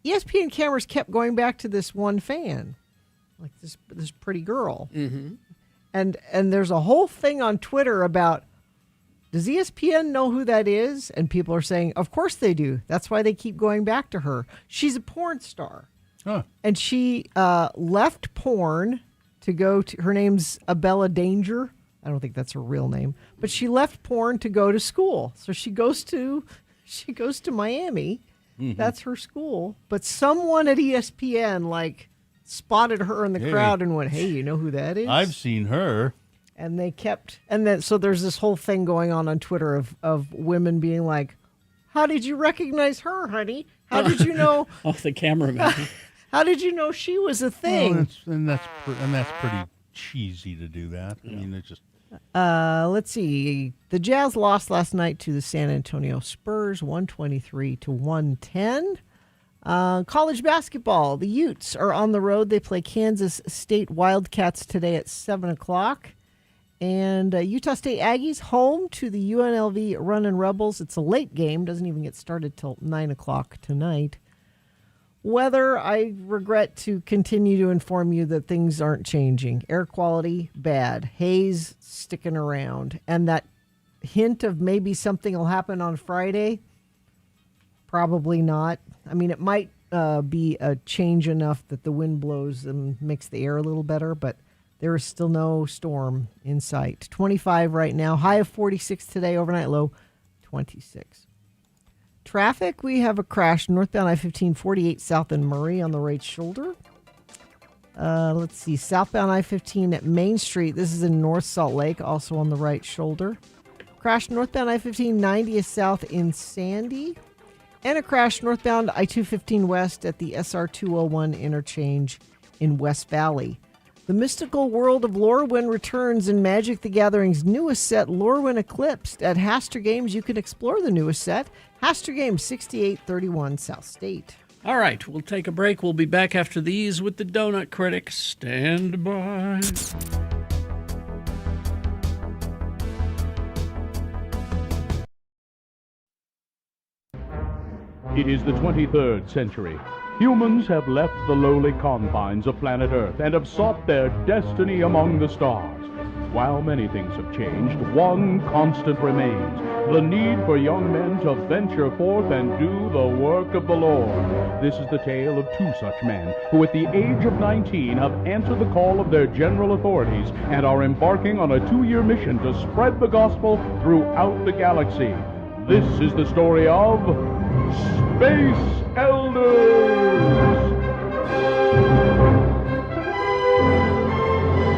ESPN cameras kept going back to this one fan, like this pretty girl. And there's a whole thing on Twitter about, does ESPN know who that is? And people are saying, of course they do. That's why they keep going back to her. She's a porn star. And she left porn to go to, her name's Abella Danger. I don't think that's her real name, but she left porn to go to school. So she goes to Miami. Mm-hmm. That's her school. But someone at ESPN spotted her in the crowd and went, "Hey, you know who that is?" I've seen her. And they kept, and then so there's this whole thing going on Twitter of women being like, "How did you recognize her, honey? How did you know?" The cameraman. How did you know she was a thing? Well, that's pretty cheesy to do that. I mean, it's just. Let's see. The Jazz lost last night to the San Antonio Spurs, 123-110. College basketball. The Utes are on the road. They play Kansas State Wildcats today at 7:00. And Utah State Aggies home to the UNLV Runnin' Rebels. It's a late game. Doesn't even get started till 9:00 tonight. Weather, I regret to continue to inform you that things aren't changing. Air quality, bad. Haze sticking around. And that hint of maybe something will happen on Friday, probably not. I mean, it might be a change enough that the wind blows and makes the air a little better, but there is still no storm in sight. 25 right now. High of 46 today. Overnight low 26. Traffic, we have a crash northbound I-15 48 south in Murray on the right shoulder. Let's see, southbound I-15 at Main Street. This is in North Salt Lake, also on the right shoulder. Crash northbound I-15 90th south in Sandy. And a crash northbound I-215 west at the SR-201 interchange in West Valley. The mystical world of Lorwyn returns in Magic the Gathering's newest set, Lorwyn Eclipsed. At Haster Games, you can explore the newest set. Haster Games, 6831 South State. All right, we'll take a break. We'll be back after these with the Donut Critic. Stand by. It is the 23rd century. Humans have left the lowly confines of planet Earth and have sought their destiny among the stars. While many things have changed, one constant remains: the need for young men to venture forth and do the work of the Lord. This is the tale of two such men who at the age of 19 have answered the call of their general authorities and are embarking on a 2-year mission to spread the gospel throughout the galaxy. This is the story of Space Elders!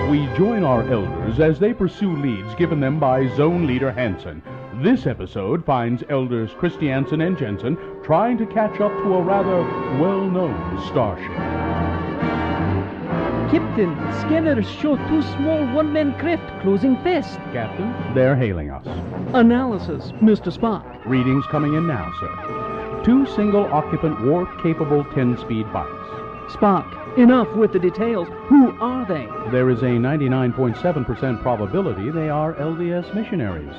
We join our elders as they pursue leads given them by Zone Leader Hansen. This episode finds elders Christiansen and Jensen trying to catch up to a rather well-known starship. Captain, scanners show 2 small one-man craft closing fast. Captain, they're hailing us. Analysis, Mr. Spock. Readings coming in now, sir. 2 single-occupant warp-capable 10-speed bikes. Spock, enough with the details. Who are they? There is a 99.7% probability they are LDS missionaries.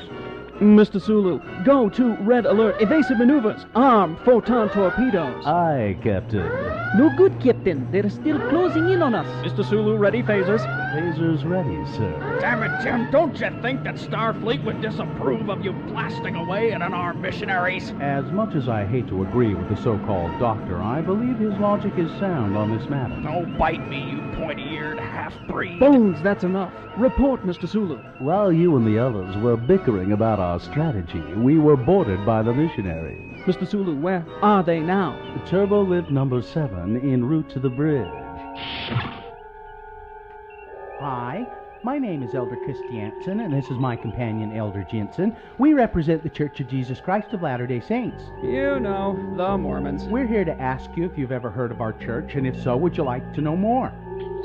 Mr. Sulu, go to red alert. Evasive maneuvers. Arm photon torpedoes. Aye, Captain. No good, Captain. They're still closing in on us. Mr. Sulu, ready phasers. Phasers ready, sir. Damn it, Tim. Don't you think that Starfleet would disapprove of you blasting away at unarmed missionaries? As much as I hate to agree with the so-called doctor, I believe his logic is sound on this matter. Don't bite me, you pointy-eared half-breed. Bones, that's enough. Report, Mr. Sulu. While you and the others were bickering about our strategy, we were boarded by the missionaries. Mr. Sulu, where are they now? Turbo lift number 7 en route to the bridge. Hi, my name is Elder Christiansen, and this is my companion, Elder Jensen. We represent the Church of Jesus Christ of Latter-day Saints. You know, the Mormons. We're here to ask you if you've ever heard of our church, and if so, would you like to know more?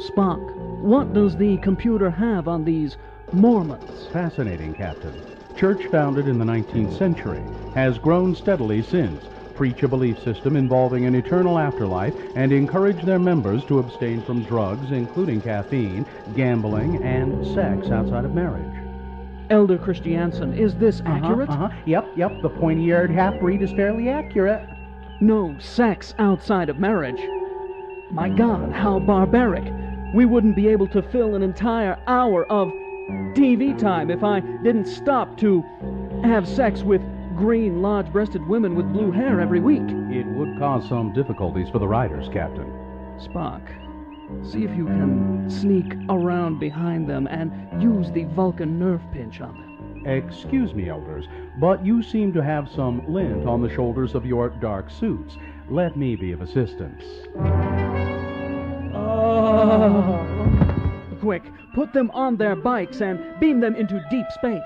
Spock, what does the computer have on these Mormons? Fascinating, Captain. Church founded in the 19th century, has grown steadily since, preach a belief system involving an eternal afterlife, and encourage their members to abstain from drugs, including caffeine, gambling, and sex outside of marriage. Elder Christiansen, is this accurate? Yep, the pointy-eared half-breed is fairly accurate. No sex outside of marriage. My God, how barbaric. We wouldn't be able to fill an entire hour of TV time if I didn't stop to have sex with green, large-breasted women with blue hair every week. It would cause some difficulties for the riders, Captain. Spock, see if you can sneak around behind them and use the Vulcan nerve pinch on them. Excuse me, elders, but you seem to have some lint on the shoulders of your dark suits. Let me be of assistance. Quick, put them on their bikes and beam them into deep space.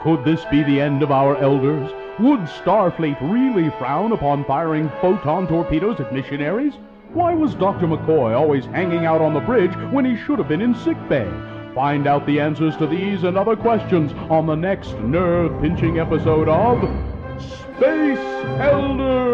Could this be the end of our elders? Would Starfleet really frown upon firing photon torpedoes at missionaries? Why was Dr. McCoy always hanging out on the bridge when he should have been in sickbay? Find out the answers to these and other questions on the next nerve-pinching episode of Space Elders!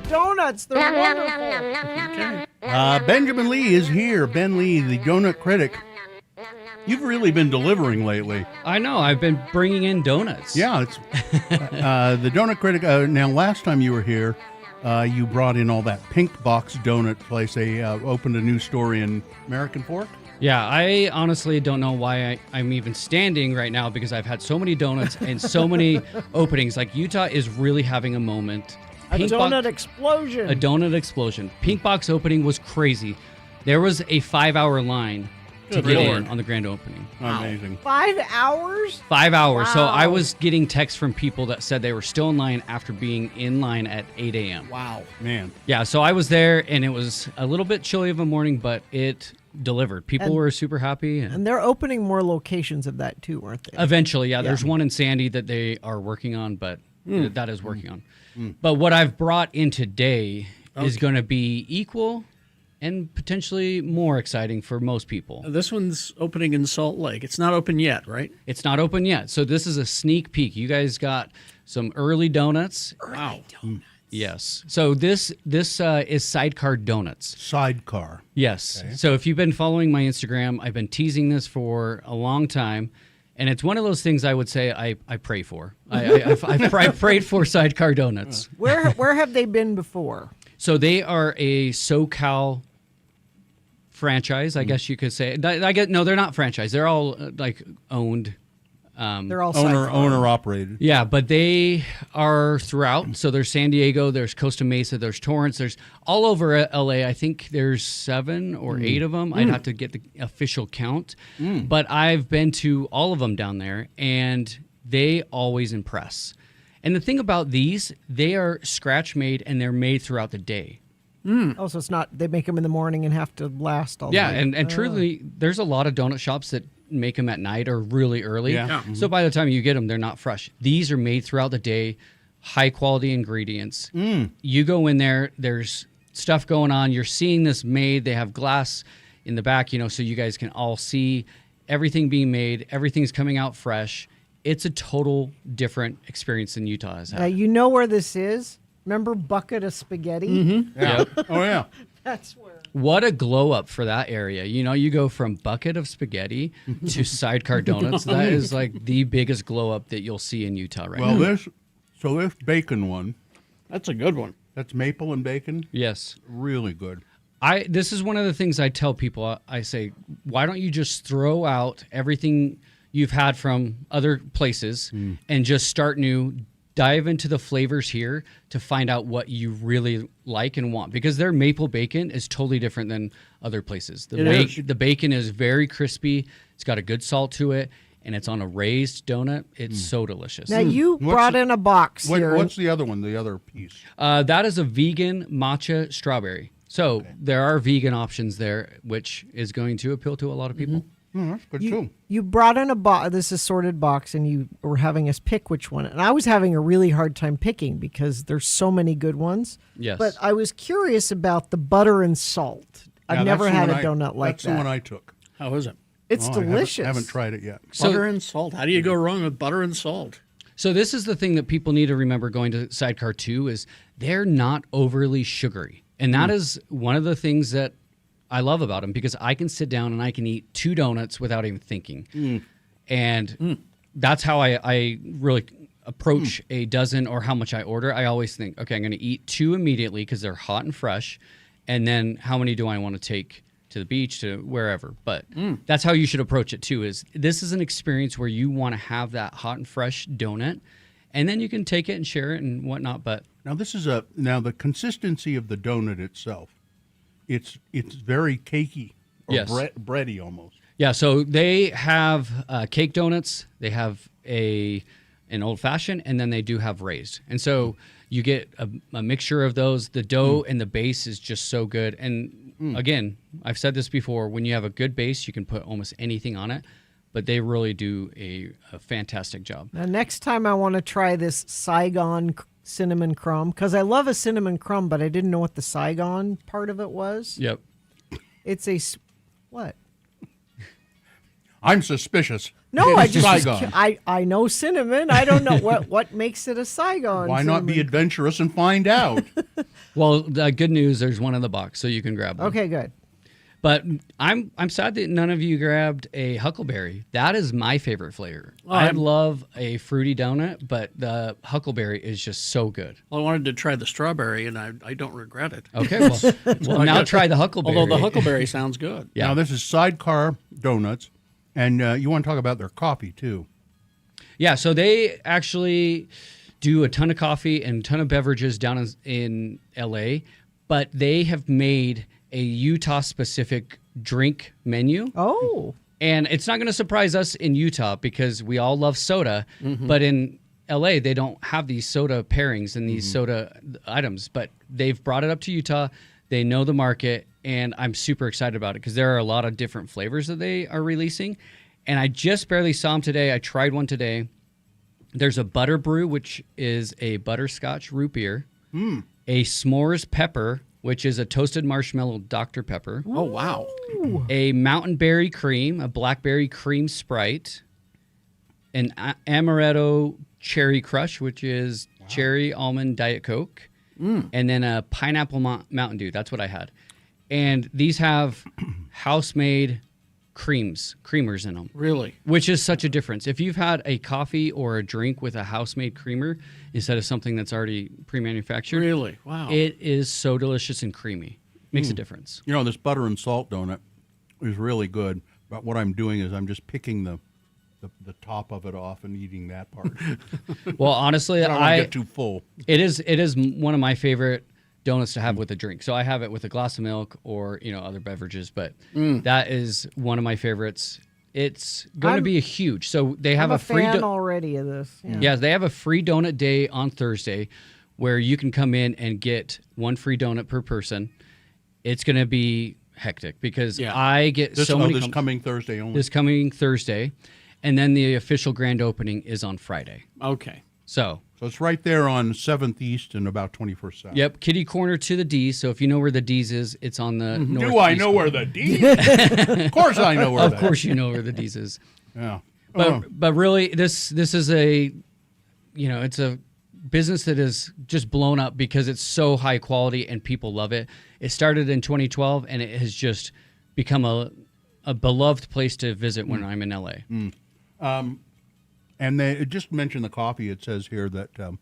Donuts, they're wonderful. Benjamin Lee is here. Ben Lee, the donut critic. You've really been delivering lately. I know. I've been bringing in donuts. Yeah, it's the donut critic. Now, last time you were here, you brought in all that Pink Box donut place. They opened a new store in American Fork. Yeah, I honestly don't know why I'm even standing right now because I've had so many donuts and so many openings. Like, Utah is really having a moment. A donut explosion. A donut explosion. Pink Box opening was crazy. There was a 5-hour line to get in on the grand opening. Amazing. 5 hours? 5 hours. Wow. So I was getting texts from people that said they were still in line after being in line at 8 a.m. Wow. Man. Yeah, so I was there, and it was a little bit chilly of a morning, but it delivered. People were super happy. And they're opening more locations of that, too, aren't they? Eventually, yeah. There's one in Sandy that they are working on, but that is working on. But what I've brought in today is going to be equal and potentially more exciting for most people. This one's opening in Salt Lake. It's not open yet, right? It's not open yet. So this is a sneak peek. You guys got some early donuts. Wow. Yes. So this is Sidecar Donuts. Sidecar. Yes. Okay. So if you've been following my Instagram, I've been teasing this for a long time. And it's one of those things I would say I pray for. I prayed for Sidecar Donuts. Where have they been before? So they are a SoCal franchise, I guess you could say. No, they're not franchise. They're all like owned. They're all owner operated. Yeah, but they are throughout. So there's San Diego, there's Costa Mesa, there's Torrance, there's all over LA. I think there's 7 or 8 of them. I'd have to get the official count. But I've been to all of them down there, and they always impress. And the thing about these, they are scratch made, and they're made throughout the day. Oh, so it's not, they make them in the morning and have to last all Yeah, night. and truly, there's a lot of donut shops that make them at night or really early. Yeah. So by the time you get them, they're not fresh. These are made throughout the day, high quality ingredients. You go in there, there's stuff going on. You're seeing this made. They have glass in the back, so you guys can all see everything being made. Everything's coming out fresh. It's a total different experience than Utah has had. Now, you know where this is? Remember Bucket of Spaghetti? Yeah. Oh, yeah. That's where. What a glow up for that area. You go from Bucket of Spaghetti to Sidecar Donuts. That is like the biggest glow up that you'll see in Utah right now. Well, this bacon one, That's a good one. that's maple and bacon. Yes. Really good. This is one of the things I tell people. I say, why don't you just throw out everything you've had from other places and just start new, dive into the flavors here to find out what you really like and want, because their maple bacon is totally different than other places. The bacon is very crispy. It's got a good salt to it, and it's on a raised donut. It's so delicious. Now, you brought in a box here. What's the other one, the other piece? That is a vegan matcha strawberry. So there are vegan options there, which is going to appeal to a lot of people. That's good too. You brought in this assorted box, and you were having us pick which one. And I was having a really hard time picking because there's so many good ones. Yes. But I was curious about the butter and salt. I've never had a donut like that. That's the one I took. How is it? It's delicious. I haven't tried it yet. Butter and salt. How do you go wrong with butter and salt? So this is the thing that people need to remember going to Sidecar 2 is they're not overly sugary. And that is one of the things that I love about them, because I can sit down and I can eat 2 donuts without even thinking. And that's how I really approach a dozen or how much I order. I always think, okay, I'm going to eat 2 immediately because they're hot and fresh. And then how many do I want to take to the beach, to wherever? But that's how you should approach it too, is this is an experience where you want to have that hot and fresh donut, and then you can take it and share it and whatnot. But now the consistency of the donut itself, it's very cakey or Yes. bready almost. yeah, so they have cake donuts, they have an old fashioned, and then they do have raised. And so you get a mixture of those. The dough and the base is just so good. And again, I've said this before, when you have a good base, you can put almost anything on it. But they really do a fantastic job. Now, next time I want to try this Saigon cinnamon crumb, because I love a cinnamon crumb, but I didn't know what the Saigon part of it was. Yep. It's a what? I'm suspicious. No, It's Saigon. I know cinnamon. I don't know what makes it a Saigon. Why not be adventurous and find out? Well, the good news, there's one in the box, so you can grab one. Okay, good. But I'm sad that none of you grabbed a Huckleberry. That is my favorite flavor. I love a fruity donut, but the Huckleberry is just so good. Well, I wanted to try the strawberry, and I don't regret it. Okay, well now try the Huckleberry. Although the Huckleberry sounds good. Yeah. Now, this is Sidecar Donuts, and you want to talk about their coffee, too. Yeah, so they actually do a ton of coffee and a ton of beverages down in L.A., but they have made a Utah-specific drink menu. Oh. And it's not going to surprise us in Utah because we all love soda, but in LA, they don't have these soda pairings and these soda items, but they've brought it up to Utah. They know the market, and I'm super excited about it because there are a lot of different flavors that they are releasing. And I just barely saw them today. I tried one today. There's a butter brew, which is a butterscotch root beer, a s'mores pepper, which is a toasted marshmallow Dr. Pepper. Oh, wow. A mountain berry cream, a blackberry cream Sprite, an amaretto cherry crush, which is cherry almond Diet Coke, and then a pineapple Mountain Dew. That's what I had. And these have house-made creamers in them. Really? Which is such a difference. If you've had a coffee or a drink with a house-made creamer instead of something that's already pre-manufactured. Really? Wow. It is so delicious and creamy. Makes a difference. You know, this butter and salt donut is really good, but what I'm doing is I'm just picking the top of it off and eating that part. Well, honestly, I don't want to get too full. It is one of my favorite donuts to have with a drink. So I have it with a glass of milk or, other beverages, but that is one of my favorites. It's going to be a huge. So they have I'm a free fan already of this. Yeah, they have a free donut day on Thursday where you can come in and get one free donut per person. It's going to be hectic because I get this coming Thursday only. This coming Thursday. And then the official grand opening is on Friday. Okay. So it's right there on 7th East and about 21st South. Yep, kitty corner to the D's. So if you know where the D's is, it's on the north. Do I know where the D's is? Of course I know where that is. Of course you know where the D's is. Yeah. But really, this is it's a business that is just blown up because it's so high quality and people love it. It started in 2012 and it has just become a beloved place to visit when I'm in LA. And they just mentioned the coffee. It says here that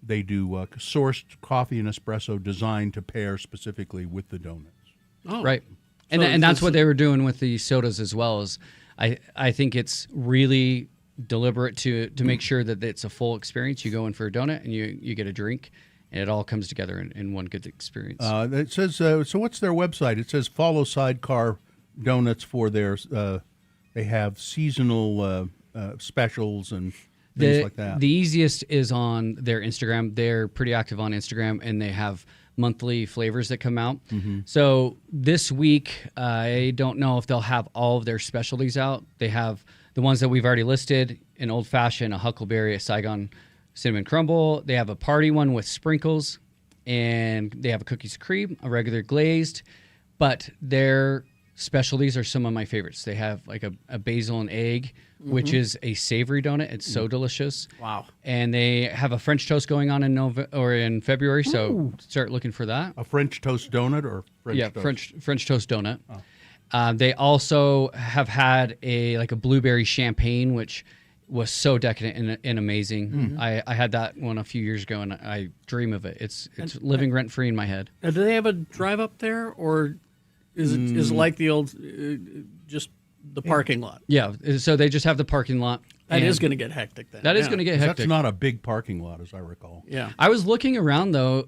they do sourced coffee and espresso designed to pair specifically with the donuts. Right. And, So and that's it's- what they were doing with the sodas as well. Is I think it's really deliberate to make sure that it's a full experience. You go in for a donut and you get a drink, and it all comes together in one good experience. It says, so what's their website? It says follow Sidecar Donuts for their, they have seasonal specials and things like that. The easiest is on their Instagram. They're pretty active on Instagram, and they have monthly flavors that come out. So this week, I don't know if they'll have all of their specialties out. They have the ones that we've already listed: an old fashioned, a huckleberry, a Saigon cinnamon crumble. They have a party one with sprinkles, and they have a cookies and cream, a regular glazed. But their specialties are some of my favorites. They have like a basil and egg, which is a savory donut. It's so delicious. Wow. And they have a French toast going on in February, so start looking for that. A French toast donut or French toast? French toast donut. They also have had a blueberry champagne, which was so decadent and amazing. I had that one a few years ago, and I dream of it. It's living rent free in my head. Now, do they have a drive up there, or is it like the old just the parking lot? Yeah, so they just have the parking lot. That is going to get hectic then. That is going to get hectic. That's not a big parking lot, as I recall. Yeah. I was looking around, though.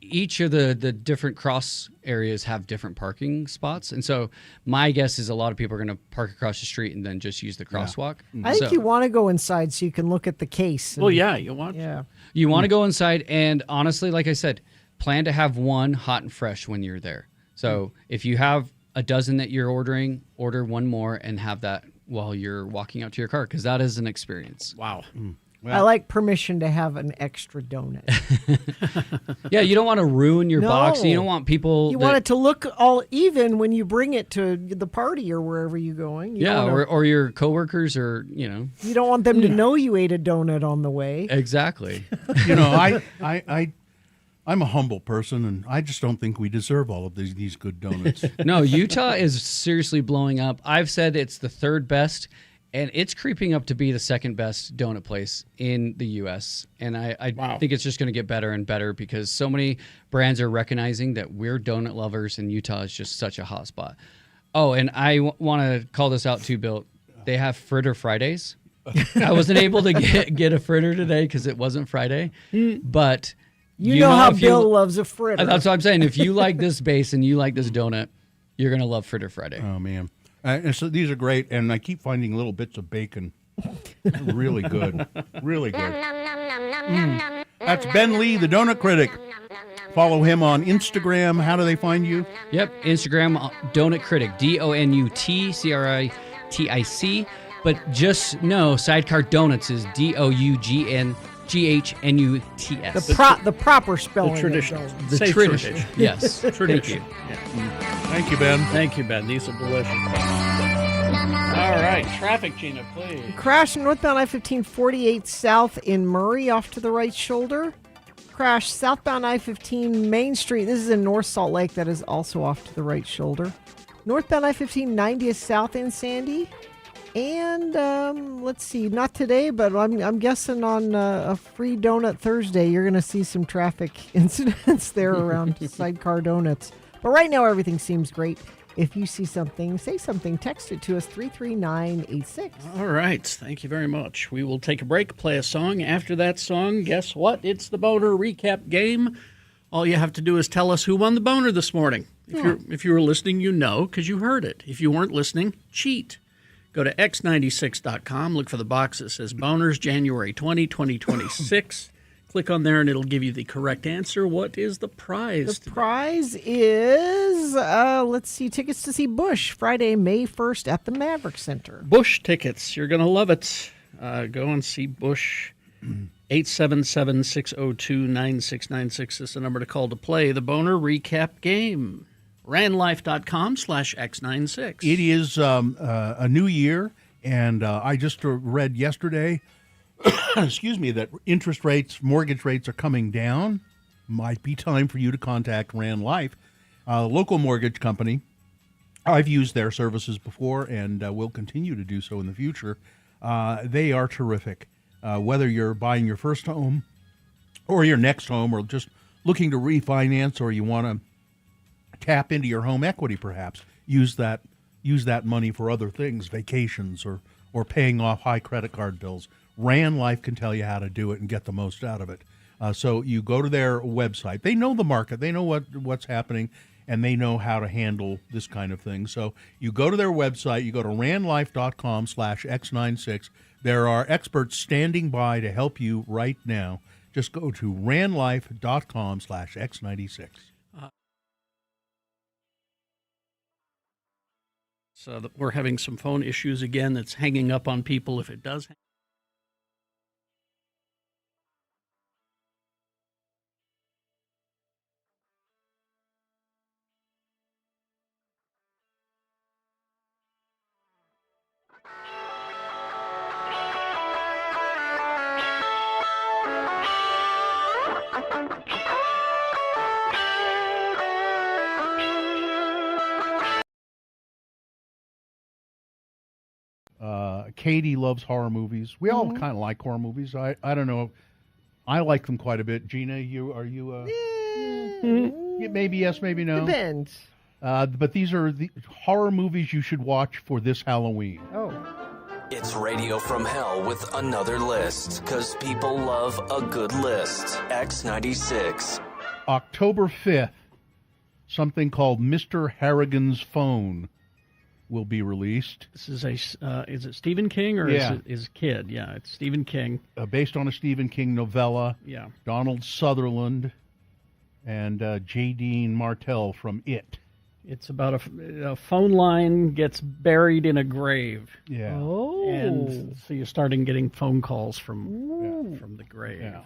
Each of the different cross areas have different parking spots. And so my guess is a lot of people are going to park across the street and then just use the crosswalk. I think you want to go inside so you can look at the case. Well, yeah, you want. Yeah. You want to go inside, and honestly, like I said, plan to have one hot and fresh when you're there. So if you have a dozen that you're ordering, order one more and have that while you're walking out to your car, because that is an experience. Wow. I like permission to have an extra donut. Yeah, you don't want to ruin your box. You don't want people. You want it to look all even when you bring it to the party or wherever you're going. You don't wanna- or your coworkers, or You don't want them to know you ate a donut on the way. Exactly. I'm a humble person, and I just don't think we deserve all of these good donuts. No, Utah is seriously blowing up. I've said it's the third best, and it's creeping up to be the second best donut place in the U.S. And I think it's just going to get better and better because so many brands are recognizing that we're donut lovers, and Utah is just such a hot spot. Oh, and I want to call this out too, Bill. They have Fritter Fridays. I wasn't able to get a fritter today because it wasn't Friday, but... You know how Bill loves a fritter. That's what I'm saying. If you like this base and you like this donut, you're going to love Fritter Friday. Oh, man. And so these are great, and I keep finding little bits of bacon. Really good. Really good. That's Ben Lee, the Donut Critic. Follow him on Instagram. How do they find you? Yep, Instagram, Donut Critic, DONUTCRITIC. But just know Sidecar Donuts is DOUGHNUTS. The proper spelling. The traditional. The Say tradition. Yes. Tradition. Thank you. Thank you, Ben. Thank you, Ben. These are delicious. All right. Traffic, Gina, please. Crash northbound I-15 48 south in Murray off to the right shoulder. Crash southbound I-15 Main Street. This is in North Salt Lake. That is also off to the right shoulder. Northbound I-15 90th south in Sandy. And let's see, not today, but I'm guessing on a free donut Thursday, you're going to see some traffic incidents there around Sidecar Donuts. But right now, everything seems great. If you see something, say something. Text it to us, 33986. All right. Thank you very much. We will take a break, play a song. After that song, guess what? It's the Boner Recap Game. All you have to do is tell us who won the boner this morning. If you were listening, you know, because you heard it. If you weren't listening, cheat. Go to x96.com, look for the box that says Boners January 20, 2026. Click on there and it'll give you the correct answer. What is the prize? The prize is, let's see, tickets to see Bush Friday, May 1st at the Maverick Center. Bush tickets. You're going to love it. Go and see Bush. 877-602-9696 is the number to call to play the Boner Recap Game. Randlife.com/X96. It is a new year, and I just read yesterday, excuse me, that interest rates, mortgage rates are coming down. Might be time for you to contact Rand Life, a local mortgage company. I've used their services before and will continue to do so in the future. They are terrific. Whether you're buying your first home or your next home or just looking to refinance or you want to tap into your home equity, perhaps use that money for other things, vacations or paying off high credit card bills. Rand Life can tell you how to do it and get the most out of it. So you go to their website. They know the market. They know what's happening, and they know how to handle this kind of thing. So you go to their website. You go to randlife.com/x96. There are experts standing by to help you right now. Just go to randlife.com/x96. So we're having some phone issues again. That's hanging up on people if it does. Katie loves horror movies. We all kind of like horror movies. I don't know. I like them quite a bit. Gina, are you? Maybe yes, maybe no. Depends. But these are the horror movies you should watch for this Halloween. Oh. It's Radio from Hell with another list, because people love a good list. X96. October 5th, something called Mr. Harrigan's Phone will be released. This is is it Stephen King or is it his kid? Yeah, it's Stephen King. Based on a Stephen King novella. Yeah. Donald Sutherland and J. Dean Martell from It. It's about a phone line gets buried in a grave. Yeah. Oh. And so you're starting getting phone calls from the grave. Yeah.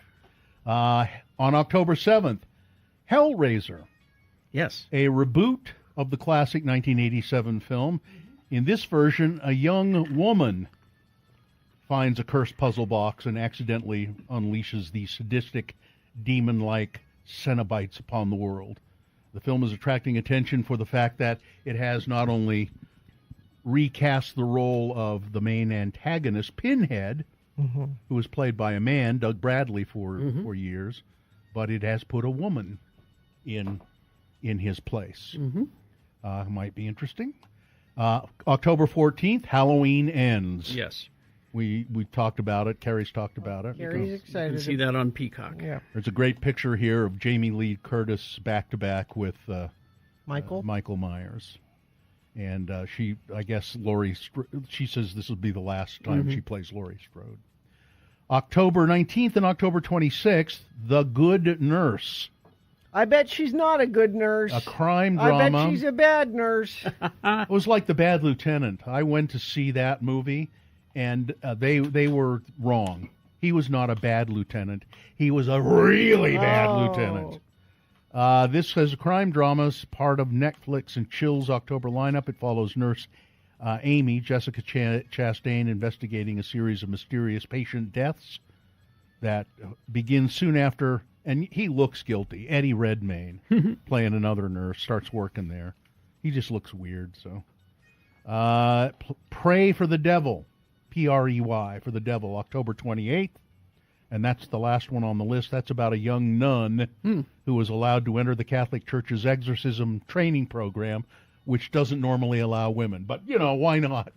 On October 7th, Hellraiser. Yes. A reboot of the classic 1987 film. In this version, a young woman finds a cursed puzzle box and accidentally unleashes the sadistic, demon-like Cenobites upon the world. The film is attracting attention for the fact that it has not only recast the role of the main antagonist, Pinhead, who was played by a man, Doug Bradley, for years, but it has put a woman in his place. Might be interesting. October 14th, Halloween Ends. Yes. We talked about it. Carrie's talked about it. Carrie's You excited. can see that on Peacock. Yeah. There's a great picture here of Jamie Lee Curtis back-to-back with Michael Myers. And she says this will be the last time she plays Laurie Strode. October 19th and October 26th, The Good Nurse. I bet she's not a good nurse. A crime drama. I bet she's a bad nurse. It was like The Bad Lieutenant. I went to see that movie, and they were wrong. He was not a bad lieutenant. He was a really bad lieutenant. This is a crime drama, is part of Netflix and Chill's October lineup. It follows nurse Amy, Jessica Chastain, investigating a series of mysterious patient deaths that begins soon after, and he looks guilty. Eddie Redmayne, playing another nurse, starts working there. He just looks weird. So, Pray for the Devil, Prey for the Devil, October 28th. And that's the last one on the list. That's about a young nun who was allowed to enter the Catholic Church's exorcism training program, which doesn't normally allow women. But, why not?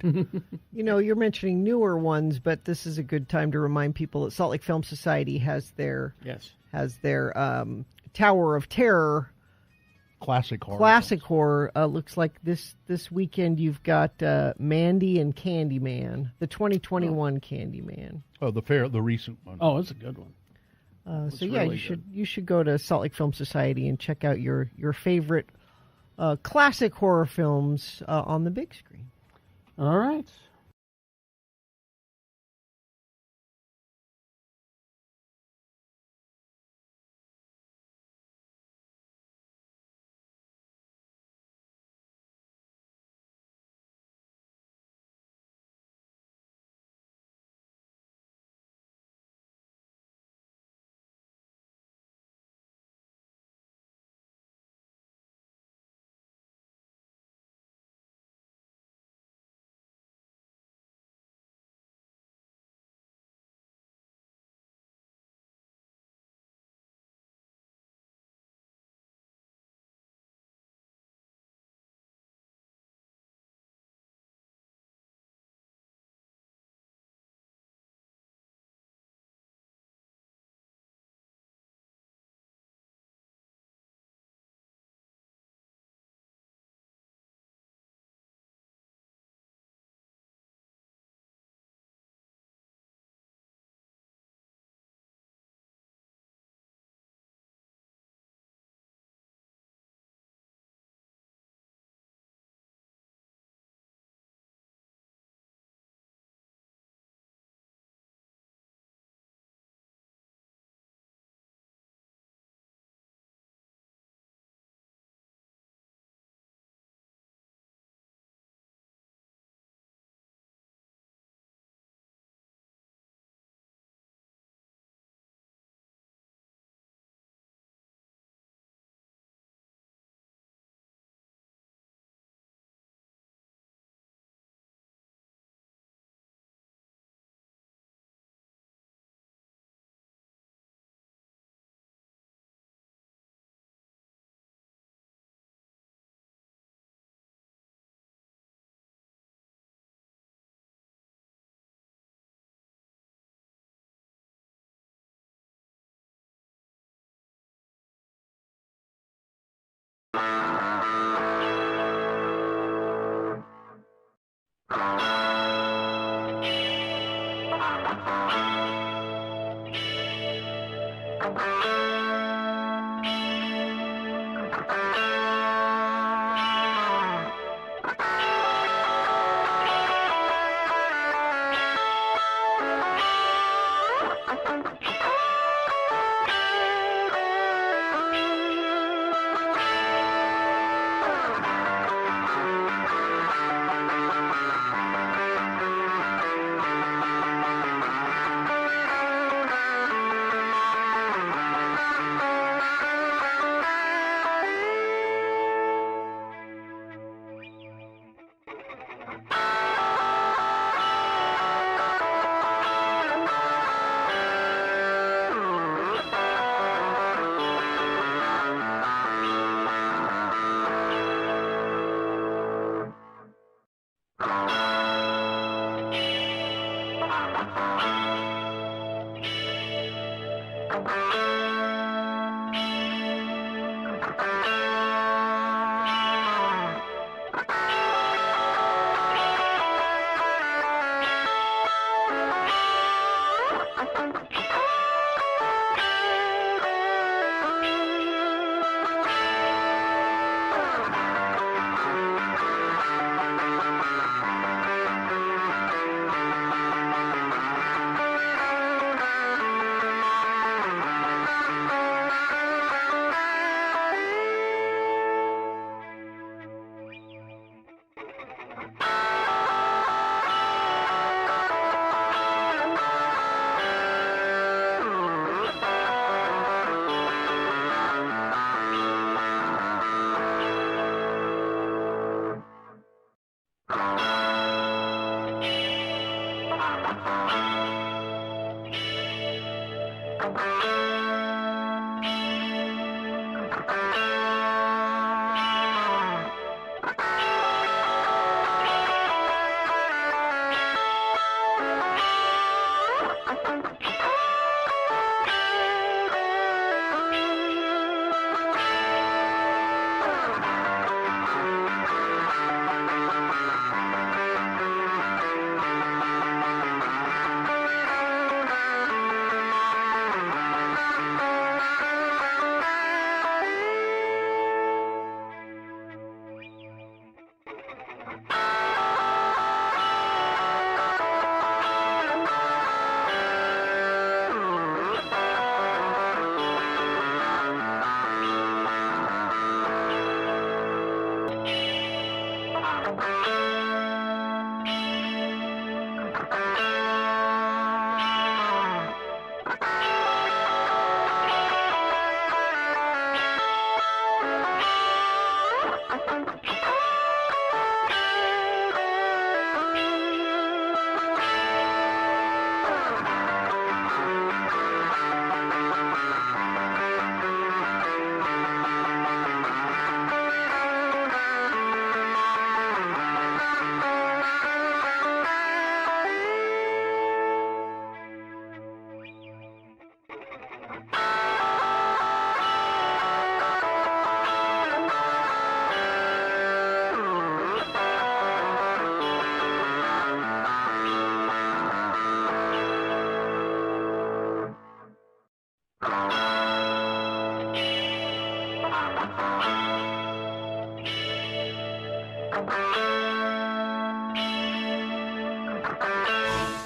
You're mentioning newer ones, but this is a good time to remind people that Salt Lake Film Society has their Tower of Terror classic horror. Looks like this weekend you've got Mandy and Candyman, the 2021 Candyman. Oh, the recent one. Oh, it's a good one. So yeah, you should go to Salt Lake Film Society and check out your favorite classic horror films on the big screen. All right.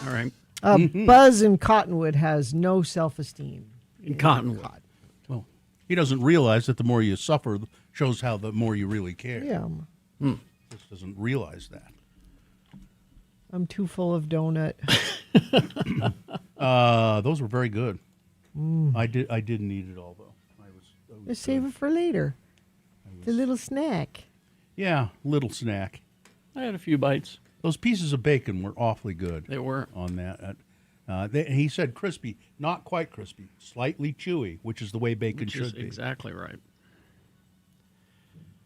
All right. Buzz in Cottonwood has no self-esteem. In Cottonwood. Well, he doesn't realize that the more you suffer shows how the more you really care. Yeah. Just doesn't realize that. I'm too full of donut. Those were very good. I didn't eat it all though. Let's save it for later. The little snack. Yeah, little snack. I had a few bites. Those pieces of bacon were awfully good. They were. On that. He said crispy, not quite crispy, slightly chewy, which is the way bacon should be. Exactly right.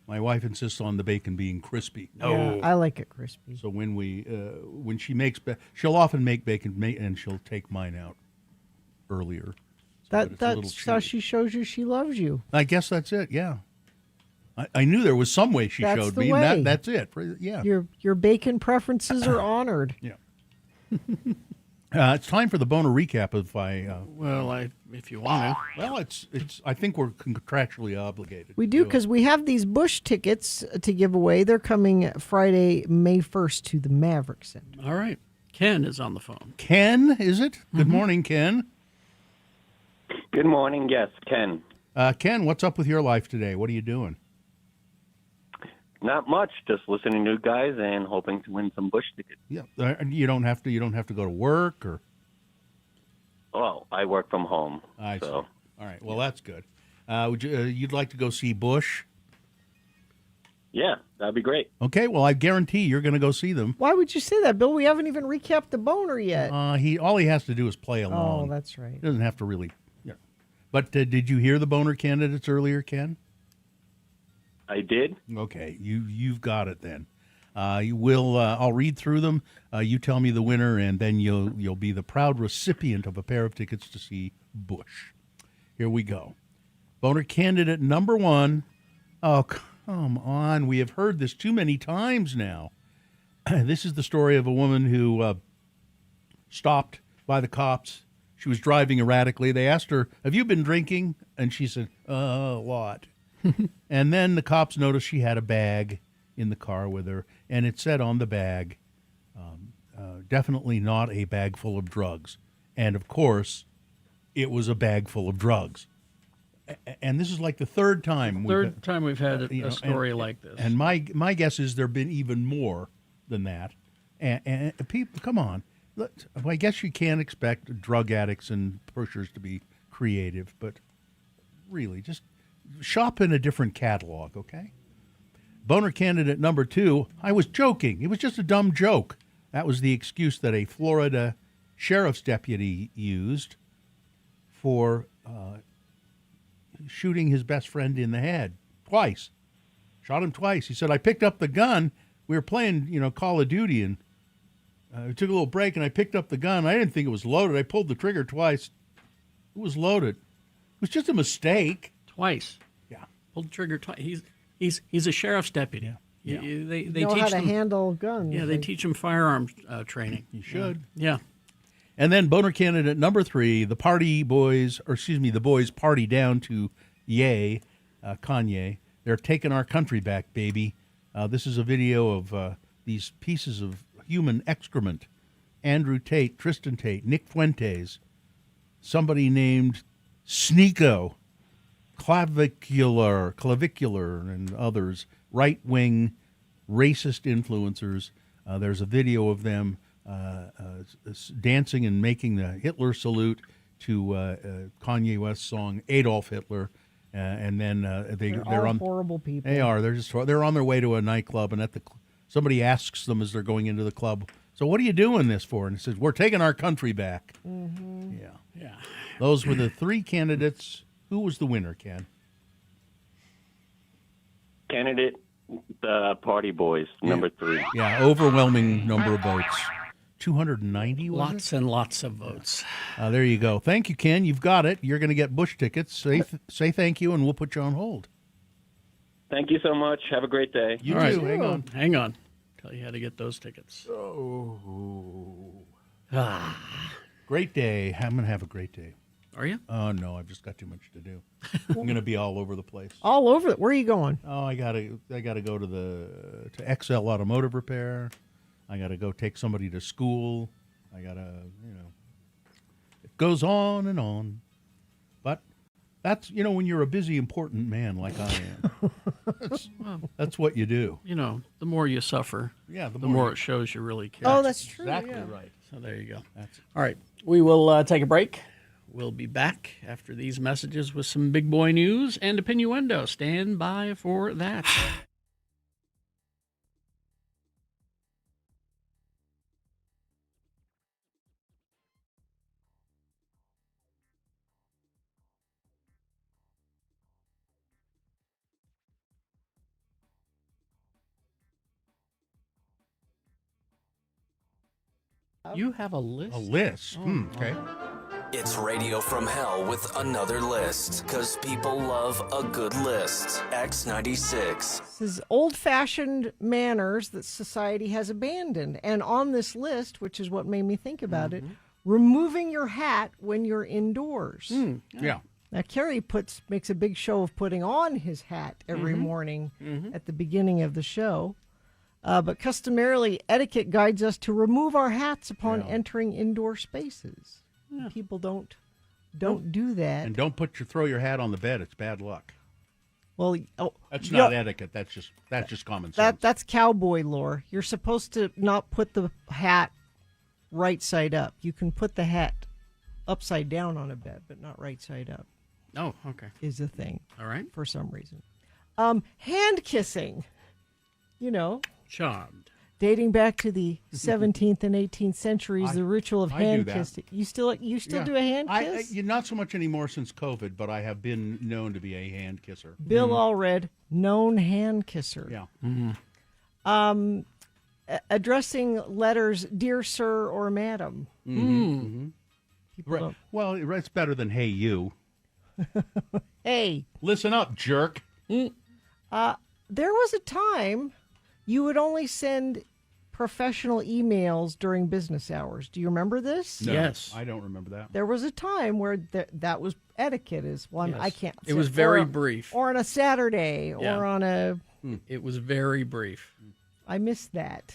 My wife insists on the bacon being crispy. Yeah, I like it crispy. So when she makes, she'll often make bacon, and she'll take mine out earlier. That's how she shows you she loves you. I guess that's it. Yeah, I knew there was some way she That's showed the me. way. And that's it. Yeah. Your bacon preferences are honored. Yeah. It's time for the Boner recap. If you want to. Well, it's. I think we're contractually obligated. We do, because we have these Bush tickets to give away. They're coming Friday, May 1st to the Maverick Center. All right. Ken is on the phone. Ken, is it? Good morning, Ken. Good morning. Yes, Ken. Ken, what's up with your life today? What are you doing? Not much. Just listening to you guys and hoping to win some Bush tickets. Yeah. You don't have to. You don't have to go to work or. Well, I work from home. I see. So. All right. Well, that's good. Would you? You'd like to go see Bush? Yeah, that'd be great. Okay. Well, I guarantee you're going to go see them. Why would you say that, Bill? We haven't even recapped the Boner yet. All he has to do is play along. Oh, that's right. He doesn't have to really. Yeah. But did you hear the Boner candidates earlier, Ken? I did. Okay, you've got it then. You will. I'll read through them. You tell me the winner, and then you'll be the proud recipient of a pair of tickets to see Bush. Here we go. Boner candidate number 1. Oh, come on! We have heard this too many times now. This is the story of a woman who stopped by the cops. She was driving erratically. They asked her, "Have you been drinking?" And she said, "A lot." And then the cops noticed she had a bag in the car with her, and it said on the bag, definitely not a bag full of drugs. And, of course, it was a bag full of drugs. And this is like the third time. We've had a story like this. And my guess is there have been even more than that. And people, come on. I guess you can't expect drug addicts and pushers to be creative, but really, just shop in a different catalog, okay? Boner candidate number 2, I was joking. It was just a dumb joke. That was the excuse that a Florida sheriff's deputy used for shooting his best friend in the head twice. Shot him twice. He said, I picked up the gun. We were playing, Call of Duty, and we took a little break, and I picked up the gun. I didn't think it was loaded. I pulled the trigger twice. It was loaded. It was just a mistake. Twice. Yeah. Pulled the trigger twice. He's a sheriff's deputy. Yeah. They know teach how to them, handle guns. Yeah, they teach them firearms training. You should. Yeah. And then Boner candidate number 3, the boys party down to Ye, Kanye. They're taking our country back, baby. This is a video of these pieces of human excrement. Andrew Tate, Tristan Tate, Nick Fuentes, somebody named Sneeko, Clavicular, and others, right-wing racist influencers. There's a video of them dancing and making the Hitler salute to Kanye West's song Adolf Hitler, and then they're on horrible people. They are. They're on their way to a nightclub, and somebody asks them as they're going into the club, "So what are you doing this for?" And it says, "We're taking our country back." Mm-hmm. Yeah. Those were the 3 candidates. Who was the winner, Ken? Candidate, the Party Boys, number 3. Yeah, overwhelming number of votes. 290, was Lots and lots of votes. There you go. Thank you, Ken. You've got it. You're going to get Bush tickets. Say thank you, and we'll put you on hold. Thank you so much. Have a great day. You All too. right. Hang on. Tell you how to get those tickets. Great day. I'm going to have a great day. Are you? Oh, no, I've just got too much to do. I'm going to be all over the place. All over it. Where are you going? Oh, I got to go to XL Automotive Repair. I got to go take somebody to school. I got to, it goes on and on. But that's, when you're a busy, important man like I am, that's what you do. The more you suffer, Yeah, the more it shows you really care. Oh, that's true. Exactly yeah. right. So there you go. That's All right. We will take a break. We'll be back after these messages with some big boy news and opinioendo. Stand by for that. You have a list? A list. Oh, Okay. It's Radio from Hell with another list, because people love a good list. X96. This is old-fashioned manners that society has abandoned. And on this list, which is what made me think about it, removing your hat when you're indoors. Yeah. Now, Kerry makes a big show of putting on his hat every morning at the beginning of the show. But customarily, etiquette guides us to remove our hats upon entering indoor spaces. People don't do that. And don't throw your hat on the bed. It's bad luck. Well, That's not etiquette. That's just common sense. That's cowboy lore. You're supposed to not put the hat right side up. You can put the hat upside down on a bed, but not right side up. Oh, okay. Is a thing. All right. For some reason. Hand kissing. Charmed. Dating back to the 17th and 18th centuries, the ritual of hand kissing. You still do a hand kiss? Not so much anymore since COVID, but I have been known to be a hand kisser. Bill Allred, known hand kisser. Yeah. Addressing letters, dear sir or madam. Right. Well, it's better than hey you. Hey. Listen up, jerk. There was a time you would only send professional emails during business hours. Do you remember this? No, Yes. I don't remember that. There was a time where that was etiquette is one. Yes. I can't. It was very brief. Or on a Saturday Yeah. or on a. It was very brief. I missed that.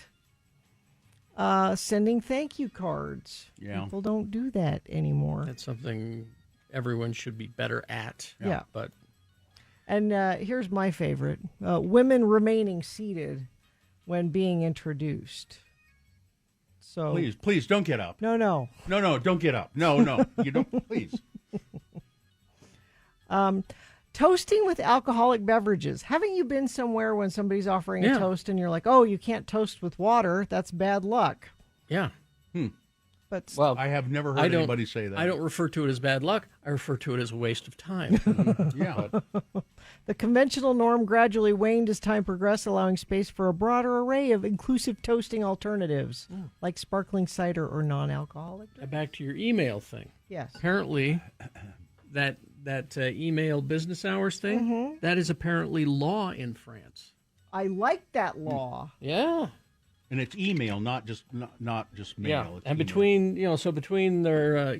Sending thank you cards. Yeah. People don't do that anymore. That's something everyone should be better at. Yeah. But And here's my favorite: women remaining seated when being introduced. So Please don't get up. No, don't get up. No, you don't. Please. Toasting with alcoholic beverages. Haven't you been somewhere when somebody's offering a toast and you're like, oh, you can't toast with water? That's bad luck. yeah. But I have never heard anybody say that. I don't refer to it as bad luck. I refer to it as a waste of time. Yeah. the conventional norm gradually waned as time progressed, allowing space for a broader array of inclusive toasting alternatives, like sparkling cider or non-alcoholic. Back to your email thing. Yes. Apparently, that email business hours thing, that is apparently law in France. I like that law. Yeah. And it's email, not just mail. Yeah. It's And email. between their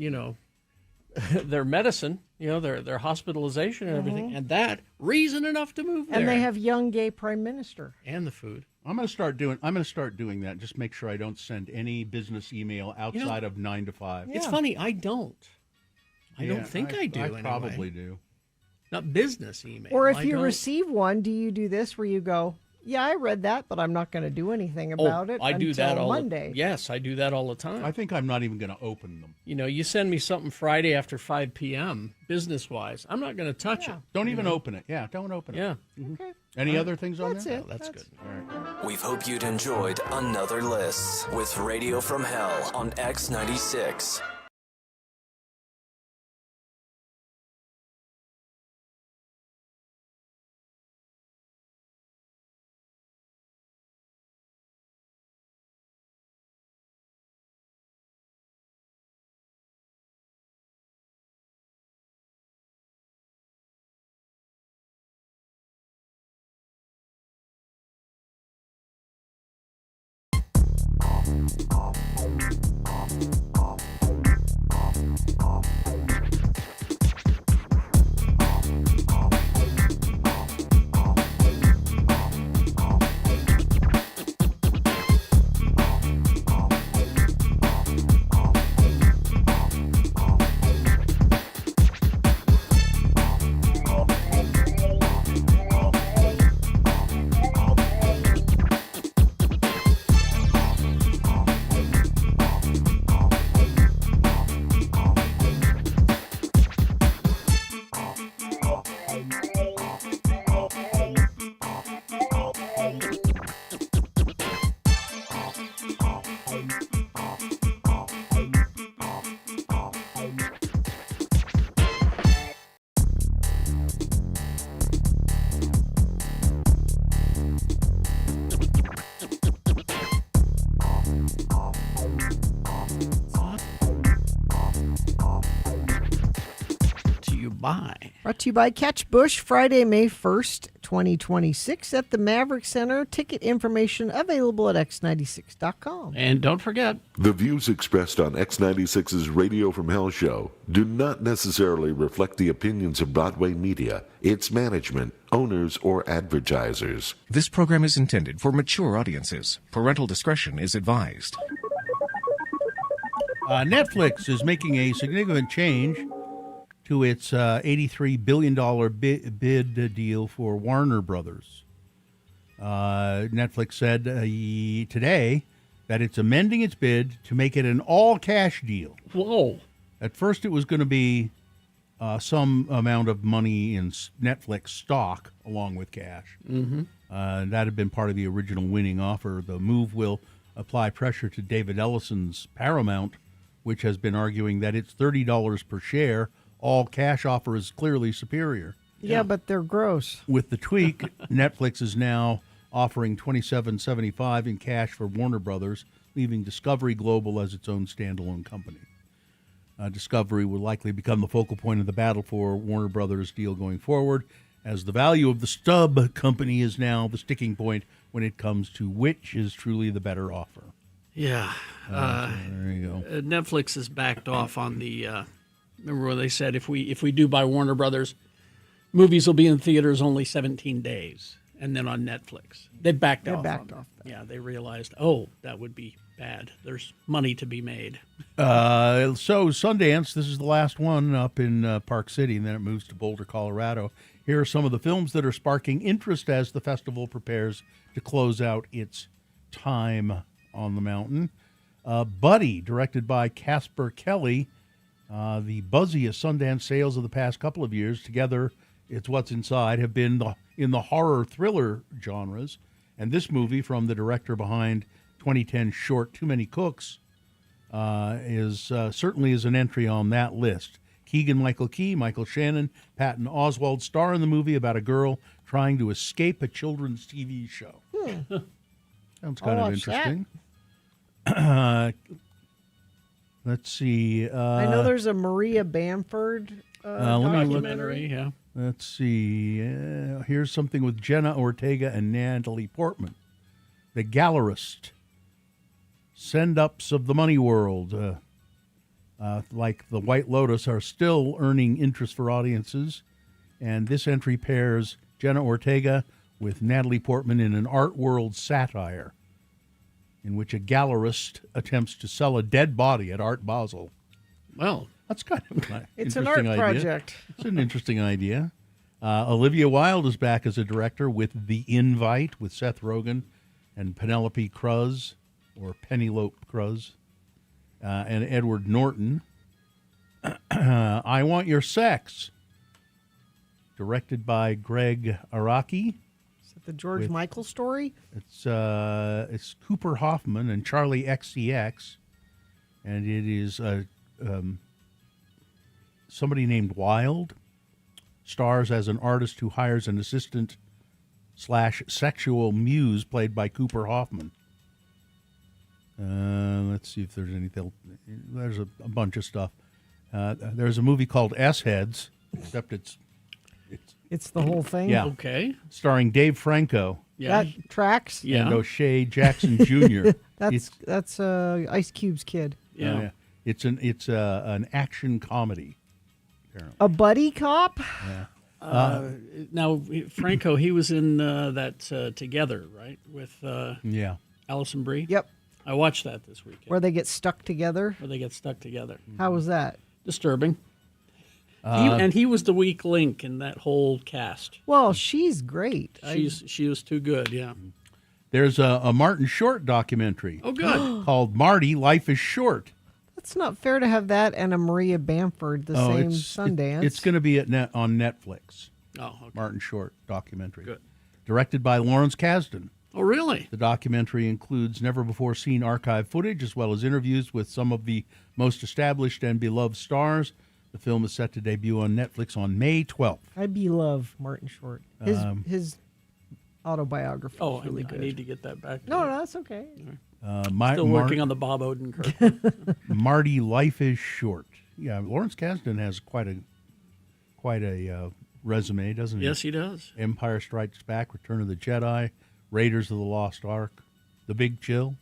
their medicine, their hospitalization and everything, and that reason enough to move there. And they have young gay prime minister. And the food. I'm going to start doing that. Just make sure I don't send any business email outside of 9 to 5. It's funny, I don't. I don't think I do. I anyway. probably do. Not business email. Or if I you don't. receive one, do you do this where you go, yeah, I read that, but I'm not going to do anything about it I do until that all Monday. Yes, I do that all the time. I think I'm not even going to open them. You send me something Friday after 5 p.m. business-wise. I'm not going to touch it. Don't even open it. Yeah, don't open it. Yeah. Okay. Any other things on That's there? it. That's good. All right. We hope you'd enjoyed another list with Radio from Hell on X96. Bye. Brought to you by Catch Bush, Friday, May 1st, 2026 at the Maverick Center. Ticket information available at x96.com. And don't forget, The views expressed on X96's Radio from Hell show do not necessarily reflect the opinions of Broadway Media, its management, owners, or advertisers. This program is intended for mature audiences. Parental discretion is advised. Netflix is making a significant change to its $83 billion bid deal for Warner Brothers. Netflix said today that it's amending its bid to make it an all-cash deal. Whoa. At first, it was going to be some amount of money in Netflix stock along with cash. Mm-hmm. That had been part of the original winning offer. The move will apply pressure to David Ellison's Paramount, which has been arguing that its $30 per share all-cash offer is clearly superior. Yeah, but they're gross. With the tweak, Netflix is now offering $27.75 in cash for Warner Brothers, leaving Discovery Global as its own standalone company. Discovery will likely become the focal point of the battle for Warner Brothers' deal going forward, as the value of the stub company is now the sticking point when it comes to which is truly the better offer. Yeah. There you go. Netflix has backed off on the. Remember what they said? If we do buy Warner Brothers, movies will be in theaters only 17 days, and then on Netflix. They backed off. That. Yeah, they realized, that would be bad. There's money to be made. So Sundance, this is the last one up in Park City, and then it moves to Boulder, Colorado. Here are some of the films that are sparking interest as the festival prepares to close out its time on the mountain. Buddy, directed by Casper Kelly, the buzziest Sundance sales of the past couple of years. Together, It's What's Inside have been in the horror thriller genres, and this movie from the director behind 2010 short Too Many Cooks is certainly is an entry on that list. Keegan-Michael Key, Michael Shannon, Patton Oswalt star in the movie about a girl trying to escape a children's TV show. Sounds kind of interesting. Let's see. I know there's a Maria Bamford documentary. Yeah. Let's see. Here's something with Jenna Ortega and Natalie Portman. The Gallerist. Send-ups of the money world, like The White Lotus, are still earning interest for audiences. And this entry pairs Jenna Ortega with Natalie Portman in an art world satire in which a gallerist attempts to sell a dead body at Art Basel. Well, that's kind of an it's an interesting art idea. project. It's an interesting idea. Olivia Wilde is back as a director with The Invite with Seth Rogen and Penelope Cruz, or Penelope Cruz, and Edward Norton. I Want Your Sex, directed by Greg Araki. Is it the George Michael story? It's Cooper Hoffman and Charlie XCX, and it is somebody named Wilde stars as an artist who hires an assistant / sexual muse played by Cooper Hoffman. Let's see if there's anything. There's a bunch of stuff. There's a movie called S-Heads, except it's the whole thing. Yeah. Okay. Starring Dave Franco. Yeah. That tracks. And O'Shea Jackson Jr. That's Ice Cube's kid. Yeah. It's an action comedy. Apparently. A buddy cop. Yeah. Now, Franco, he was in that Together, right? With Alison Brie. Yep. I watched that this weekend. Where they get stuck together. How was that? Disturbing. And he was the weak link in that whole cast. Well, she's great. She was too good, yeah. There's a Martin Short documentary. Oh, good. Called Marty, Life is Short. It's not fair to have that and a Maria Bamford the same Sundance. It's going to be on Netflix. Oh, okay. Martin Short documentary. Good. Directed by Lawrence Kasdan. Oh, really? The documentary includes never-before-seen archive footage as well as interviews with some of the most established and beloved stars. The film is set to debut on Netflix on May 12th. I love Martin Short. His autobiography is really good. I need to get that back. No, that's okay. Still working on the Bob Odenkirk. Marty, Life is Short. Yeah, Lawrence Kasdan has quite quite a resume, doesn't he? Yes, he does. Empire Strikes Back, Return of the Jedi, Raiders of the Lost Ark, The Big Chill.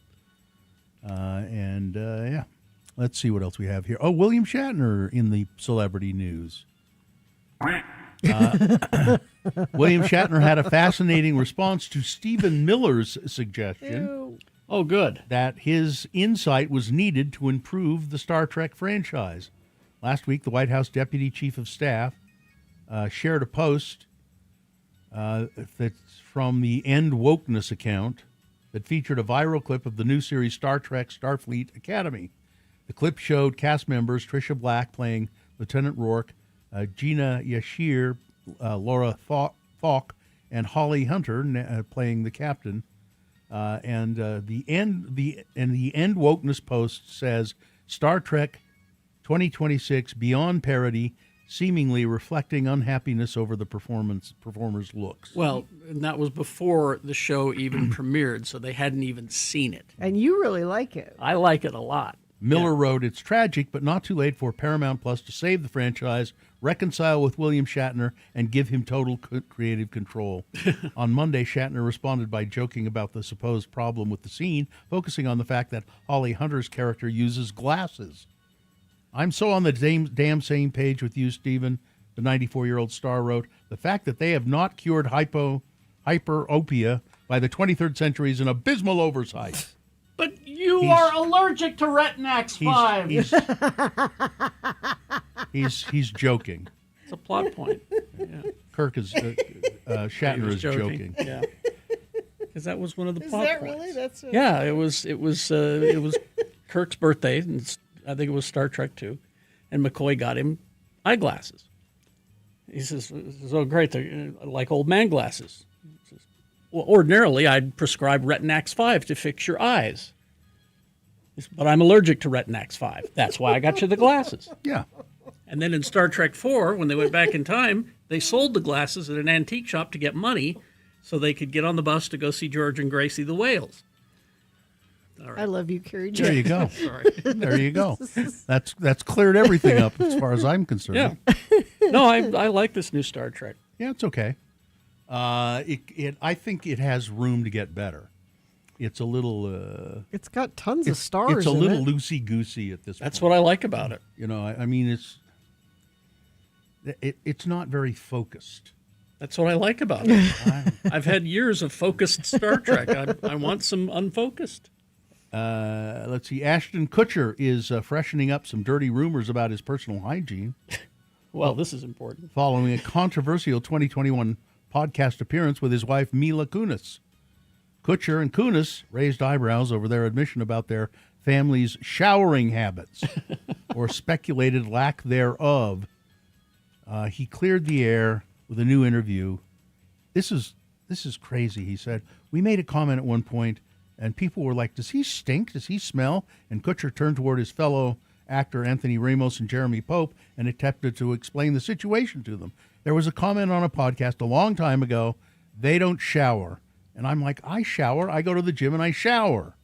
Yeah. Let's see what else we have here. Oh, William Shatner in the celebrity news. William Shatner had a fascinating response to Stephen Miller's suggestion. Oh, good. That his insight was needed to improve the Star Trek franchise. Last week, the White House Deputy Chief of Staff shared a post that's from the End Wokeness account that featured a viral clip of the new series Star Trek Starfleet Academy. The clip showed cast members Tricia Black playing Lieutenant Rourke, Gina Yashir, Laura Falk, and Holly Hunter playing the captain. And the End Wokeness post says Star Trek 2026 beyond parody, seemingly reflecting unhappiness over the performers' looks. Well, and that was before the show even premiered, so they hadn't even seen it. And you really like it. I like it a lot. Miller wrote, "It's tragic, but not too late for Paramount Plus to save the franchise, reconcile with William Shatner, and give him total creative control." On Monday, Shatner responded by joking about the supposed problem with the scene, focusing on the fact that Holly Hunter's character uses glasses. "I'm so on the damn same page with you, Stephen," the 94-year-old star wrote. "The fact that they have not cured hyperopia by the 23rd century is an abysmal oversight." But you are allergic to Retinax 5. He's joking. It's a plot point. Yeah. Kirk is Shatner is joking. Yeah, because that was one of the Is plot that points. really? That's Yeah, it was Kirk's birthday, and I think it was Star Trek 2, and McCoy got him eyeglasses. He says, "Oh, great, they're like old man glasses." He says, "Well, ordinarily I'd prescribe Retinax 5 to fix your eyes, but I'm allergic to Retinax 5. That's why I got you the glasses." Yeah. And then in Star Trek 4, when they went back in time, they sold the glasses at an antique shop to get money so they could get on the bus to go see George and Gracie the Whales. All right. I love you, Carrie. There you go. Sorry. There you go. That's cleared everything up as far as I'm concerned. Yeah. No, I like this new Star Trek. Yeah, it's okay. I think it has room to get better. It's a little. It's got tons of stars. It's a in little it. loosey goosey at this point. That's what I like about it. You know, I mean, it's not very focused. That's what I like about it. I've had years of focused Star Trek. I want some unfocused. Let's see. Ashton Kutcher is freshening up some dirty rumors about his personal hygiene. Well, this is important. Following a controversial 2021 podcast appearance with his wife, Mila Kunis. Kutcher and Kunis raised eyebrows over their admission about their family's showering habits or speculated lack thereof. He cleared the air with a new interview. This is crazy, he said. "We made a comment at one point, and people were like, does he stink? Does he smell?" And Kutcher turned toward his fellow actor Anthony Ramos and Jeremy Pope and attempted to explain the situation to them. "There was a comment on a podcast a long time ago, they don't shower." And I'm like, I shower. I go to the gym and I shower.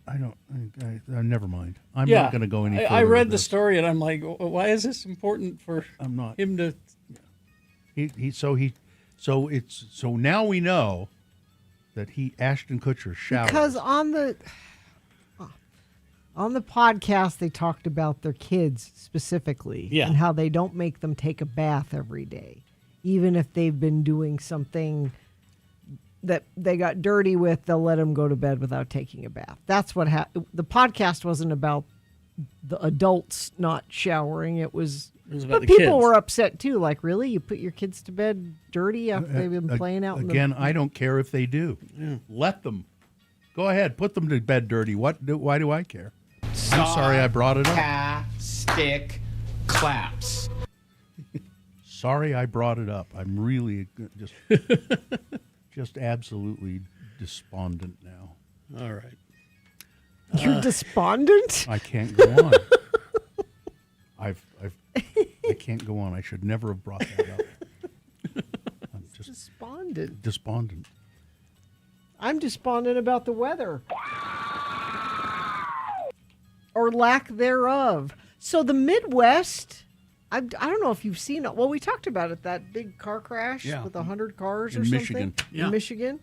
Never mind. I'm not going to go any further. I read with the this. story and I'm like, why is this important for him to? So now we know that Ashton Kutcher showers. Because on the podcast they talked about their kids specifically and how they don't make them take a bath every day, even if they've been doing something that they got dirty with. They'll let them go to bed without taking a bath. That's what happened. The podcast wasn't about the adults not showering. It was about but the people kids. were upset too. Like, really, you put your kids to bed dirty after they've been playing out Again, I don't care if they do. Yeah. Let them. Go ahead. Put them to bed dirty. Why do I care? I'm sorry I brought it up. Stick claps. Sorry I brought it up. I'm really just absolutely despondent now. All right. You're despondent? I can't go on. I can't go on. I should never have brought that up. I'm just Despondent. I'm despondent about the weather. Or lack thereof. So the Midwest, I don't know if you've seen it. Well, we talked about it, that big car crash with 100 cars or In something. Michigan. In Michigan.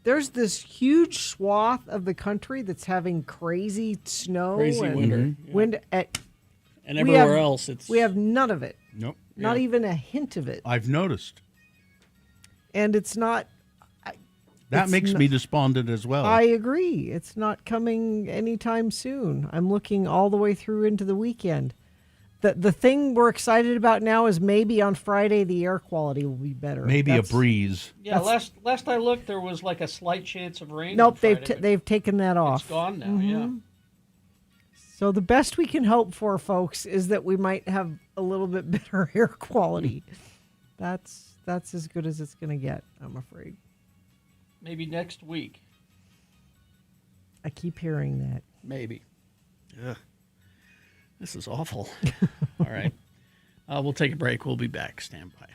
There's this huge swath of the country that's having crazy snow Crazy and winter. wind. And we everywhere have- else, it's we have none of it. Nope. Not even a hint of it. I've noticed. And it's not. That it's makes not- me despondent as well. I agree. It's not coming anytime soon. I'm looking all the way through into the weekend. The thing we're excited about now is maybe on Friday the air quality will be better. Maybe That's- a breeze. Yeah, last I looked, there was like a slight chance of rain. Nope, on Friday, they've taken that off. It's gone now. Yeah. So the best we can hope for, folks, is that we might have a little bit better air quality. That's as good as it's going to get, I'm afraid. Maybe next week. I keep hearing that. Maybe. Ugh. This is awful. All right. We'll take a break. We'll be back. Stand by.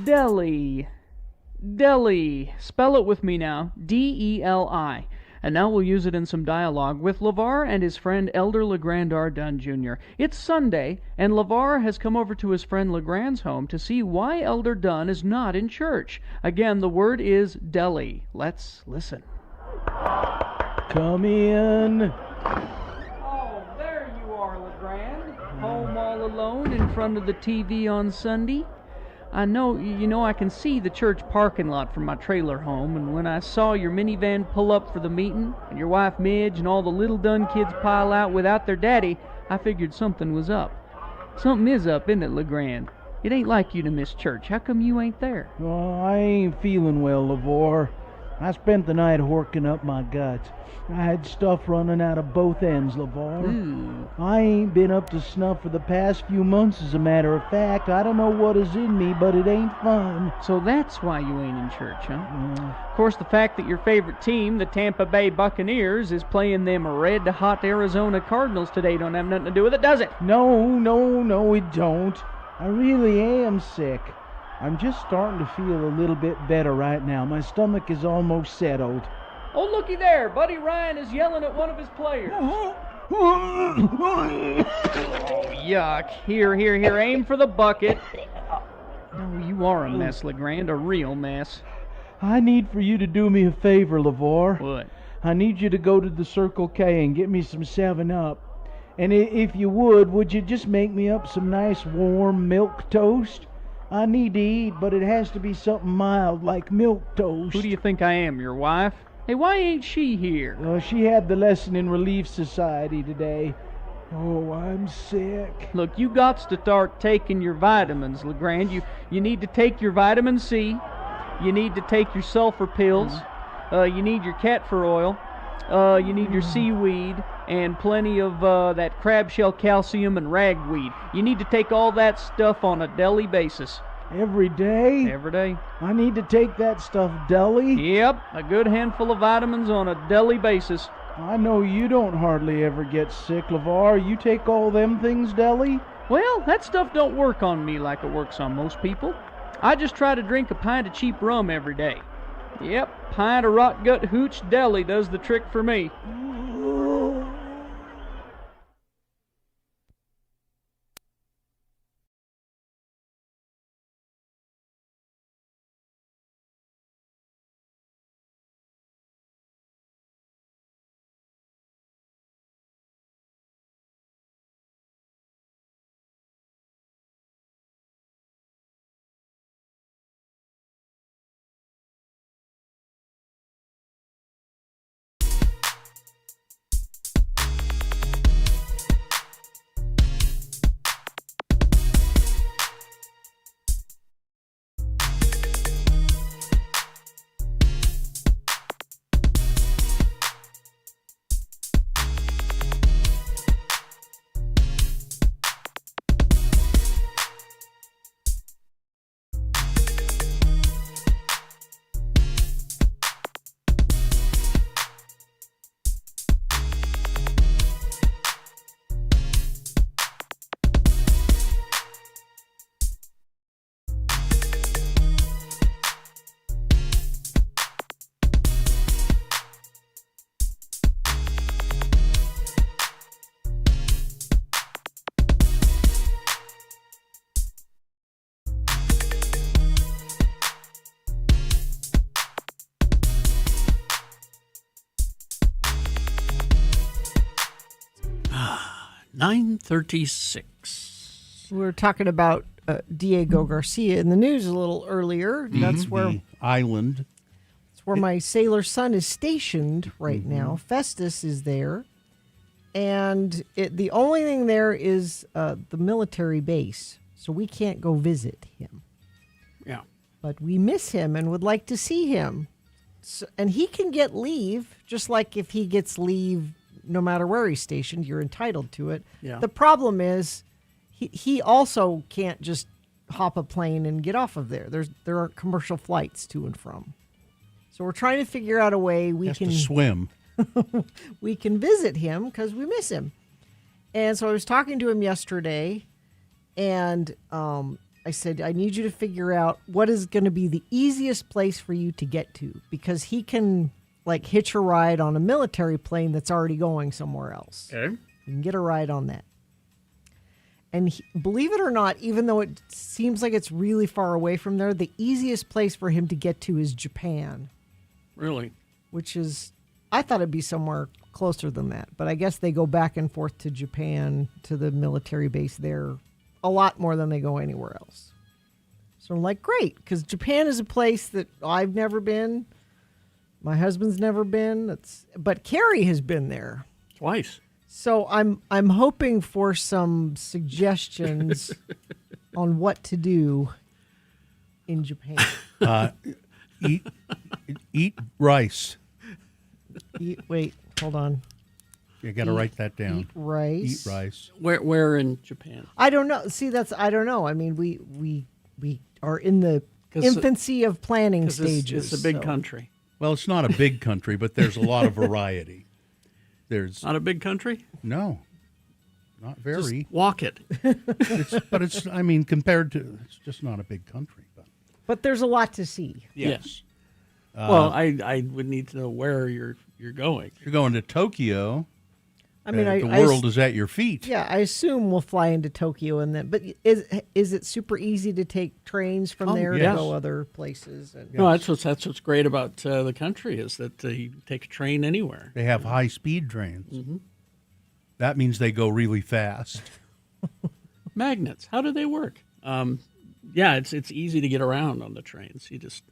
Deli. Deli. Spell it with me now. D-E-L-I. And now we'll use it in some dialogue with LeVar and his friend Elder LeGrand R. Dunn Jr. It's Sunday, and LeVar has come over to his friend LeGrand's home to see why Elder Dunn is not in church. Again, the word is deli. Let's listen. Come in. Oh, there you are, LeGrand. Home all alone in front of the TV on Sunday. I know, I can see the church parking lot from my trailer home, and when I saw your minivan pull up for the meeting, and your wife Midge and all the little Dunn kids pile out without their daddy, I figured something was up. Something is up, isn't it, LeGrand? It ain't like you to miss church. How come you ain't there? Oh, I ain't feeling well, LeVar. I spent the night horking up my guts. I had stuff running out of both ends, LeVar. I ain't been up to snuff for the past few months, as a matter of fact. I don't know what is in me, but it ain't fun. So that's why you ain't in church, huh? Of course, the fact that your favorite team, the Tampa Bay Buccaneers, is playing them red-hot Arizona Cardinals today don't have nothing to do with it, does it? No, it don't. I really am sick. I'm just starting to feel a little bit better right now. My stomach is almost settled. Oh, looky there. Buddy Ryan is yelling at one of his players. Oh, yuck. Here. Aim for the bucket. Oh, you are a mess, LeGrand. A real mess. I need for you to do me a favor, LeVar. What? I need you to go to the Circle K and get me some 7-Up. And if you would you just make me up some nice warm milk toast? I need to eat, but it has to be something mild, like milk toast. Who do you think I am, your wife? Hey, why ain't she here? She had the lesson in Relief Society today. Oh, I'm sick. Look, you got to start taking your vitamins, LeGrand. You need to take your vitamin C. You need to take your sulfur pills. You need your catfur oil. You need your seaweed and plenty of that crab shell calcium and ragweed. You need to take all that stuff on a daily basis. Every day? Every day. I need to take that stuff daily? Yep, a good handful of vitamins on a daily basis. I know you don't hardly ever get sick, LeVar. You take all them things daily? Well, that stuff don't work on me like it works on most people. I just try to drink a pint of cheap rum every day. Yep, pint of rot gut hooch deli does the trick for me. 9:36. We were talking about Diego Garcia in the news a little earlier. That's where The island. It's where my sailor son is stationed right now. Festus is there. And the only thing there is the military base. So we can't go visit him. Yeah. But we miss him and would like to see him. So, and he can get leave, just like if he gets leave, no matter where he's stationed, you're entitled to it. Yeah. The problem is he also can't just hop a plane and get off of there. There aren't commercial flights to and from. So we're trying to figure out a way we Has can to swim. we can visit him because we miss him. And so I was talking to him yesterday, and I said, I need you to figure out what is going to be the easiest place for you to get to, because he can like hitch a ride on a military plane that's already going somewhere else. Okay. You can get a ride on that. And believe it or not, even though it seems like it's really far away from there, the easiest place for him to get to is Japan. Really? Which is, I thought it'd be somewhere closer than that. But I guess they go back and forth to Japan, to the military base there, a lot more than they go anywhere else. So I'm like, great, because Japan is a place that I've never been. My husband's never been. But Carrie has been there. Twice. So I'm hoping for some suggestions on what to do in Japan. Eat rice. Wait, hold on. You got to write that down. Eat rice. Eat rice. Where in Japan? I don't know. See, I don't know. I mean, we are in the infancy of planning stages. It's a big country. Well, it's not a big country, but there's a lot of variety. There's not a big country? No, not very. Just walk it. I mean, compared to, it's just not a big country. But there's a lot to see. Yes. Well, I would need to know where you're going. You're going to Tokyo. I mean, the world is at your feet. Yeah, I assume we'll fly into Tokyo and then. But is it super easy to take trains from there to go other places? And, No, that's what's great about the country is that you take a train anywhere. They have high-speed trains. Mm-hmm. That means they go really fast. Magnets. How do they work? Yeah, it's easy to get around on the trains. You just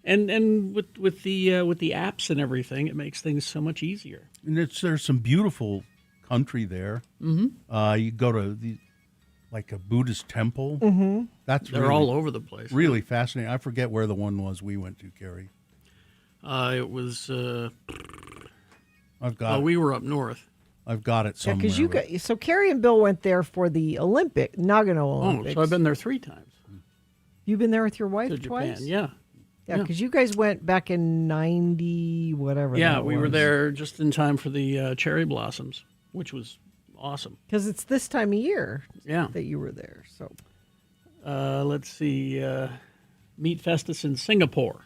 and with the apps and everything, it makes things so much easier. And there's some beautiful country there. Mm-hmm. You go to like a Buddhist temple. Mm-hmm. They're really, all over the place. Really fascinating. I forget where the one was we went to, Carrie. It was. I've got. We were up north. I've got it somewhere. because so Carrie and Bill went there for the Nagano Olympics. Oh, so I've been there 3 times. You've been there with your wife To twice? Japan, yeah. Yeah, because you guys went back in 90, whatever. Yeah, that we was. were there just in time for the cherry blossoms, which was awesome. Because it's this time of year Yeah. that you were there. So let's see. Meet Festus in Singapore.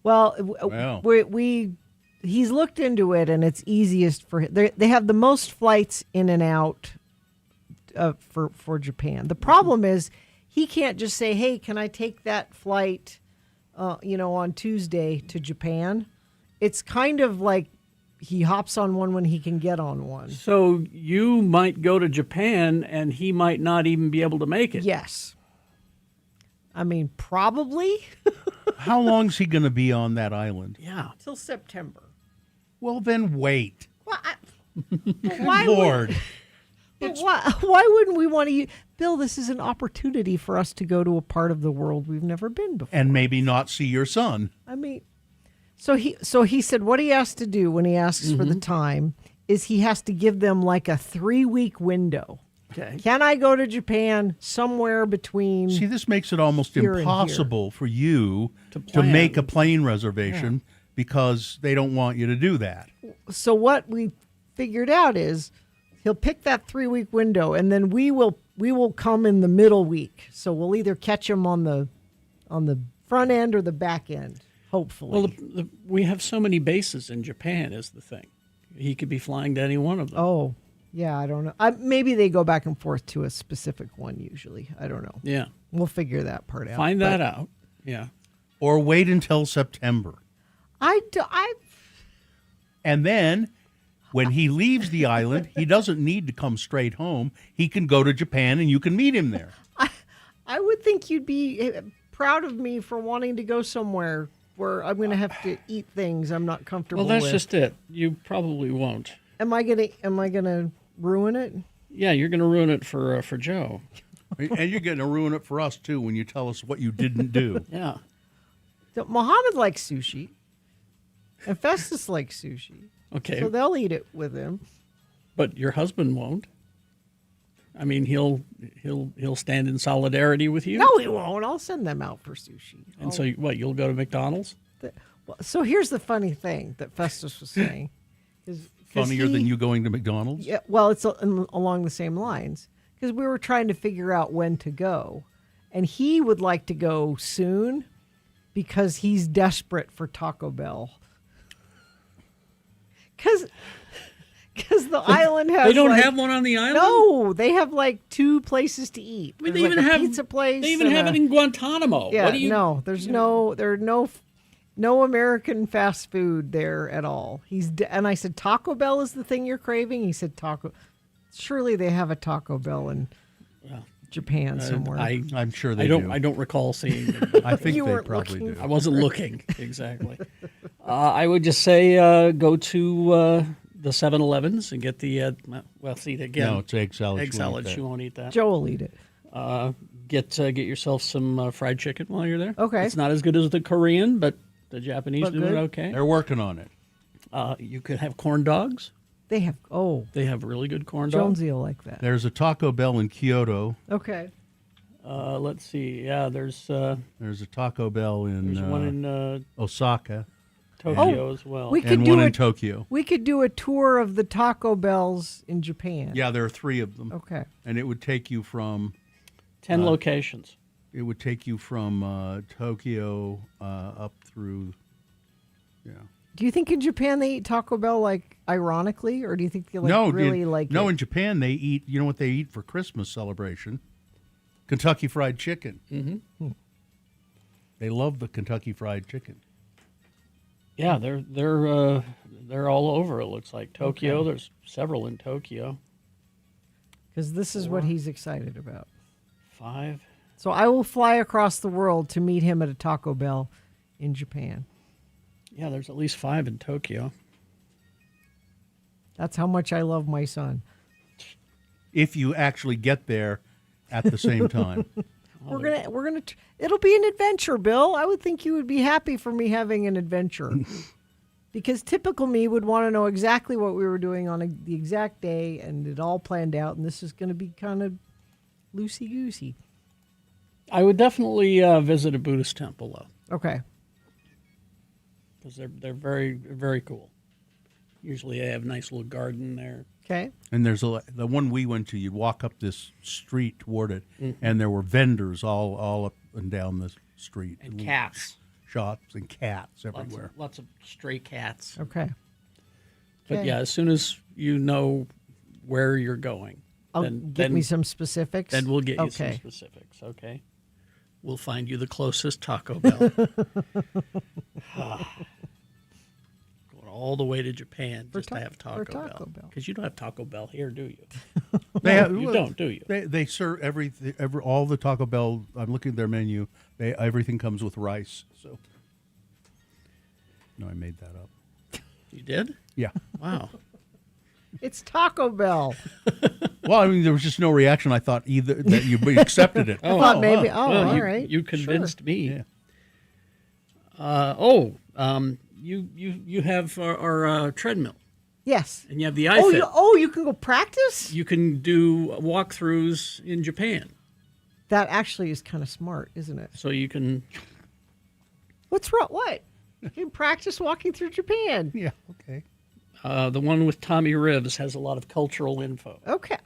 Well, he's looked into it, and it's easiest for they have the most flights in and out for Japan. The problem is he can't just say, "Hey, can I take that flight?" On Tuesday to Japan. It's kind of like he hops on one when he can get on one. So you might go to Japan, and he might not even be able to make it. Yes. I mean, probably. How long's he going to be on that island? Yeah. Till September. Well, then wait. Why Lord. Why wouldn't we want to? Bill, this is an opportunity for us to go to a part of the world we've never been before. And maybe not see your son. I mean, so he said what he has to do when he asks for the time is he has to give them like a 3-week window. Okay. Can I go to Japan somewhere between? See, this makes it almost here and here? impossible for you to plan. make a plane reservation because they don't want you to do that. So what we figured out is he'll pick that 3-week window, and then we will come in the middle week. So we'll either catch him on the front end or the back end, hopefully. Well, we have so many bases in Japan is the thing. He could be flying to any one of them. Oh, yeah, I don't know. Maybe they go back and forth to a specific one usually. I don't know. Yeah. We'll figure that part out. Find that out. Yeah. Or wait until September. I And then when he leaves the island, he doesn't need to come straight home. He can go to Japan, and you can meet him there. I would think you'd be proud of me for wanting to go somewhere where I'm going to have to eat things I'm not comfortable Well, that's with. just it. You probably won't. Am I gonna ruin it? Yeah, you're going to ruin it for Joe. And you're going to ruin it for us, too, when you tell us what you didn't do. Yeah. So Mohammed likes sushi, and Festus likes sushi. Okay. So they'll eat it with him. But your husband won't. I mean, he'll stand in solidarity with you. No, he won't. I'll send them out for sushi. And so, what? You'll go to McDonald's? So here's the funny thing that Festus was saying. Funnier than you going to McDonald's? Yeah, well, it's along the same lines. Because we were trying to figure out when to go. And he would like to go soon because he's desperate for Taco Bell. Because the island has. They don't have one on the island? No, they have like 2 places to eat. I mean, There's they even a have pizza place. They even and have it in Guantanamo. Yeah, What do you? no, there are no American fast food there at all. And I said, Taco Bell is the thing you're craving? He said, Taco. Surely they have a Taco Bell in Japan somewhere. I'm sure they do. do. I don't recall seeing it. I think You they weren't probably looking. do. I wasn't looking. Exactly. I would just say go to the 7-Elevens and get the, see, again. No, it's egg salad. Egg You won't salad. eat that. You won't eat that. Joe will eat it. Get yourself some fried chicken while you're there. Okay. It's not as good as the Korean, but the Japanese But do good. it okay. They're working on it. You could have corn dogs. They have, They have really good corn dogs. Jonesy will like that. There's a Taco Bell in Kyoto. Okay. Let's see. Yeah, there's a Taco Bell in there's one in Osaka. Tokyo as well. We could and do one a- in Tokyo. We could do a tour of the Taco Bells in Japan. Yeah, there are 3 of them. Okay. And it would take you from 10 locations. It would take you from Tokyo up through. Yeah. Do you think in Japan they eat Taco Bell like ironically, or do you think they really like no, it? in Japan they eat. You know what they eat for Christmas celebration? Kentucky Fried Chicken. Mm-hmm. They love the Kentucky Fried Chicken. Yeah, they're all over. It looks like Tokyo. Okay. There's several in Tokyo. Because this is what he's excited about. 5. So I will fly across the world to meet him at a Taco Bell in Japan. Yeah, there's at least 5 in Tokyo. That's how much I love my son. If you actually get there at the same time. It'll be an adventure, Bill. I would think you would be happy for me having an adventure. Because typical me would want to know exactly what we were doing on the exact day, and it all planned out, and this is going to be kind of loosey-goosey. I would definitely visit a Buddhist temple, though. Okay. Because they're very, very cool. Usually they have a nice little garden there. Okay. And there's the one we went to. You'd walk up this street toward it, Mhm. and there were vendors all up and down the street. And cats. Shops and cats everywhere. Lots of stray cats. Okay. But Okay. yeah, as soon as you know where you're going, Get me some specifics. Then we'll get you some Okay. specifics. Okay. We'll find you the closest Taco Bell. Going all the way to Japan just to have Taco Bell. Because you don't have Taco Bell here, do you? You don't, do you? They serve all the Taco Bell. I'm looking at their menu. Everything comes with rice. So, no, I made that up. You did? Yeah. Wow. It's Taco Bell. Well, I mean, there was just no reaction. I thought either that you accepted it. I thought maybe. Well, all you, right. You convinced me. Yeah. You have our treadmill. Yes. And you have the iFit. You can go practice? You can do walkthroughs in Japan. That actually is kind of smart, isn't it? So you can. What's wrong? What? You can practice walking through Japan. Yeah, okay. The one with Tommy Rivs has a lot of cultural info. Okay.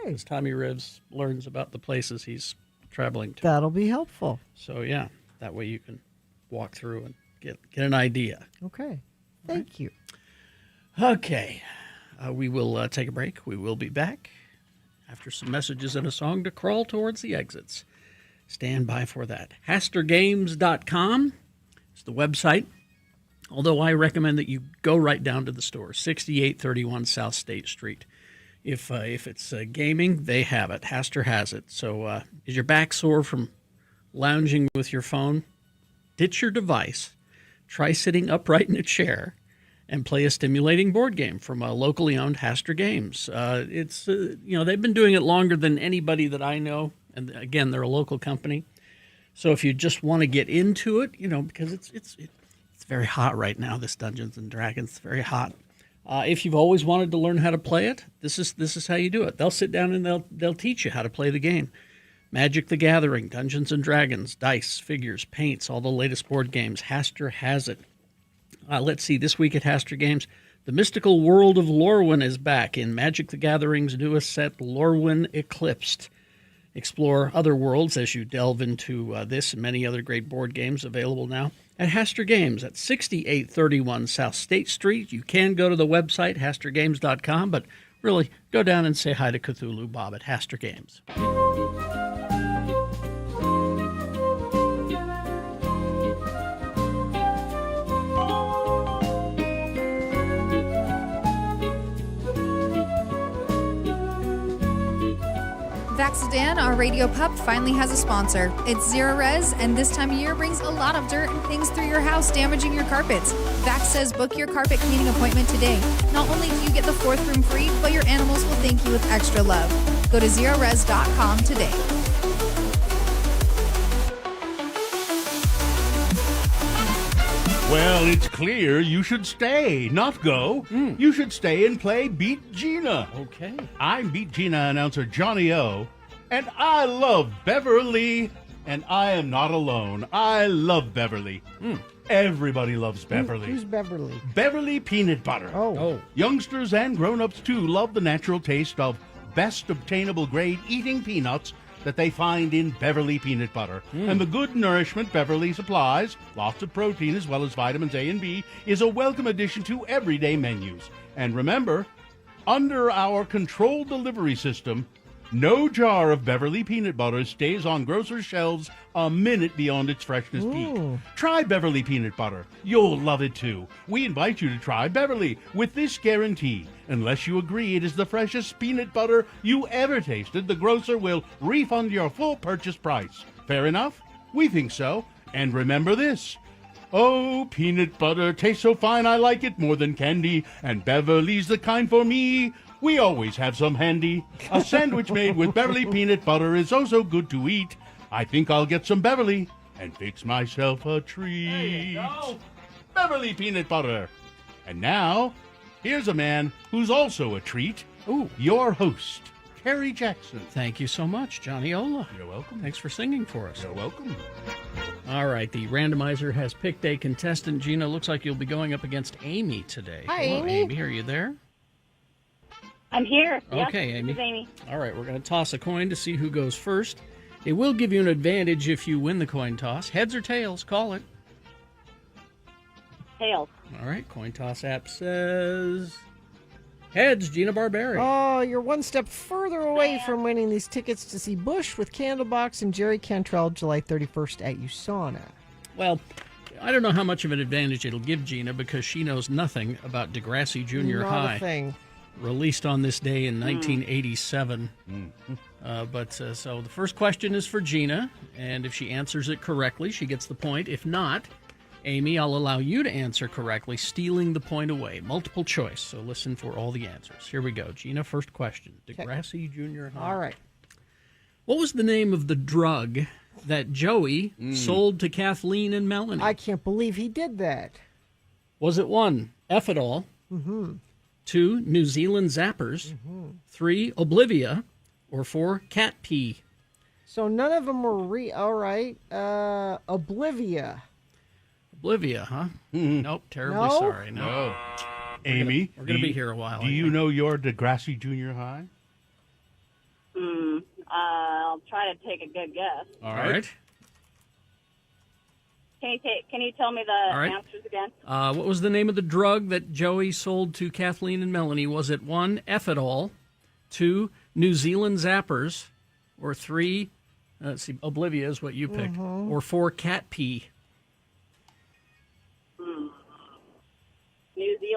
As Tommy Rivs learns about the places he's traveling to. That'll be helpful. So, yeah, that way you can walk through and get an idea. Okay. Thank you. Okay. We will take a break. We will be back after some messages and a song to crawl towards the exits. Stand by for that. HasterGames.com is the website. Although I recommend that you go right down to the store, 6831 South State Street. If it's gaming, they have it. Haster has it. So is your back sore from lounging with your phone? Ditch your device. Try sitting upright in a chair and play a stimulating board game from a locally owned Haster Games. They've been doing it longer than anybody that I know. And again, they're a local company. So if you just want to get into it, because it's very hot right now, this Dungeons and Dragons, it's very hot. If you've always wanted to learn how to play it, this is how you do it. They'll sit down and they'll teach you how to play the game. Magic the Gathering, Dungeons and Dragons, dice, figures, paints, all the latest board games. Haster has it. Let's see, this week at Haster Games, the mystical world of Lorwyn is back in Magic the Gathering's newest set, Lorwyn Eclipsed. Explore other worlds as you delve into this and many other great board games available now at Haster Games at 6831 South State Street. You can go to the website, hastergames.com, but really go down and say hi to Cthulhu Bob at Haster Games. Vaxadan, our radio pup, finally has a sponsor. It's Zero Res, and this time of year brings a lot of dirt and things through your house, damaging your carpets. Vax says book your carpet cleaning appointment today. Not only do you get the fourth room free, but your animals will thank you with extra love. Go to zerores.com today. Well, it's clear you should stay, not go. You should stay and play Beat Gina. Okay. I'm Beat Gina announcer Johnny O, and I love Beverly, and I am not alone. I love Beverly. Everybody loves Beverly. Who's Beverly? Beverly Peanut Butter. Oh. Youngsters and grown-ups, too, love the natural taste of best obtainable grade eating peanuts that they find in Beverly Peanut Butter. And the good nourishment Beverly supplies, lots of protein as well as vitamins A and B, is a welcome addition to everyday menus. And remember, under our controlled delivery system, no jar of Beverly Peanut Butter stays on grocers' shelves a minute beyond its freshness peak. Try Beverly Peanut Butter. You'll love it too. We invite you to try Beverly with this guarantee. Unless you agree it is the freshest peanut butter you ever tasted, the grocer will refund your full purchase price. Fair enough? We think so. And remember this. Oh, peanut butter tastes so fine I like it more than candy, and Beverly's the kind for me. We always have some handy. A sandwich made with Beverly peanut butter is oh so good to eat. I think I'll get some Beverly and fix myself a treat. There you go. Beverly peanut butter. And now, here's a man who's also a treat. Ooh. Your host, Terry Jackson. Thank you so much, Johnny Ola. You're welcome. Thanks for singing for us. You're welcome. All right, the randomizer has picked a contestant. Gina, looks like you'll be going up against Amy today. Hi, Hello, Amy. Are you there? I'm here. Okay, Yes, Amy. this is Amy. All right, we're going to toss a coin to see who goes first. It will give you an advantage if you win the coin toss. Heads or tails, call it. Tails. All right, coin toss app says heads, Gina Barberi. Oh, you're one step further away from winning these tickets to see Bush with Candlebox and Jerry Cantrell July 31st at USANA. Well, I don't know how much of an advantage it'll give Gina because she knows nothing about Degrassi Junior Not High. a thing. Released on this day in 1987. So the first question is for Gina, and if she answers it correctly, she gets the point. If not, Amy, I'll allow you to answer correctly, stealing the point away. Multiple choice, so listen for all the answers. Here we go. Gina, first question. Degrassi Junior High. All right. What was the name of the drug that Joey sold to Kathleen and Melanie? I can't believe he did that. Was it 1, Ephedol, 2, New Zealand Zappers, 3, Oblivia, or 4, Cat Pee? So none of them were all right. Oblivia. Oblivia, huh? Nope, terribly No? sorry. No. Amy, We're gonna be here a while. Do you know your Degrassi Junior High? I'll try to take a good guess. All right. Can you tell me the right. answers again? What was the name of the drug that Joey sold to Kathleen and Melanie? Was it 1, Ephedol, 2, New Zealand Zappers, or 3, let's see, Oblivia is what you picked, or 4, Cat Pee?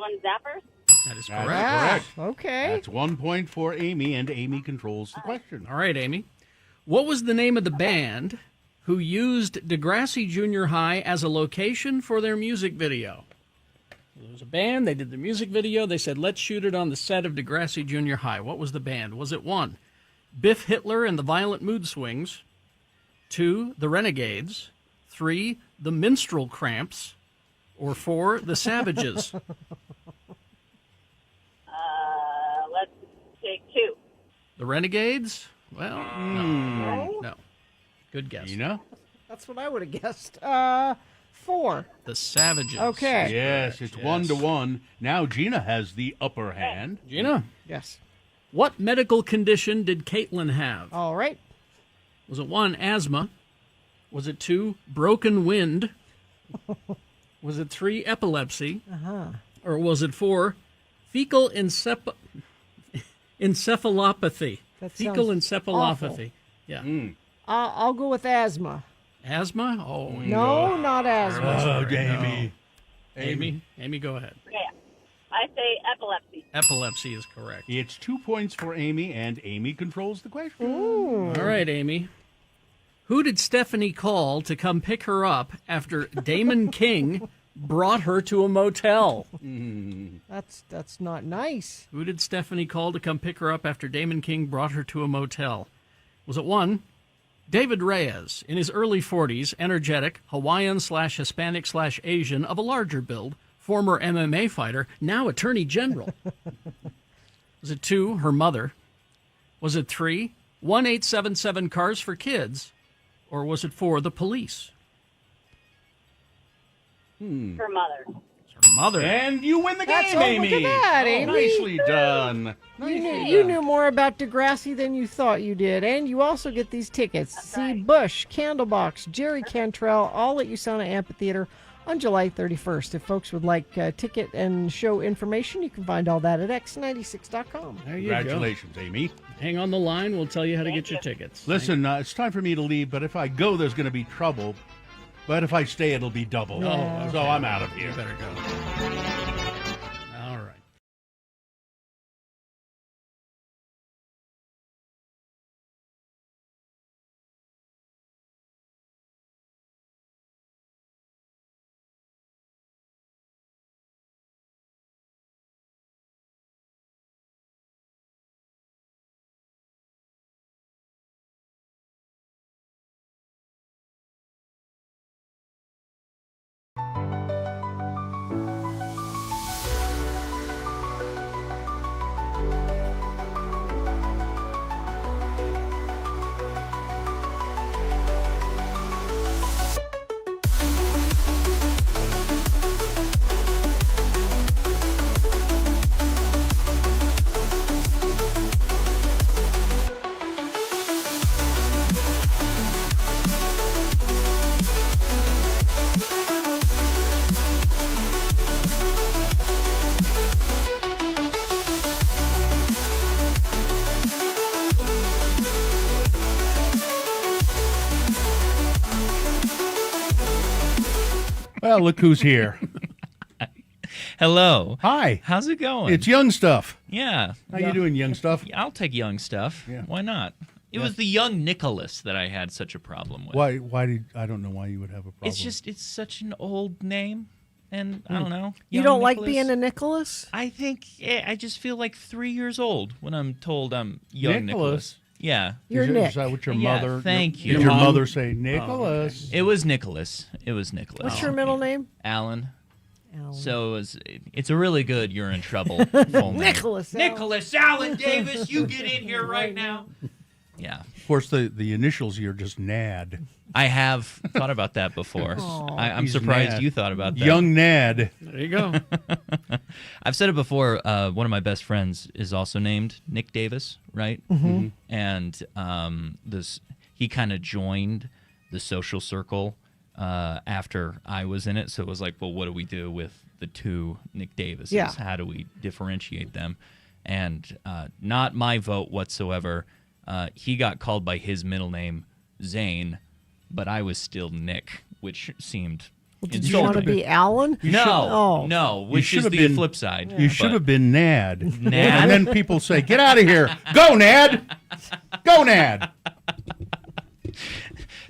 feeling zappers? That is That's correct. Okay. That's 1 point for Amy, and Amy controls the question. All right, Amy. What was the name of the band who used Degrassi Junior High as a location for their music video? There was a band, they did the music video, they said, let's shoot it on the set of Degrassi Junior High. What was the band? Was it 1, Biff Hitler and the Violent Mood Swings, 2, the Renegades, 3, the Minstrel Cramps, or 4, the Savages? Let's take 2. The Renegades? Well, no. Good guess. Gina? That's what I would have guessed. 4. The Savages. Okay. Yes, it's 1-1. Now Gina has the upper hand. Gina? Yes. What medical condition did Caitlin have? All right. Was it 1, asthma? Was it 2, broken wind? Was it 3, epilepsy? Uh-huh. Or was it 4, fecal encephalopathy? That Fecal sounds encephalopathy. Yeah. I'll go with asthma. Asthma? Oh, No, not asthma. Oh, Amy. Amy, go ahead. Yeah. I say epilepsy. Epilepsy is correct. It's 2 points for Amy, and Amy controls the question. All right, Amy. Who did Stephanie call to come pick her up after Damon King brought her to a motel? That's not nice. Who did Stephanie call to come pick her up after Damon King brought her to a motel? Was it 1, David Reyes, in his early 40s, energetic, Hawaiian/Hispanic/Asian of a larger build, former MMA fighter, now Attorney General? Was it 2, her mother? Was it 3, 1-877 Cars for Kids? Or was it 4, the police? Her mother. Her mother. And you win the That's game, Amy. Look at that, Amy. Nicely done. You knew more about Degrassi than you thought you did, and you also get these tickets. See Bush, Candlebox, Jerry Cantrell, all at USANA Amphitheater on July 31st. If folks would like ticket and show information, you can find all that at x96.com. There you Congratulations, Amy. Hang on the line. We'll tell you how to get your tickets. Listen, it's time for me to leave, but if I go, there's going to be trouble. But if I stay, it'll be double. Yeah. So I'm out of here. You better go. All right. Well, look who's here. Hello. Hi. How's it going? It's Young Stuff. Yeah. How you doing, Young Stuff? I'll take Young Stuff. Yeah. Why not? It was the young Nicholas that I had such a problem with. Why did I don't know why you would have a problem. It's such an old name, and I don't know. You Young don't like Nicholas. being a Nicholas? I think I just feel like 3 years old when I'm told I'm young Nicholas. Yeah. Is that what your mother? Thank you. Did your mother say Nicholas? It was Nicholas. It was Nicholas. What's your middle name? Alan. Alan. So it's a really good you're in trouble full name. Nicholas Allen. Nicholas Allen Davis, you get in here right now. Yeah. Of course, the initials here are just NAD. I have thought about that before. I'm He's surprised Nad. you thought about that. Young Nad. There you go. I've said it before. One of my best friends is also named Nick Davis, right? Mm-hmm. And he kind of joined the social circle after I was in it. So it was like, well, what do we do with the two Nick Davises? Yeah. How do we differentiate them? And not my vote whatsoever. He got called by his middle name, Zane, but I was still Nick, which seemed Well, did you want to be Alan? No, Oh. no, which should is have the been- flip side. You should but- have been Nad. Nad? And then people say, get out of here. Go, Nad. Go, Nad.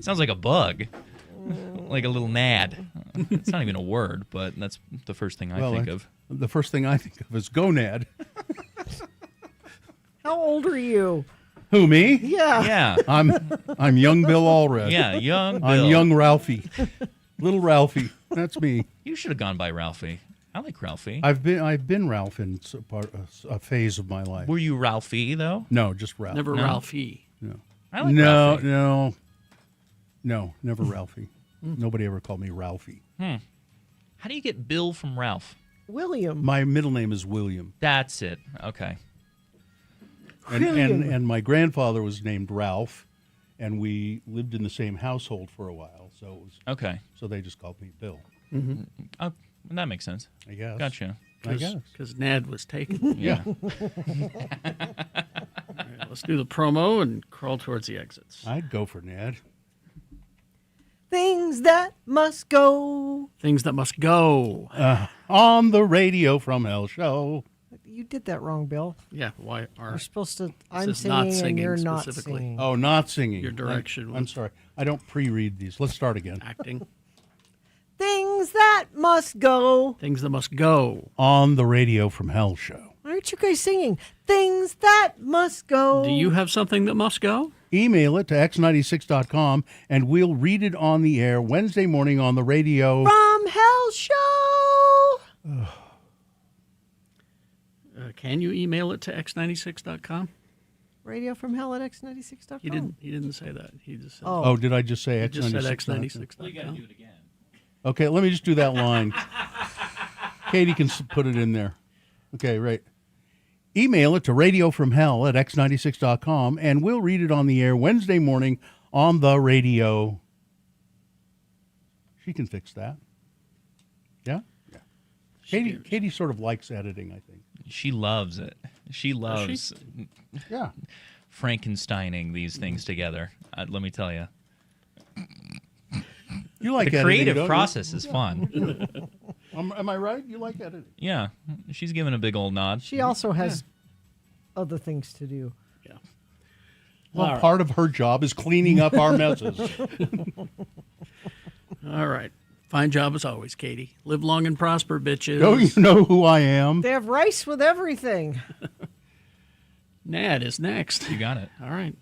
Sounds like a bug, like a little nad. It's not even a word, but that's the first thing I think of. The first thing I think of is go, Nad. How old are you? Who, me? Yeah. Yeah. I'm young Bill Allred. Yeah, young I'm Bill. young Ralphie. Little Ralphie. That's me. You should have gone by Ralphie. I like Ralphie. I've been Ralph in a phase of my life. Were you Ralphie though? No, just Ralph. Never No. Ralphie. No. I like no, Ralphie. no, never Ralphie. Nobody ever called me Ralphie. How do you get Bill from Ralph? William. My middle name is William. That's it. Okay. And my grandfather was named Ralph, and we lived in the same household for a while. So it was Okay. So they just called me Bill. Mm-hmm. Oh, that makes sense. I guess. Gotcha. I guess. Because Nad was taken. Yeah. All right, let's do the promo and crawl towards the exits. I'd go for Nad. Things that must go. Things that must go. On the Radio from Hell show. You did that wrong, Bill. Yeah, why are You're supposed to. This I'm is not singing and you're singing not specifically. singing. Oh, not singing. Your direction I'm was- sorry. I don't pre-read these. Let's start again. acting? Things that must go. Things that must go. On the Radio from Hell show. Why aren't you guys singing? Things that must go. Do you have something that must go? Email it to x96.com and we'll read it on the air Wednesday morning on the radio. From Hell Show. Can you email it to x96.com? Radio from Hell at x96.com. He didn't. He didn't say that. He just said. Oh. Oh, did I just say He just said x96.com? x96.com. Well, you got to do it again. Okay, let me just do that line. Katie can put it in there. Okay, right. Email it to radiofromhell at x96.com and we'll read it on the air Wednesday morning on the radio. She can fix that. Yeah? Yeah. Katie sort of likes editing, I think. She loves it. She loves Yeah. Frankensteining these things together. Let me tell you. You like the editing, creative don't you? process is fun. Am I right? You like editing? Yeah, she's giving a big old nod. She also has other things to do. Yeah. Well, All right. part of her job is cleaning up our messes. All right. Fine job as always, Katie. Live long and prosper, bitches. Don't you know who I am? They have rice with everything. Nad is next. You got it. All right.